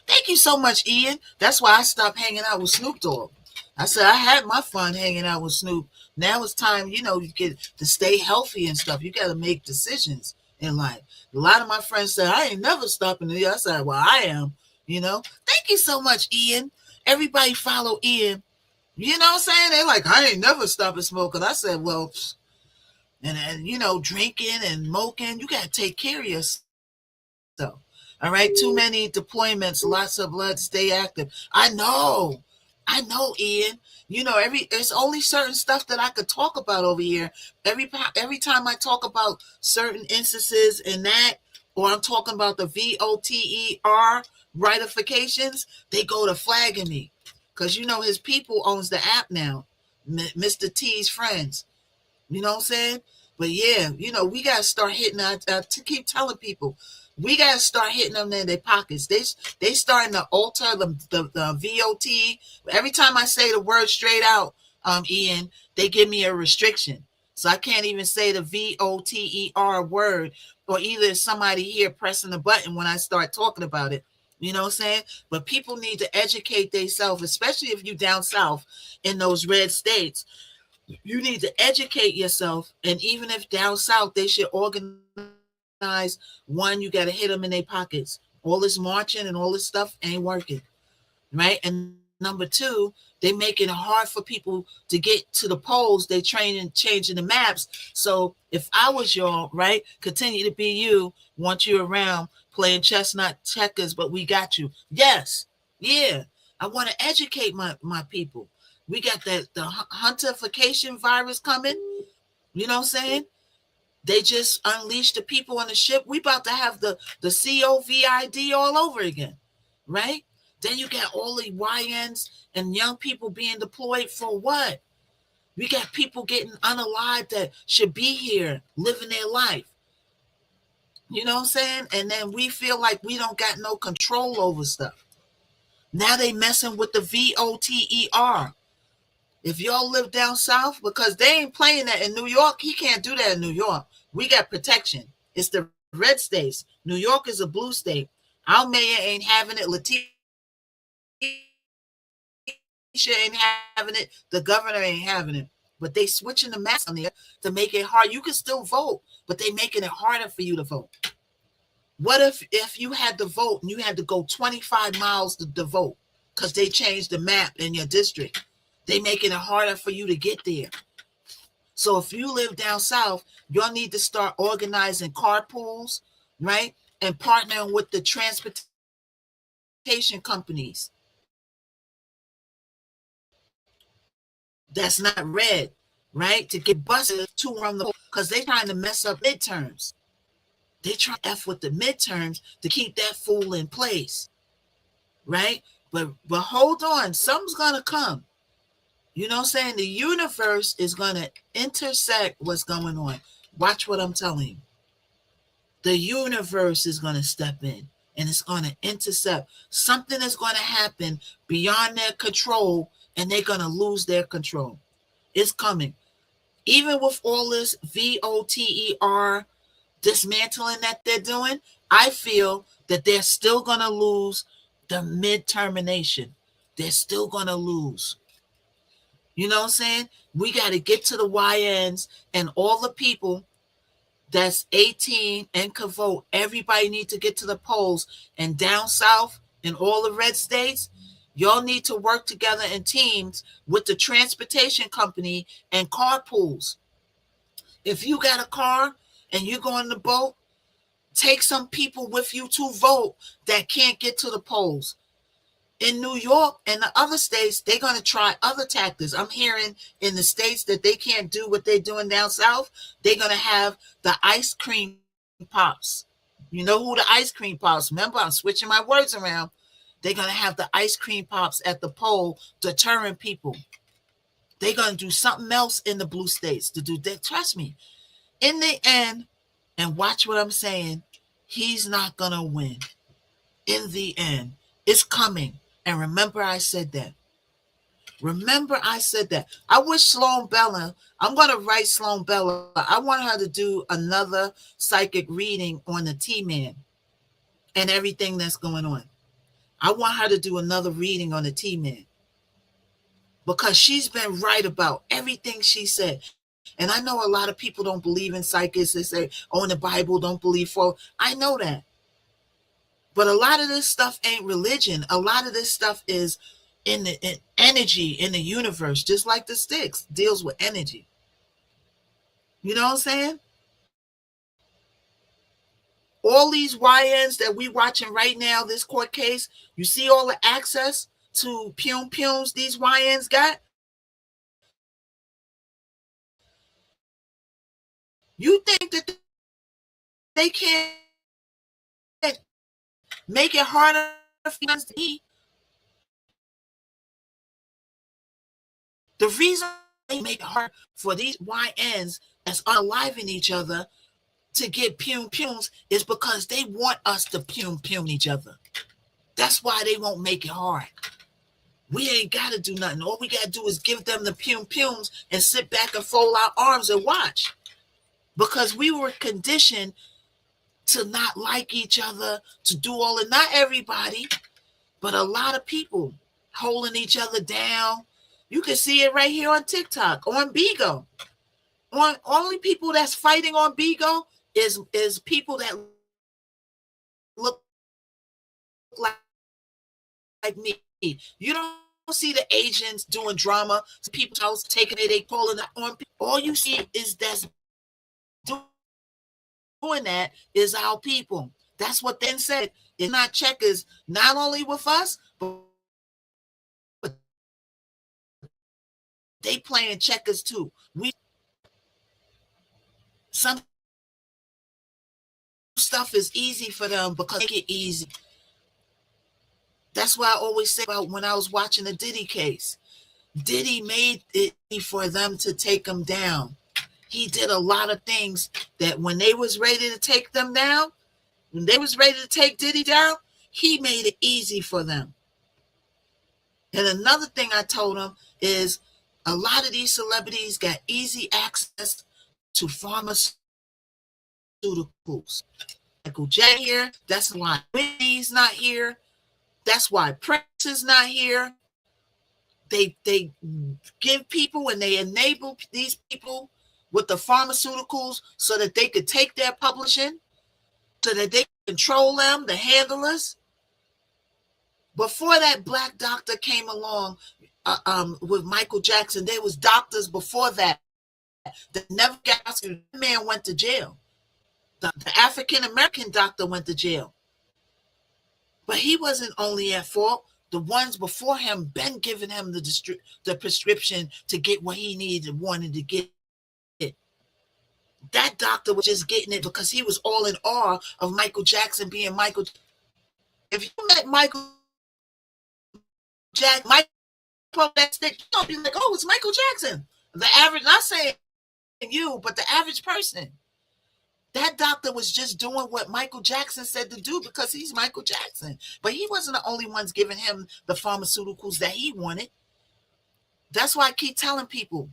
Thank you so much, Ian. That's why I stopped hanging out with Snoop Dogg. I said I had my fun hanging out with Snoop. Now it's time, you get to stay healthy and stuff. You got to make decisions in life. A lot of my friends said, I ain't never stopping to. I said, well, I am, Thank you so much, Ian. Everybody follow Ian. You know what I'm saying? They're like, I ain't never stopping smoking. I said, well, and drinking and smoking, you got to take care of yourself. So, all right, too many deployments, lots of blood, stay active. I know, Ian. There's only certain stuff that I could talk about over here. Every time I talk about certain instances in that, or I'm talking about the VOTER ratifications, they go to flagging me. Because his people owns the app now, Mr. T's friends. You know what I'm saying? But yeah, we gotta start hitting. To keep telling people, we gotta start hitting them in their pockets. They starting to alter the VOT. Every time I say the word straight out, Ian, they give me a restriction, so I can't even say the VOTER word, or either somebody here pressing the button when I start talking about it. You know what I'm saying? But people need to educate themselves, especially if you down south in those red states. You need to educate yourself, and even if down south, they should organize one. You got to hit them in their pockets. All this marching and all this stuff ain't working, right? And number two, they making it hard for people to get to the polls. They changing the maps. So if I was y'all, right, continue to be you. Want you around playing chestnut checkers, but we got you. Yes, yeah. I want to educate my people. We got the hunterification virus coming. You know what I'm saying? They just unleashed the people on the ship. We about to have the COVID all over again, right? Then you got all the YNs and young people being deployed for what? We got people getting unalived that should be here living their life. You know what I'm saying? And then we feel like we don't got no control over stuff. Now they messing with the VOTER. If y'all live down south, because they ain't playing that in New York, he can't do that in New York. We got protection. It's the red states. New York is a blue state. Our mayor ain't having it. Letitia ain't having it. The governor ain't having it. But they switching the maps on there to make it hard. You can still vote, but they making it harder for you to vote. What if you had to vote and you had to go 25 miles to vote because they changed the map in your district? They making it harder for you to get there. So if you live down south, you'll need to start organizing carpools, right? And partnering with the transportation companies. That's not red, right? To get buses to run the, because they're trying to mess up midterms. They try to F with the midterms to keep that fool in place, right? But hold on, something's gonna come. You know what I'm saying? The universe is gonna intersect what's going on. Watch what I'm telling you. The universe is gonna step in and it's gonna intercept. Something is gonna happen beyond their control, and they're gonna lose their control. It's coming. Even with all this VOTER dismantling that they're doing, I feel that they're still going to lose the midtermination. They're still going to lose. You know what I'm saying? We got to get to the YNs and all the people that's 18 and can vote. Everybody needs to get to the polls. And down south, in all the red states, y'all need to work together in teams with the transportation company and carpools. If you got a car and you go on the boat, take some people with you to vote that can't get to the polls. In New York and the other states, they're going to try other tactics. I'm hearing in the states that they can't do what they're doing down south, they're going to have the ice cream pops. You know who the ice cream pops? Remember, I'm switching my words around. They're going to have the ice cream pops at the poll deterring people. They're going to do something else in the blue states to do that. Trust me. In the end, and watch what I'm saying, he's not going to win. In the end, it's coming. And remember I said that. Remember I said that. I wish Sloan Bella, I'm going to write Sloan Bella. I want her to do another psychic reading on the T-Man and everything that's going on. I want her to do another reading on the T-Man because she's been right about everything she said. And I know a lot of people don't believe in psychics. They say, oh, in the Bible, don't believe for. I know that. But a lot of this stuff ain't religion. A lot of this stuff is in energy in the universe, just like the sticks deals with energy. You know what I'm saying? All these YNs that we watching right now, this court case, you see all the access to pums these YNs got? You think that they can't make it harder for us to eat? The reason they make it hard for these YNs that's unaliving each other to get pums is because they want us to pum each other. That's why they won't make it hard. We ain't got to do nothing. All we got to do is give them the pums and sit back and fold our arms and watch. Because we were conditioned to not like each other, to do all of, not everybody, but a lot of people holding each other down. You can see it right here on TikTok, on Bigo. On only people that's fighting on Bigo is people that look like me. You don't see the Asians doing drama, people's house taking it, they pulling it on. All you see is that's doing that is our people. That's what then said. It's not checkers, not only with us, but they playing checkers too. Some stuff is easy for them because they make it easy. That's why I always say about when I was watching the Diddy case. Diddy made it for them to take him down. He did a lot of things that when they was ready to take them down, when they was ready to take Diddy down, he made it easy for them. And another thing I told him is a lot of these celebrities got easy access to pharmaceuticals. Michael J here, that's why Whitney's not here. That's why Prince is not here. They give people and they enable these people with the pharmaceuticals so that they could take their publishing, so that they control them, the handlers. Before that black doctor came along with Michael Jackson, there was doctors before that never got Oscar. That man went to jail. The African-American doctor went to jail. But he wasn't only at fault. The ones before him been giving him the prescription to get what he needed and wanted to get it. That doctor was just getting it because he was all in awe of Michael Jackson being Michael. If you met Michael Jackson, Michael that stick, you'll be like, oh, it's Michael Jackson. The average, not saying you, but the average person. That doctor was just doing what Michael Jackson said to do because he's Michael Jackson. But he wasn't the only ones giving him the pharmaceuticals that he wanted. That's why I keep telling people,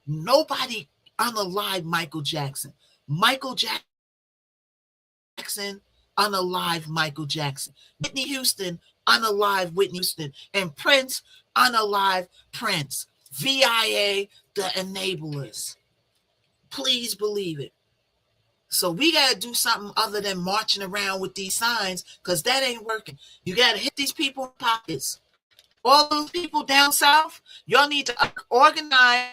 nobody unalive Michael Jackson. Michael Jackson unalive Michael Jackson. Whitney Houston unalive Whitney Houston. And Prince unalive Prince. VIA, the enablers. Please believe it. So we got to do something other than marching around with these signs, because that ain't working. You got to hit these people in pockets. All those people down south, y'all need to organize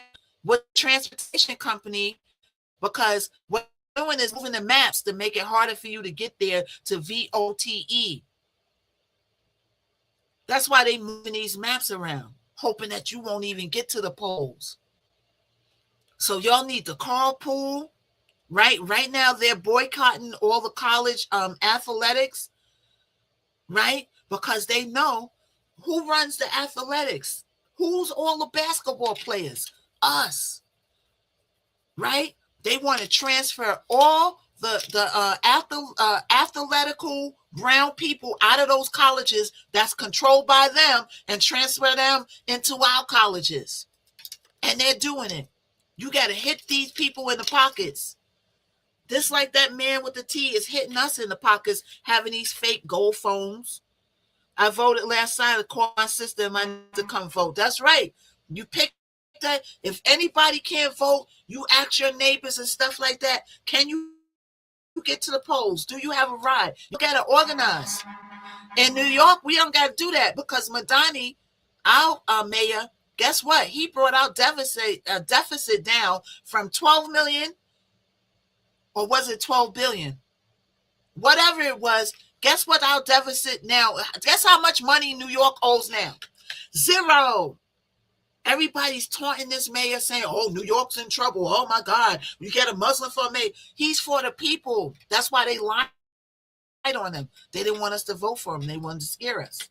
with the transportation company, because what they're doing is moving the maps to make it harder for you to get there to VOTE. That's why they moving these maps around, hoping that you won't even get to the polls. So y'all need to carpool. Right now they're boycotting all the college athletics, right? Because they know who runs the athletics. Who's all the basketball players? Us, right? They want to transfer all the athletical brown people out of those colleges that's controlled by them and transfer them into our colleges. And they're doing it. You got to hit these people in the pockets. Just like that man with the T is hitting us in the pockets, having these fake gold phones. I voted last night to call my sister and my to come vote. That's right. You pick that. If anybody can't vote, you ask your neighbors and stuff like that. Can you get to the polls? Do you have a ride? You got to organize. In New York, we don't got to do that because Madani, our mayor, guess what? He brought our deficit down from 12 million. Or was it 12 billion? Whatever it was, guess what our deficit now? Guess how much money New York owes now? Zero. Everybody's taunting this mayor saying, oh, New York's in trouble. Oh, my God. You get a Muslim for a mayor. He's for the people. That's why they lied on him. They didn't want us to vote for him. They wanted to scare us.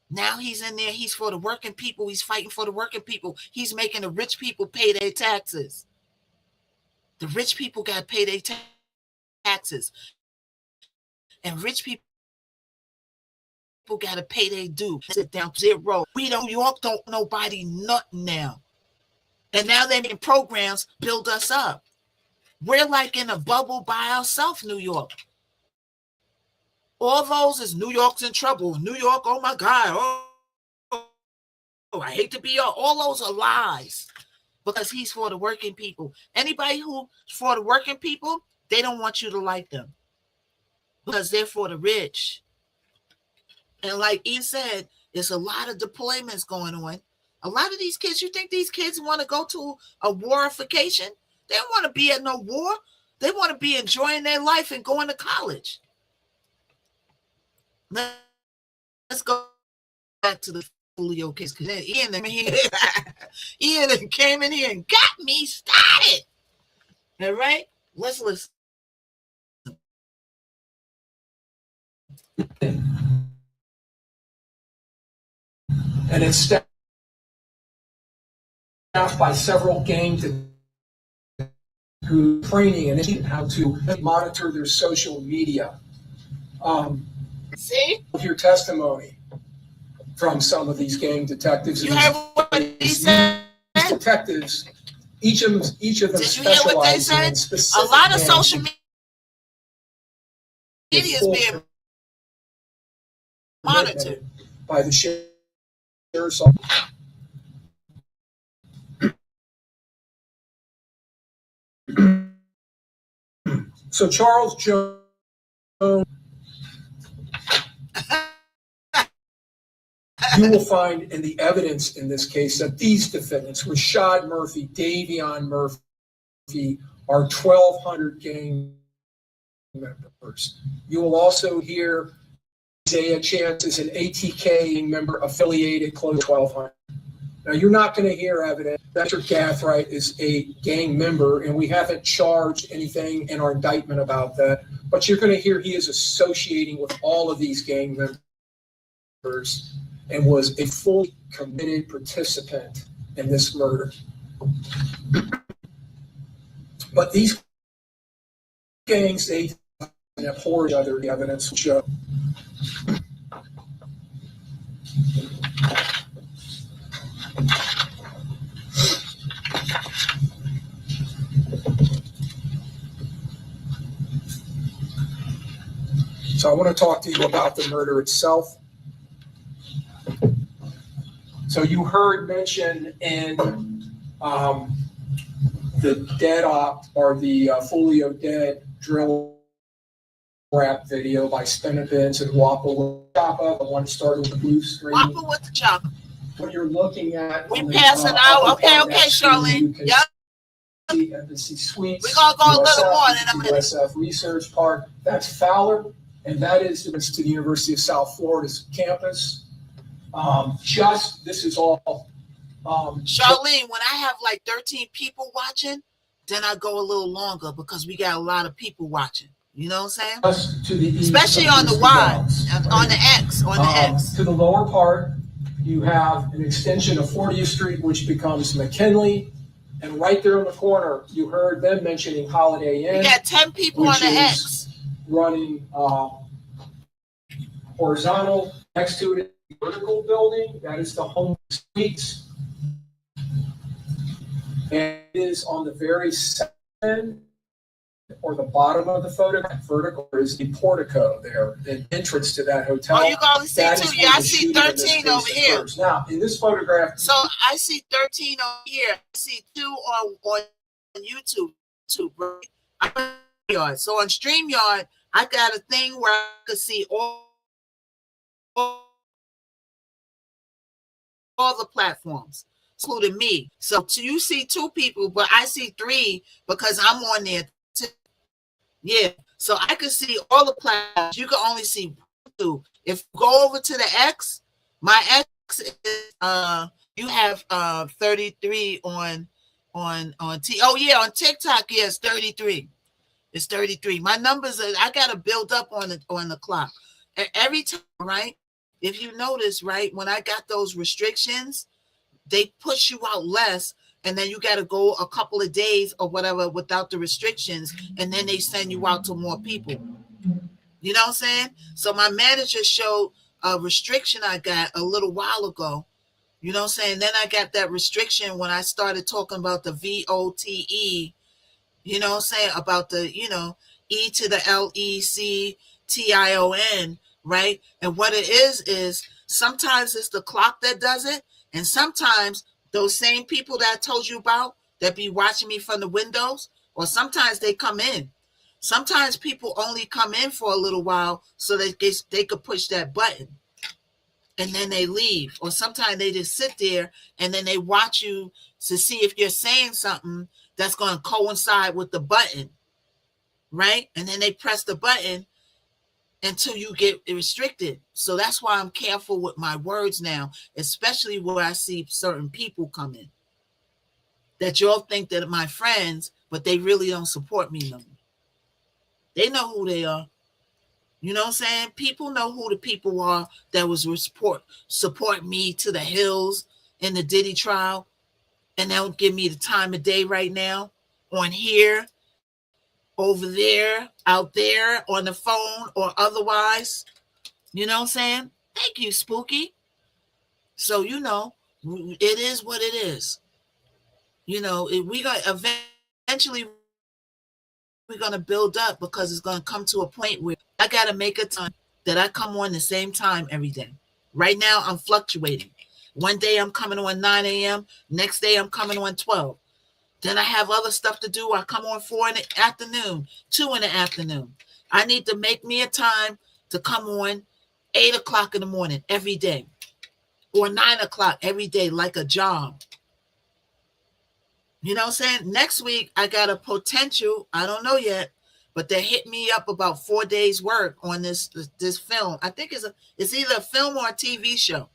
Now he's in there. He's for the working people. He's fighting for the working people. He's making the rich people pay their taxes. The rich people got to pay their taxes. And rich people got to pay their due. Sit down zero. We don't, New York don't nobody nothing now. And now they're making programs build us up. We're like in a bubble by ourselves, New York. All those is New York's in trouble. New York, oh my God. Oh, I hate to be all those are lies. Because he's for the working people. Anybody who's for the working people, they don't want you to like them. Because they're for the rich. And like Ian said, there's a lot of deployments going on. A lot of these kids, you think these kids want to go to a warification? They don't want to be at no war. They want to be enjoying their life and going to college. Let's go back to the Julio case, because Ian came in here and got me started. All right, let's listen.
And it's staffed by several gang who training and how to monitor their social media.
See?
Your testimony from some of these gang detectives.
You heard what he said?
Detectives, each of them specialize in specific.
A lot of social media is being monitored
by the sheriff's office. So Charles Jones. You will find in the evidence in this case that these defendants, Rashad Murphy, Davion Murphy, are 1,200 gang members. You will also hear Isaiah Chance is an ATK member affiliated close to 1,200. Now, you're not going to hear evidence that Mr. Gathright is a gang member, and we haven't charged anything in our indictment about that. But you're going to hear he is associating with all of these gang members and was a fully committed participant in this murder. But these gangs, they abhor each other, the evidence will show. So I want to talk to you about the murder itself. So you heard mention in the Dead Op or the Folio Dead drill rap video by Spinabins and Wappa with Choppa, the one started with the blue screen.
Wappa with the chopper.
What you're looking at.
We passing out. Okay, Charlene. Yep.
Embassy Suites.
We're going to go a little more in a minute.
USF Research Park. That's Fowler, and that is to the University of South Florida's campus. This is all.
Charlene, when I have like 13 people watching, then I go a little longer because we got a lot of people watching. You know what I'm saying?
To the
especially on the Y, on the X,
To the lower part, you have an extension of 40th Street, which becomes McKinley. And right there in the corner, you heard them mentioning Holiday Inn.
We got 10 people on the X.
Running horizontal. Next to it, vertical building. That is the home suites. And it is on the very second or the bottom of the photo. Vertical is the portico there, the entrance to that hotel.
Oh, you can only see two. Yeah, I see 13 over here.
Now, in this photograph.
So I see 13 over here. I see 2 on YouTube. Right? So on StreamYard, I got a thing where I could see all the platforms, including me. So you see 2 people, but I see 3 because I'm on there too. Yeah, so I can see all the platforms. You can only see 2. If you go over to the X, my X is you have 33 on on TikTok. Yes, 33. It's 33. My numbers are, I gotta build up on the clock. Every time, right? If you notice, right, when I got those restrictions, they push you out less, and then you got to go a couple of days or whatever without the restrictions, and then they send you out to more people. You know what I'm saying? So my manager showed a restriction I got a little while ago. You know what I'm saying? Then I got that restriction when I started talking about the VOTE. You know what I'm saying? About the, E to the LECTION, right? And what it is sometimes it's the clock that does it. And sometimes those same people that I told you about that be watching me from the windows, or sometimes they come in. Sometimes people only come in for a little while so that they could push that button and then they leave. Or sometimes they just sit there and then they watch you to see if you're saying something that's going to coincide with the button, right? And then they press the button until you get restricted. So that's why I'm careful with my words now, especially where I see certain people come in that y'all think that are my friends, but they really don't support me no more. They know who they are. You know what I'm saying? People know who the people are that was support me to the hills in the Diddy trial, and they'll give me the time of day right now on here, over there, out there, on the phone, or otherwise. You know what I'm saying? Thank you, Spooky. So, it is what it is. Eventually we're going to build up, because it's going to come to a point where I got to make a time that I come on the same time every day. Right now, I'm fluctuating. One day I'm coming on 9 a.m. Next day I'm coming on 12. Then I have other stuff to do. I come on 4 in the afternoon, 2 in the afternoon. I need to make me a time to come on 8 o'clock in the morning every day, or 9 o'clock every day, like a job. You know what I'm saying? Next week, I got a potential, I don't know yet, but they hit me up about 4 days work on this film. I think it's either a film or a TV show.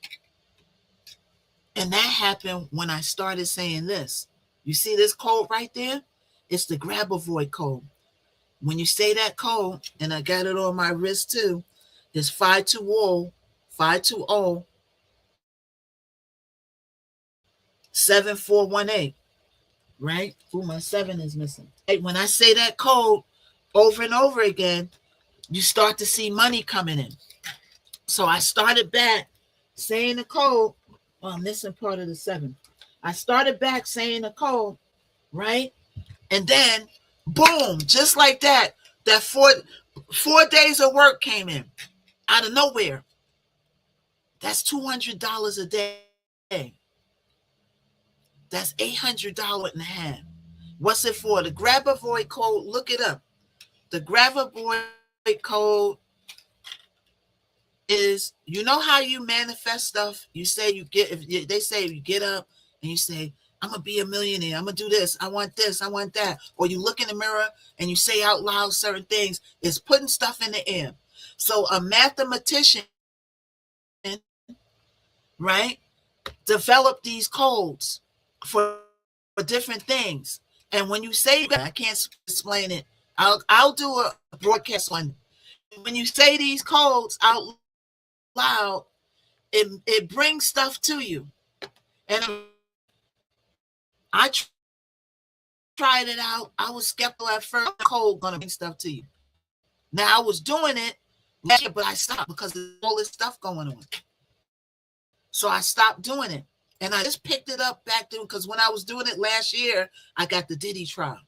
And that happened when I started saying this. You see this code right there? It's the grab avoid code. When you say that code, and I got it on my wrist too, it's 520 7418. Right? Ooh, my 7 is missing. Hey, when I say that code over and over again, you start to see money coming in. So I started back saying the code. Oh, I'm missing part of the 7. I started back saying the code, right? And then, boom, just like that, that 4 days of work came in out of nowhere. That's $200 a day. That's $800 and a half. What's it for? The grab avoid code, look it up. The grab avoid code is, you know how you manifest stuff? You say you get, if they say you get up and you say, I'm going to be a millionaire. I'm going to do this. I want this. I want that. Or you look in the mirror and you say out loud certain things. It's putting stuff in the air. So a mathematician, right, developed these codes for different things. And when you say, I can't explain it. I'll do a broadcast one. When you say these codes out loud, it brings stuff to you. And I tried it out. I was skeptical at first. Code gonna bring stuff to you. Now I was doing it last year, but I stopped because there's all this stuff going on. So I stopped doing it. And I just picked it up back then because when I was doing it last year, I got the Diddy trial.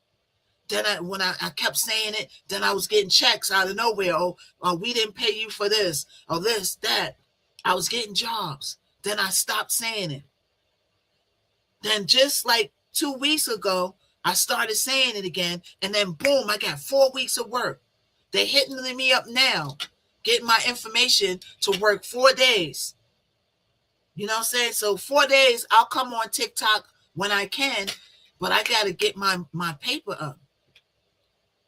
Then when I kept saying it, then I was getting checks out of nowhere. Oh, we didn't pay you for this, or this, that. I was getting jobs. Then I stopped saying it. Then just like 2 weeks ago, I started saying it again. And then boom, I got 4 weeks of work. They're hitting me up now, getting my information to work 4 days. You know what I'm saying? So 4 days, I'll come on TikTok when I can, but I got to get my paper up.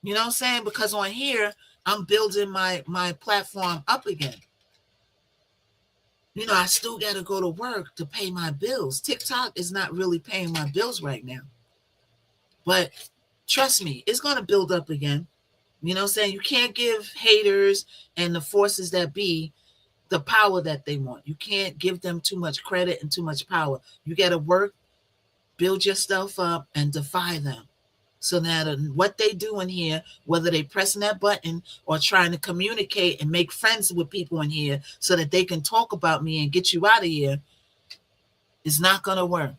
You know what I'm saying? Because on here, I'm building my platform up again. You know, I still got to go to work to pay my bills. TikTok is not really paying my bills right now. But trust me, it's going to build up again. You know what I'm saying? You can't give haters and the forces that be the power that they want. You can't give them too much credit and too much power. You got to work, build yourself up, and defy them. So now what they do in here, whether they pressing that button or trying to communicate and make friends with people in here so that they can talk about me and get you out of here, is not going to work.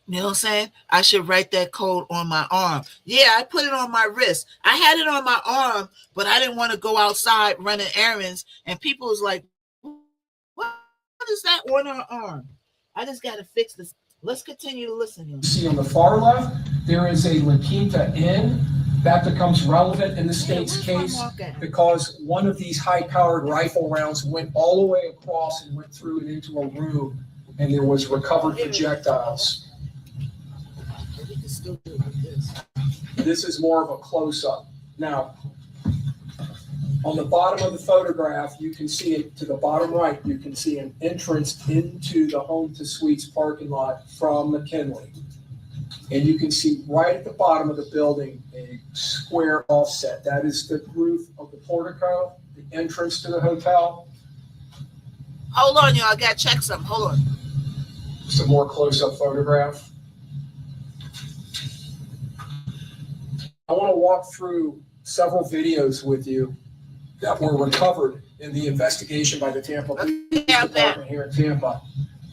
You know what I'm saying? I should write that code on my arm. Yeah, I put it on my wrist. I had it on my arm, but I didn't want to go outside running errands. And people was like, what is that on our arm? I just got to fix this. Let's continue to listen.
You see on the far left, there is a La Quinta Inn. That becomes relevant in the state's case because one of these high-powered rifle rounds went all the way across and went through and into a room, and there was recovered projectiles. This is more of a close-up. Now, on the bottom of the photograph, you can see it to the bottom right. You can see an entrance into the Home to Suites parking lot from McKinley. And you can see right at the bottom of the building a square offset. That is the roof of the portico, the entrance to the hotel.
Hold on, y'all. I got to check something. Hold on.
Some more close-up photograph. I want to walk through several videos with you that were recovered in the investigation by the Tampa Police Department here in Tampa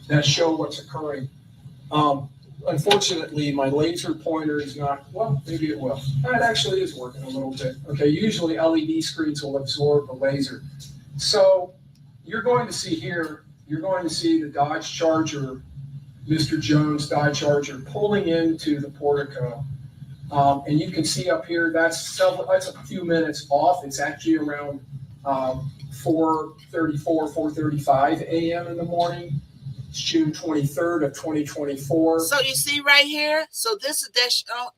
that show what's occurring. Unfortunately, my laser pointer is not, well, maybe it will. It actually is working a little bit. Okay, usually LED screens will absorb the laser. So you're going to see here, you're going to see the Dodge Charger, Mr. Jones Dodge Charger pulling into the portico. And you can see up here, that's a few minutes off. It's actually around 4:34, 4:35 a.m. in the morning. It's June 23rd of 2024.
So you see right here, so this is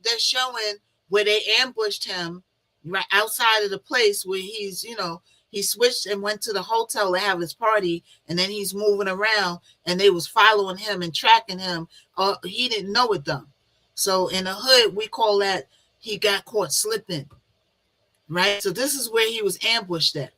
they're showing where they ambushed him right outside of the place where he's, you know, he switched and went to the hotel to have his party, and then he's moving around, and they was following him and tracking him. He didn't know it though. So in the hood, we call that he got caught slipping, right? So this is where he was ambushed at.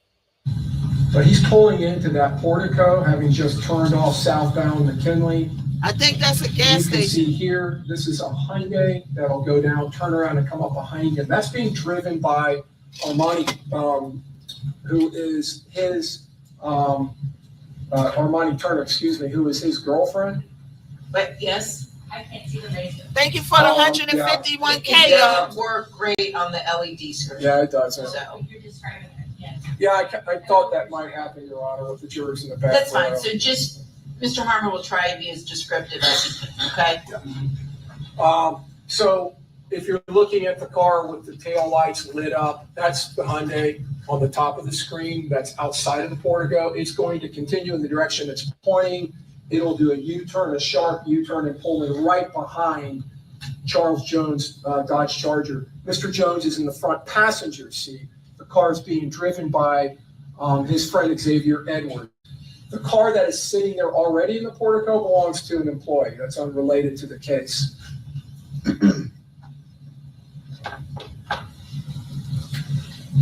But he's pulling into that portico, having just turned off southbound McKinley.
I think that's a gas station.
You can see here, this is a Hyundai that'll go down, turn around, and come up behind him. That's being driven by Armani, who is his, Armani Turner, excuse me, who is his girlfriend.
But yes.
I can't see the laser.
Thank you for the 151K.
It doesn't work great on the LED screen.
Yeah, it doesn't.
So.
You're describing it. Yes.
Yeah, I thought that might happen, Your Honor, with the jurors in the back.
That's fine. So just, Mr. Harmer will try to be as descriptive as he can, okay?
Yeah. So if you're looking at the car with the tail lights lit up, that's the Hyundai on the top of the screen. That's outside of the Portico. It's going to continue in the direction it's pointing. It'll do a U-turn, a sharp U-turn, and pull in right behind Charles Jones' Dodge Charger. Mr. Jones is in the front passenger seat. The car is being driven by his friend Xavier Edwards. The car that is sitting there already in the Portico belongs to an employee. That's unrelated to the case.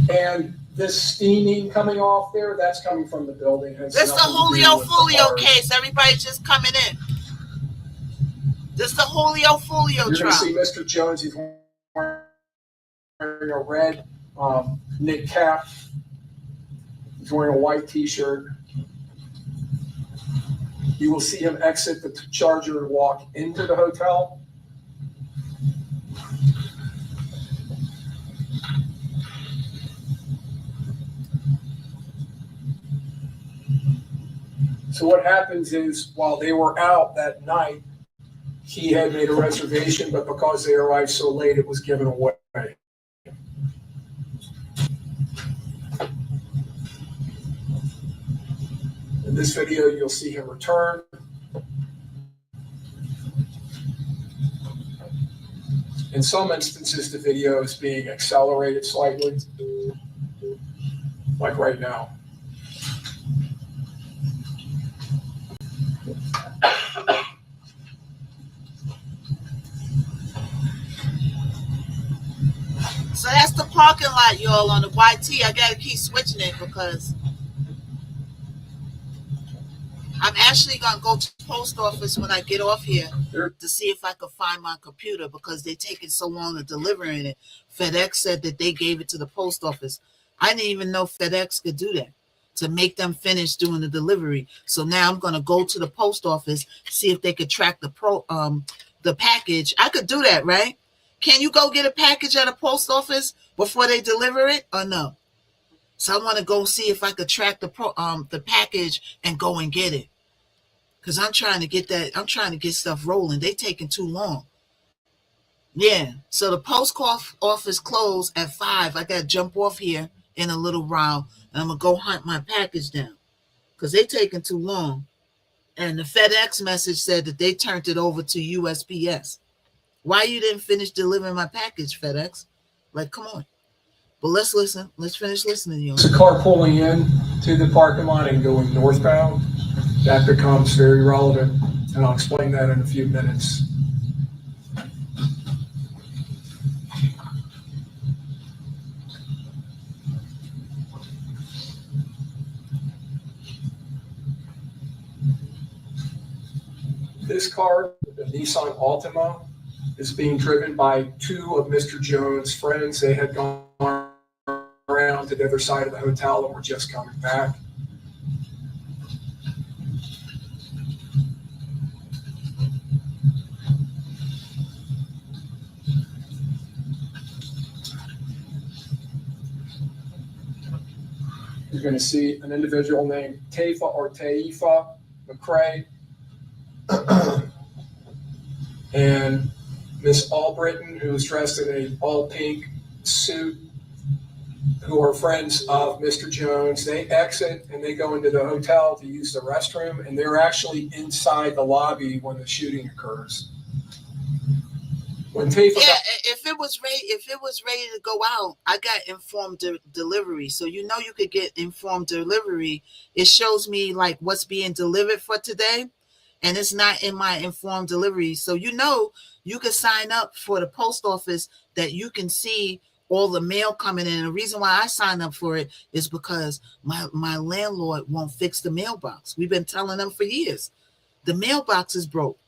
And this steaming coming off there, that's coming from the building.
This is the Julio Folio case. Everybody's just coming in. This is the Julio Folio
You're
trial.
going to see Mr. Jones. He's wearing a red knit cap. He's wearing a white T-shirt. You will see him exit the Charger and walk into the hotel. So what happens is, while they were out that night, he had made a reservation, but because they arrived so late, it was given away. In this video, you'll see him return. In some instances, the video is being accelerated slightly, like right now.
So that's the parking lot, y'all, on the YT. I gotta keep switching it because I'm actually gonna go to the post office when I get off here to see if I can find my computer because they're taking so long to deliver it. FedEx said that they gave it to the post office. I didn't even know FedEx could do that, to make them finish doing the delivery. So now I'm gonna go to the post office, see if they could track the package. I could do that, right? Can you go get a package at a post office before they deliver it or no? So I want to go see if I could track the package and go and get it. Because I'm trying to get that. I'm trying to get stuff rolling. They taking too long. Yeah. So the post office closed at 5. I got to jump off here in a little while. And I'm going to go hunt my package down. Because they taking too long. And the FedEx message said that they turned it over to USPS. Why you didn't finish delivering my package, FedEx? Like, come on. But let's listen. Let's finish listening to you.
It's a car pulling in to the parking lot and going northbound. That becomes very relevant, and I'll explain that in a few minutes. This car, the Nissan Altima, is being driven by 2 of Mr. Jones' friends. They had gone around to the other side of the hotel and were just coming back. You're going to see an individual named Taifa McCrae and Miss Albritton, who is dressed in a all-pink suit, who are friends of Mr. Jones. They exit and they go into the hotel to use the restroom, and they're actually inside the lobby when the shooting occurs. When Taifa
if it was ready to go out, I got informed delivery. So you could get informed delivery. It shows me like what's being delivered for today, and it's not in my informed delivery. So you can sign up for the post office that you can see all the mail coming in. And the reason why I signed up for it is because my landlord won't fix the mailbox. We've been telling them for years. The mailbox is broke.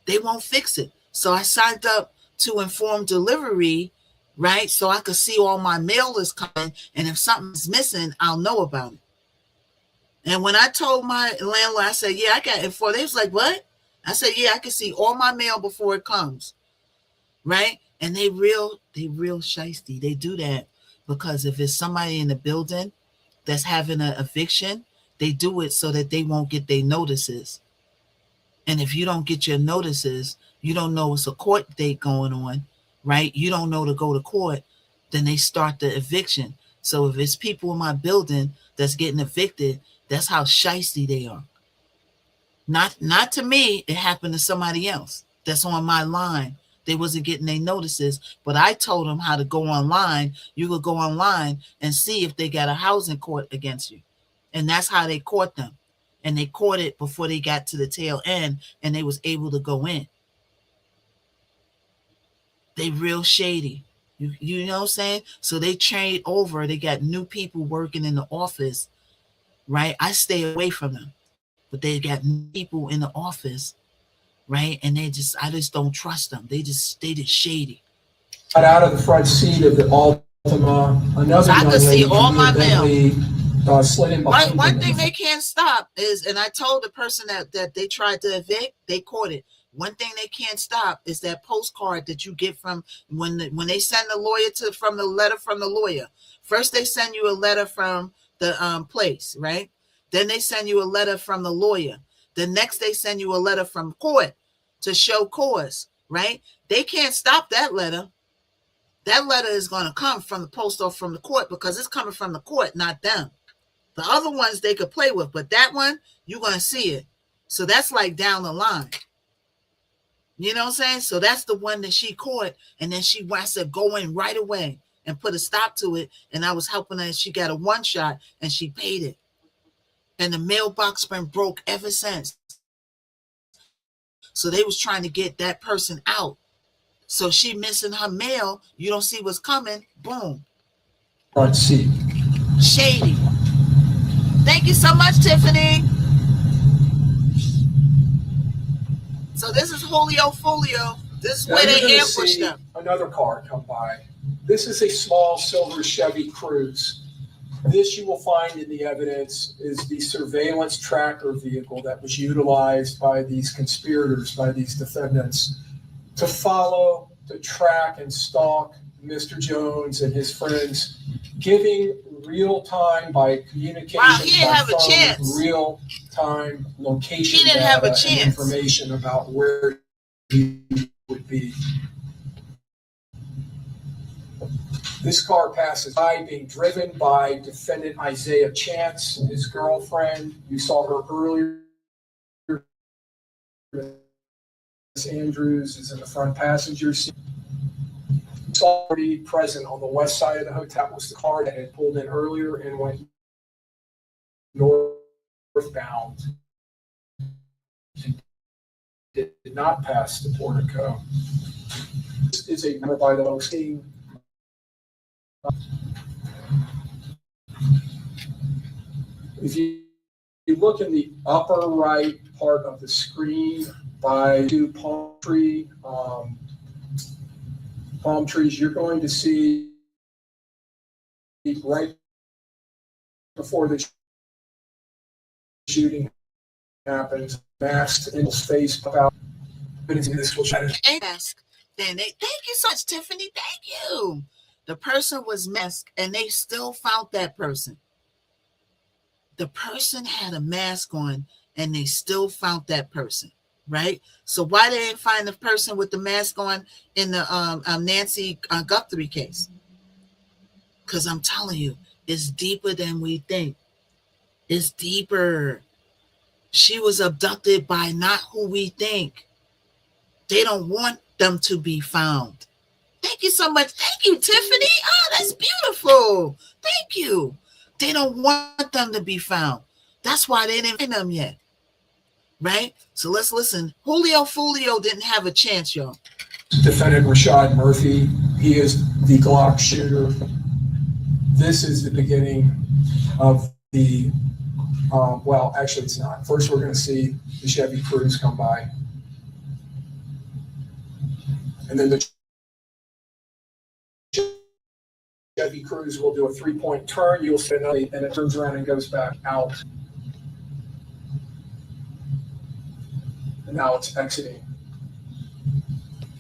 They won't fix it. So I signed up to inform delivery, right? So I could see all my mail is coming. And if something's missing, I'll know about it. And when I told my landlord, I said, yeah, I got informed. They was like, what? I said, yeah, I can see all my mail before it comes. Right? And they real shiesty. They do that because if it's somebody in the building that's having an eviction, they do it so that they won't get their notices. And if you don't get your notices, You don't know it's a court date going on, right? You don't know to go to court. Then they start the eviction. So if it's people in my building that's getting evicted, that's how shysty they are. Not to me, it happened to somebody else that's on my line. They wasn't getting their notices, but I told them how to go online. You could go online and see if they got a housing court against you. And that's how they caught them. And they caught it before they got to the tail end, and they was able to go in. They real shady. You know what I'm saying? So they trained over. They got new people working in the office, right? I stay away from them, but they got people in the office, right? And I just don't trust them. They just shady.
Got out of the front seat of the Altima. Another
So I
young
could see
lady
all my mail.
Slid in behind
One thing they can't stop is, and I told the person that they tried to evict, they caught it. One thing they can't stop is that postcard that you get from when they send the lawyer from the letter from the lawyer. First they send you a letter from the place, right? Then they send you a letter from the lawyer. The next they send you a letter from court to show cause, right? They can't stop that letter. That letter is going to come from the post or from the court because it's coming from the court, not them. The other ones they could play with, but that one, you're going to see it. So that's like down the line. You know what I'm saying? So that's the one that she caught, and then she wants to go in right away and put a stop to it. And I was helping her, and she got a one shot, and she paid it. And the mailbox been broke ever since. So they was trying to get that person out. So she missing her mail. You don't see what's coming. Boom.
Front seat.
Shady. Thank you so much, Tiffany. So this is Julio Folio. This is where they ambushed them.
Another car come by. This is a small silver Chevy Cruze. This you will find in the evidence is the surveillance tracker vehicle that was utilized by these conspirators, by these defendants, to follow, to track and stalk Mr. Jones and his friends, giving real time by communication.
Wow, he didn't have a chance.
Real time location
he didn't
data
have a chance.
And information about where he would be. This car passes by, being driven by defendant Isaiah Chance, his girlfriend. You saw her earlier. Miss Andrews is in the front passenger seat. Already present on the west side of the hotel was the car that had pulled in earlier and went northbound. Did not pass the portico. This is a by the hosting. If you look in the upper right part of the screen by two palm trees, you're going to see right before the shooting happens, masked in his face about
mask. Then thank you so much, Tiffany. Thank you. The person was masked, and they still found that person. The person had a mask on, and they still found that person. Right? So why they didn't find the person with the mask on in the Nancy Guthrie case? Because I'm telling you, it's deeper than we think. It's deeper. She was abducted by not who we think. They don't want them to be found. Thank you so much. Thank you, Tiffany. Oh, that's beautiful. Thank you. They don't want them to be found. That's why they didn't find them yet. Right? So let's listen. Julio Folio didn't have a chance, y'all.
Defendant Rashad Murphy, he is the Glock shooter. This is the beginning of the, well, actually it's not. First, we're going to see the Chevy Cruze come by. And then the Chevy Cruze will do a three-point turn. You'll see another, and it turns around and goes back out. And now it's exiting.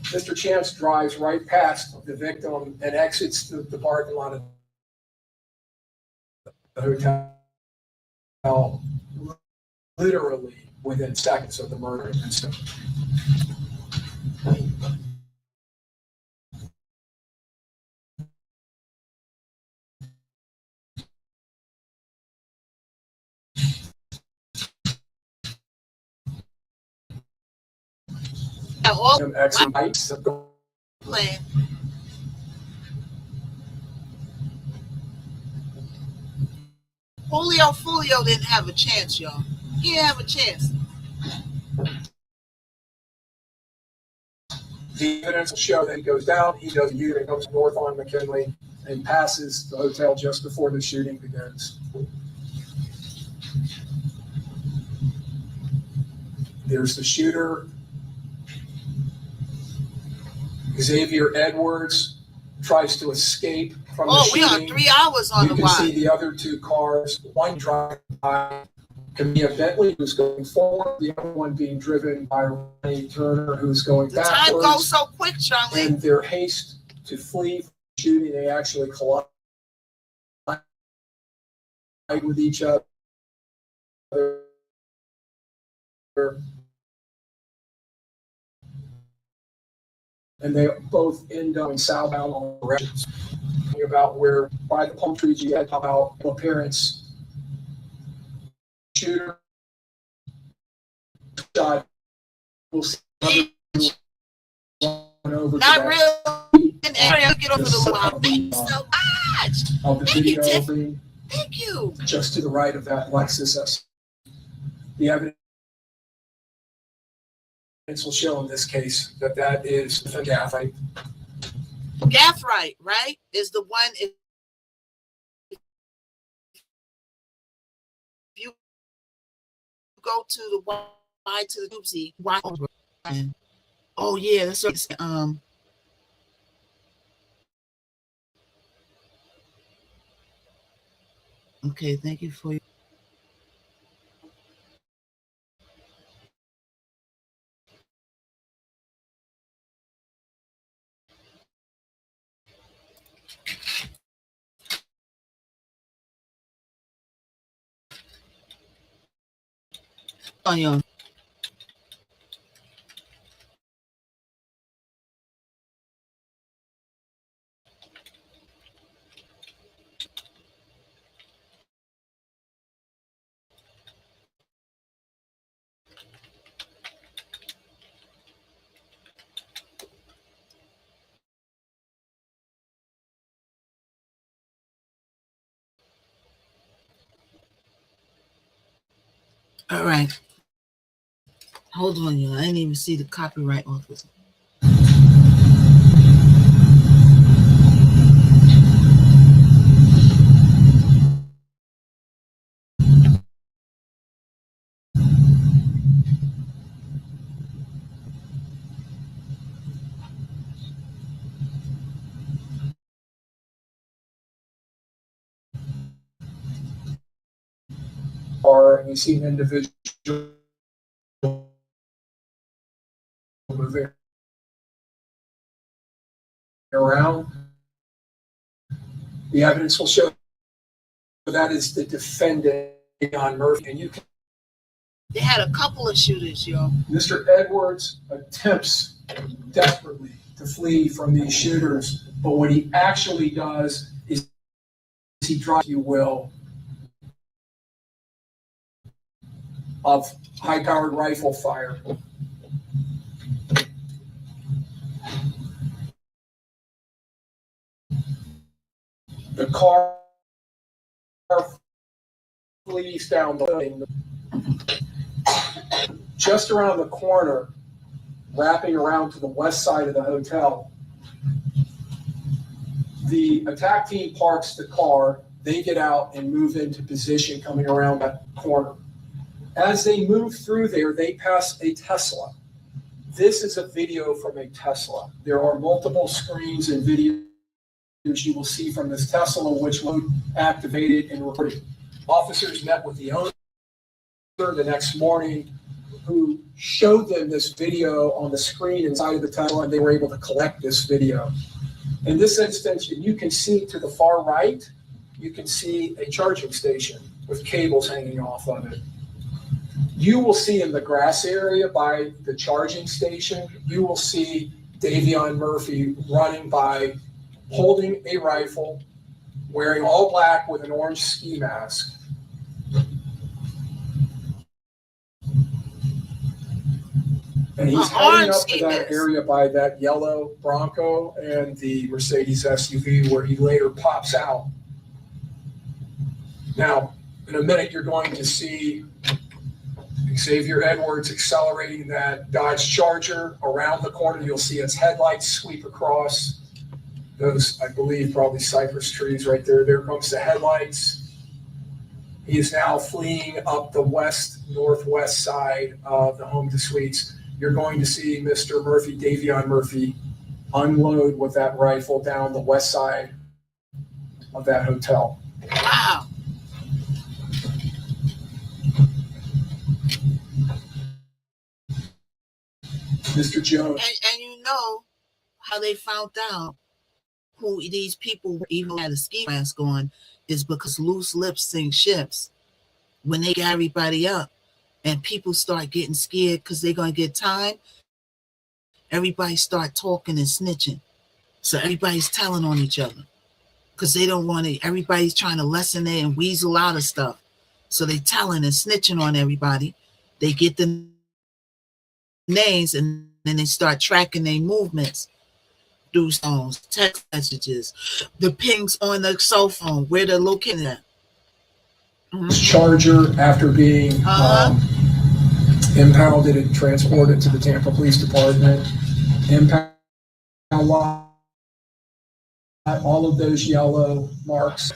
Mr. Chance drives right past the victim and exits the parking lot of the hotel, literally within seconds of the murder incident.
all
X
playing. Julio didn't have a chance, y'all. He didn't have a chance.
The evidence will show that he goes down, he does a U-turn, goes north on McKinley, and passes the hotel just before the shooting begins. There's the shooter, Xavier Edwards, tries to escape from the shooting.
We are 3 hours on the
You can
ride.
see the other two cars, one driving by Camilla Bentley, who's going forward, the other one being driven by Ronnie Turner, who's going backwards.
Time goes so quick, Charlie.
In their haste to flee from the shooting, they actually collide with each other. And they both end up in southbound directions. About where by the palm trees you had about appearance shooter shot. We'll see over
not real an area get over the wall. Thank you so much.
Of the
Thank you,
video
Tiff. Thank you.
Just to the right of that Lexus S. The evidence will show in this case that that is the graphite.
Gaffrite, right, is the one. If you go to the Y to the oopsie, Y over. Oh yeah, that's okay, thank you for your. On your. All right. Hold on, y'all. I didn't even see the copyright office.
Or you see an individual moving around. The evidence will show that is the defendant, John Murphy, and you can.
They had a couple of shooters, y'all.
Mr. Edwards attempts desperately to flee from these shooters, but what he actually does is he drives, if you will, of high-powered rifle fire. The car flees down the lane. Just around the corner, wrapping around to the west side of the hotel, the attack team parks the car. They get out and move into position coming around that corner. As they move through there, they pass a Tesla. This is a video from a Tesla. There are multiple screens and videos you will see from this Tesla, which load activated and recorded. Officers met with the owner the next morning, who showed them this video on the screen inside of the Tesla, and they were able to collect this video. In this instance, you can see to the far right, you can see a charging station with cables hanging off of it. You will see in the grass area by the charging station, you will see Davion Murphy running by, holding a rifle, wearing all black with an orange ski mask. And he's heading
orange
up to
ski
that
mask.
area by that yellow Bronco and the Mercedes SUV where he later pops out. Now, in a minute, you're going to see Xavier Edwards accelerating that Dodge Charger around the corner. You'll see its headlights sweep across those, I believe, probably cypress trees right there. There comes the headlights. He is now fleeing up the northwest side of the Home to Suites. You're going to see Mr. Murphy, Davion Murphy, unload with that rifle down the west side of that hotel.
Wow.
Mr. Jones.
And you know how they found out who these people even had a ski mask on is because loose lips sink ships. When they get everybody up and people start getting scared because they're going to get time, everybody start talking and snitching. So everybody's telling on each other because they don't want to, everybody's trying to lessen it and weasel out of stuff. So they telling and snitching on everybody. They get the names and then they start tracking their movements through phones, text messages, the pings on the cell phone, where they're located at.
Charger, after being impounded and transported to the Tampa Police Department, impound lot, all of those yellow marks.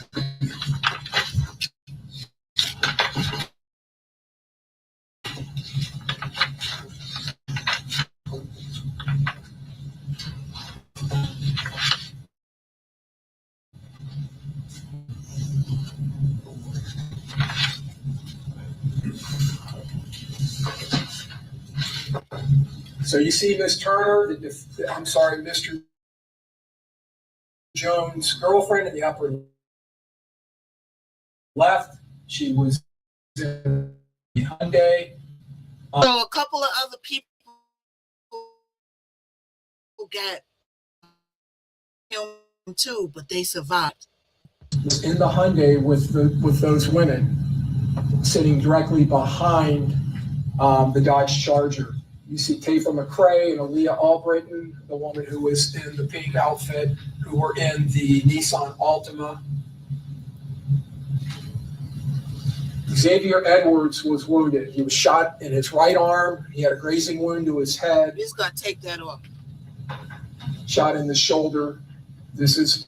So you see Miss Turner, Mr. Jones' girlfriend in the upper left. She was in the Hyundai.
So a couple of other people who got him too, but they survived.
Was in the Hyundai with those women sitting directly behind the Dodge Charger. You see Tafa McCrae and Aaliyah Albritton, the woman who was in the pink outfit, who were in the Nissan Altima. Xavier Edwards was wounded. He was shot in his right arm. He had a grazing wound to his head.
He's going to take that off.
Shot in the shoulder. This is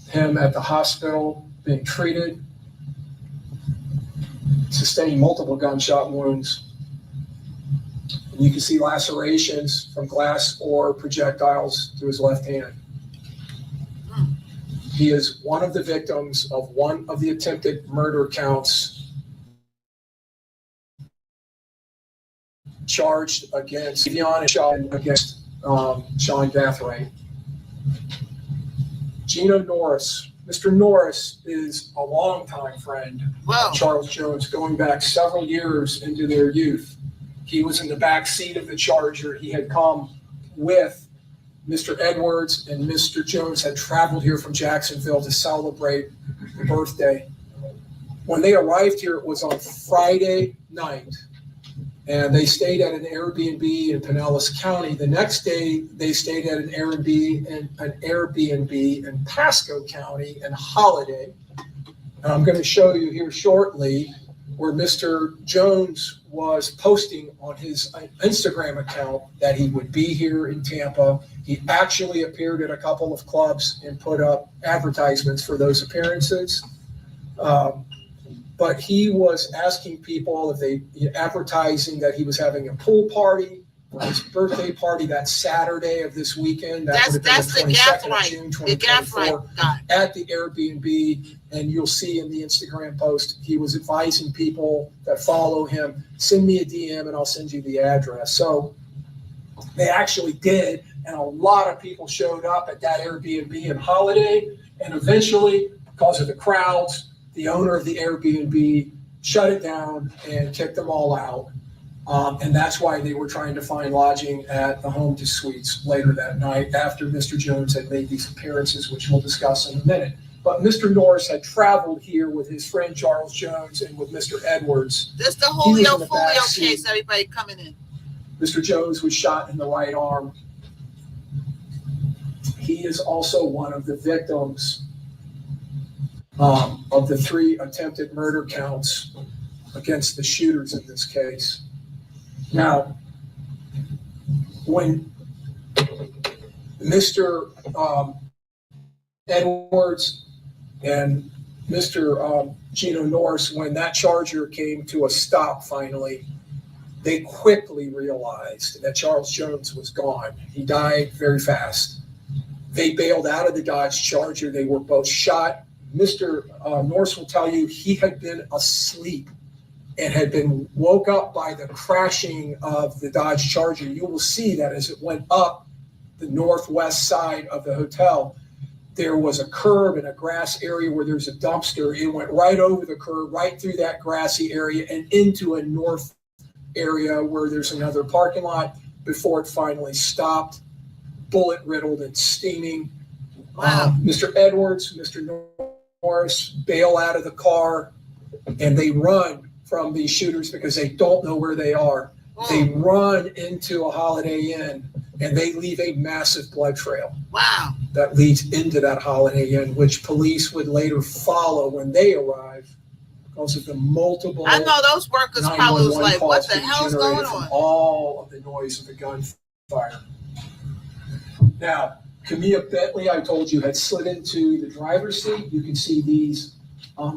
him at the hospital being treated, sustaining multiple gunshot wounds. And you can see lacerations from glass or projectiles to his left hand. He is one of the victims of one of the attempted murder counts charged against Vivian and Sean against Sean Gathray. Gino Norris. Mr. Norris is a longtime friend of Charles Jones, going back several years into their youth. He was in the back seat of the Charger. He had come with Mr. Edwards, and Mr. Jones had traveled here from Jacksonville to celebrate the birthday. When they arrived here, it was on Friday night, and they stayed at an Airbnb in Pinellas County. The next day, they stayed at an Airbnb in Pasco County and Holiday. And I'm going to show you here shortly where Mr. Jones was posting on his Instagram account that he would be here in Tampa. He actually appeared at a couple of clubs and put up advertisements for those appearances. But he was asking people if they advertising that he was having a pool party for his birthday party that Saturday of this weekend. That would have been the 22nd of June, 2024, at the Airbnb. And you'll see in the Instagram post, he was advising people that follow him, send me a DM and I'll send you the address. So they actually did. And a lot of people showed up at that Airbnb in Holiday. And eventually, because of the crowds, the owner of the Airbnb shut it down and kicked them all out. And that's why they were trying to find lodging at the Home to Suites later that night after Mr. Jones had made these appearances, which we'll discuss in a minute. But Mr. Norris had traveled here with his friend Charles Jones and with Mr. Edwards.
This the
He was
Julio
in the
Folio
back seat.
case, everybody coming in.
Mr. Jones was shot in the right arm. He is also one of the victims of the 3 attempted murder counts against the shooters in this case. Now, when Mr. Edwards and Mr. Gino Norris, when that charger came to a stop finally, they quickly realized that Charles Jones was gone. He died very fast. They bailed out of the Dodge Charger. They were both shot. Mr. Norris will tell you he had been asleep and had been woke up by the crashing of the Dodge Charger. You will see that as it went up the northwest side of the hotel, there was a curb and a grass area where there's a dumpster. It went right over the curb, right through that grassy area and into a north area where there's another parking lot before it finally stopped, bullet riddled and steaming.
Wow.
Mr. Edwards, Mr. Norris bail out of the car and they run from these shooters because they don't know where they are. They run into a Holiday Inn and they leave a massive blood trail.
Wow.
That leads into that Holiday Inn, which police would later follow when they arrive because of the multiple.
I know those workers probably was like, what the hell's going on?
All of the noise of the gunfire. Now, Camilla Bentley, I told you, had slid into the driver's seat. You can see these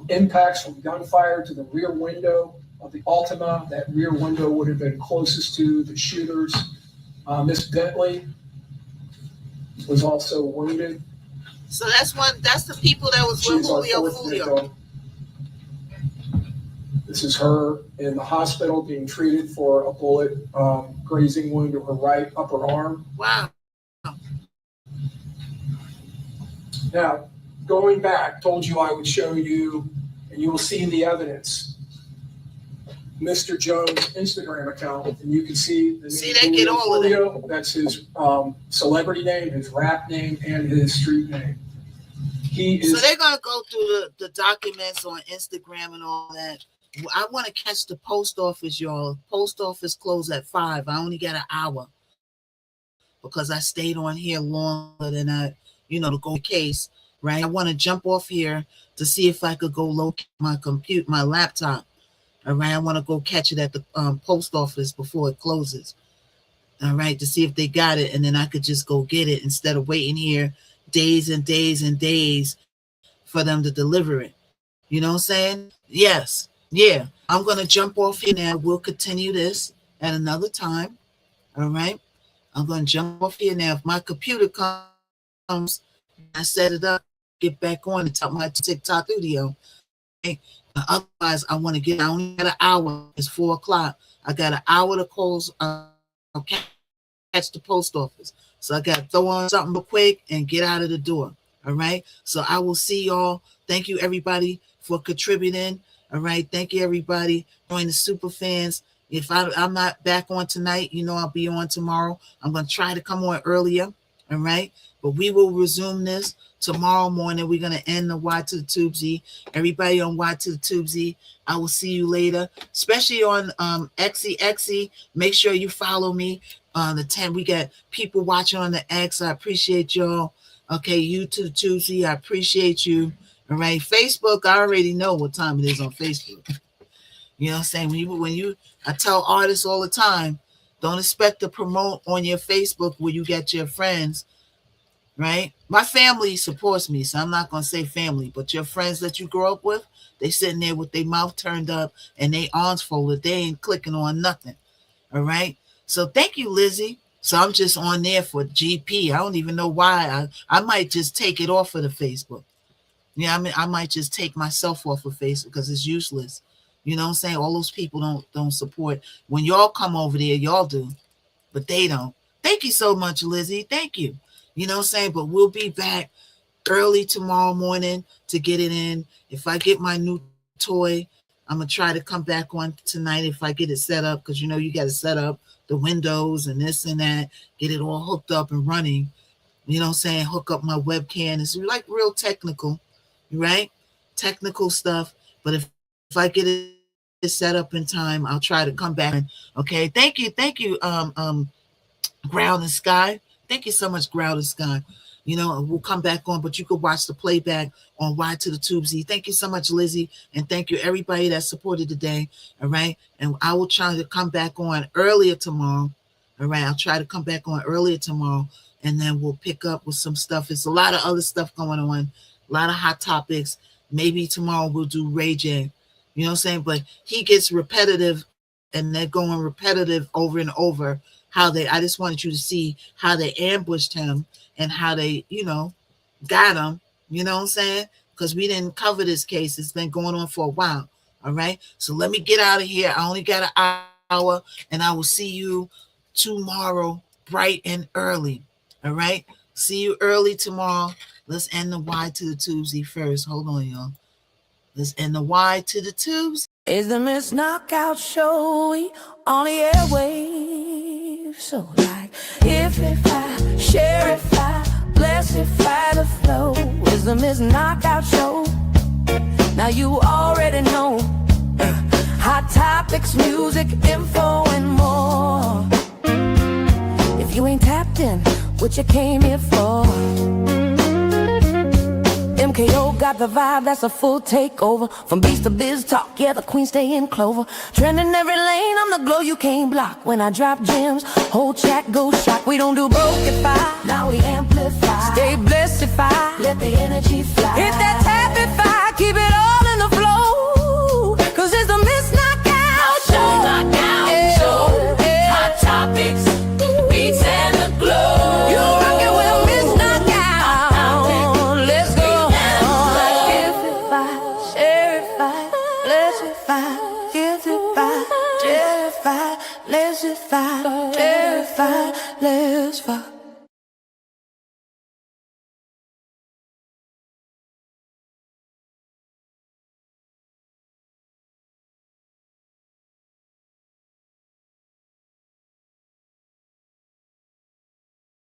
impacts from gunfire to the rear window of the Altima. That rear window would have been closest to the shooters. Miss Bentley was also wounded.
So that's the people that was with Julio Folio.
This is her in the hospital being treated for a bullet grazing wound to her right upper arm.
Wow.
Now, going back, told you I would show you, and you will see the evidence, Mr. Jones' Instagram account, and you can see the name
they get all of
that. That's his celebrity name, his rap name, and his street name.
So they're gonna go through the documents on Instagram and all that. I want to catch the post office, y'all. Post office closed at 5. I only got an hour because I stayed on here longer than to go case, right? I want to jump off here to see if I could go locate my laptop. All right, I want to go catch it at the post office before it closes. All right, to see if they got it, and then I could just go get it instead of waiting here days and days and days for them to deliver it. You know what I'm saying? Yes. Yeah. I'm going to jump off here now. We'll continue this at another time. All right. I'm going to jump off here now. If my computer comes, I set it up, get back on and talk my TikTok video. Okay? Otherwise, I want to I only got an hour. It's 4 o'clock. I got an hour to close. Catch the post office. So I got to throw on something real quick and get out of the door. All right. So I will see y'all. Thank you, everybody, for contributing. All right. Thank you, everybody. Join the super fans. If I'm not back on tonight, I'll be on tomorrow. I'm going to try to come on earlier. All right. But we will resume this tomorrow morning. We're going to end the Y to the Tubesy. Everybody on Y to the Tubesy, I will see you later, especially on XE. Make sure you follow me on the 10. We got people watching on the X. I appreciate y'all. Okay, you to the Tubesy, I appreciate you. All right, Facebook, I already know what time it is on Facebook. You know what I'm saying? I tell artists all the time, don't expect to promote on your Facebook where you get your friends, right? My family supports me, so I'm not going to say family, but your friends that you grow up with, they sitting there with their mouth turned up and they arms folded. They ain't clicking on nothing, all right? So thank you, Lizzie. So I'm just on there for GP. I don't even know why. I might just take it off of the Facebook. Yeah, I might just take myself off of Facebook because it's useless. You know what I'm saying? All those people don't support. When y'all come over there, y'all do, but they don't. Thank you so much, Lizzie. Thank you. You know what I'm saying? But we'll be back early tomorrow morning to get it in. If I get my new toy, I'm going to try to come back on tonight if I get it set up because, you got to set up the windows and this and that, get it all hooked up and running. You know what I'm saying? Hook up my webcam. It's like real technical. right? Technical stuff. But if I get it set up in time, I'll try to come back. Okay. Thank you. Ground and Sky. Thank you so much, Ground and Sky. We'll come back on, but you could watch the playback on Y to the Tubesy. Thank you so much, Lizzie, and thank you everybody that supported today. All right, and I will try to come back on earlier tomorrow. All right, I'll try to come back on earlier tomorrow, and then we'll pick up with some stuff. There's a lot of other stuff going on, a lot of hot topics. Maybe tomorrow we'll do Ray J. You know what I'm saying? But he gets repetitive, and they're going repetitive over and over. I just wanted you to see how they ambushed him and how they, got him, you know what I'm saying? Because we didn't cover this case. It's been going on for a while. All right. So let me get out of here. I only got an hour, and I will see you tomorrow bright and early. All right. See you early tomorrow. Let's end the Y to the Tubesy first. Hold on, y'all. Let's end the Y to the Tubes.
Is the Miss Knockout Show on the airwaves? So like, if I share, if I bless, if I the flow, is the Miss Knockout Show. Now you already know. Hot topics, music, info, and more. If you ain't tapped in, what you came here for? MKO got the vibe, that's a full takeover. From beats to biz talk, yeah, the queen stay in clover. Trending every lane, I'm the glow you can't block. When I drop gems, whole chat go shock. We don't do brokeify, now we amplify. Stay blessed if I let the energy fly. Hit that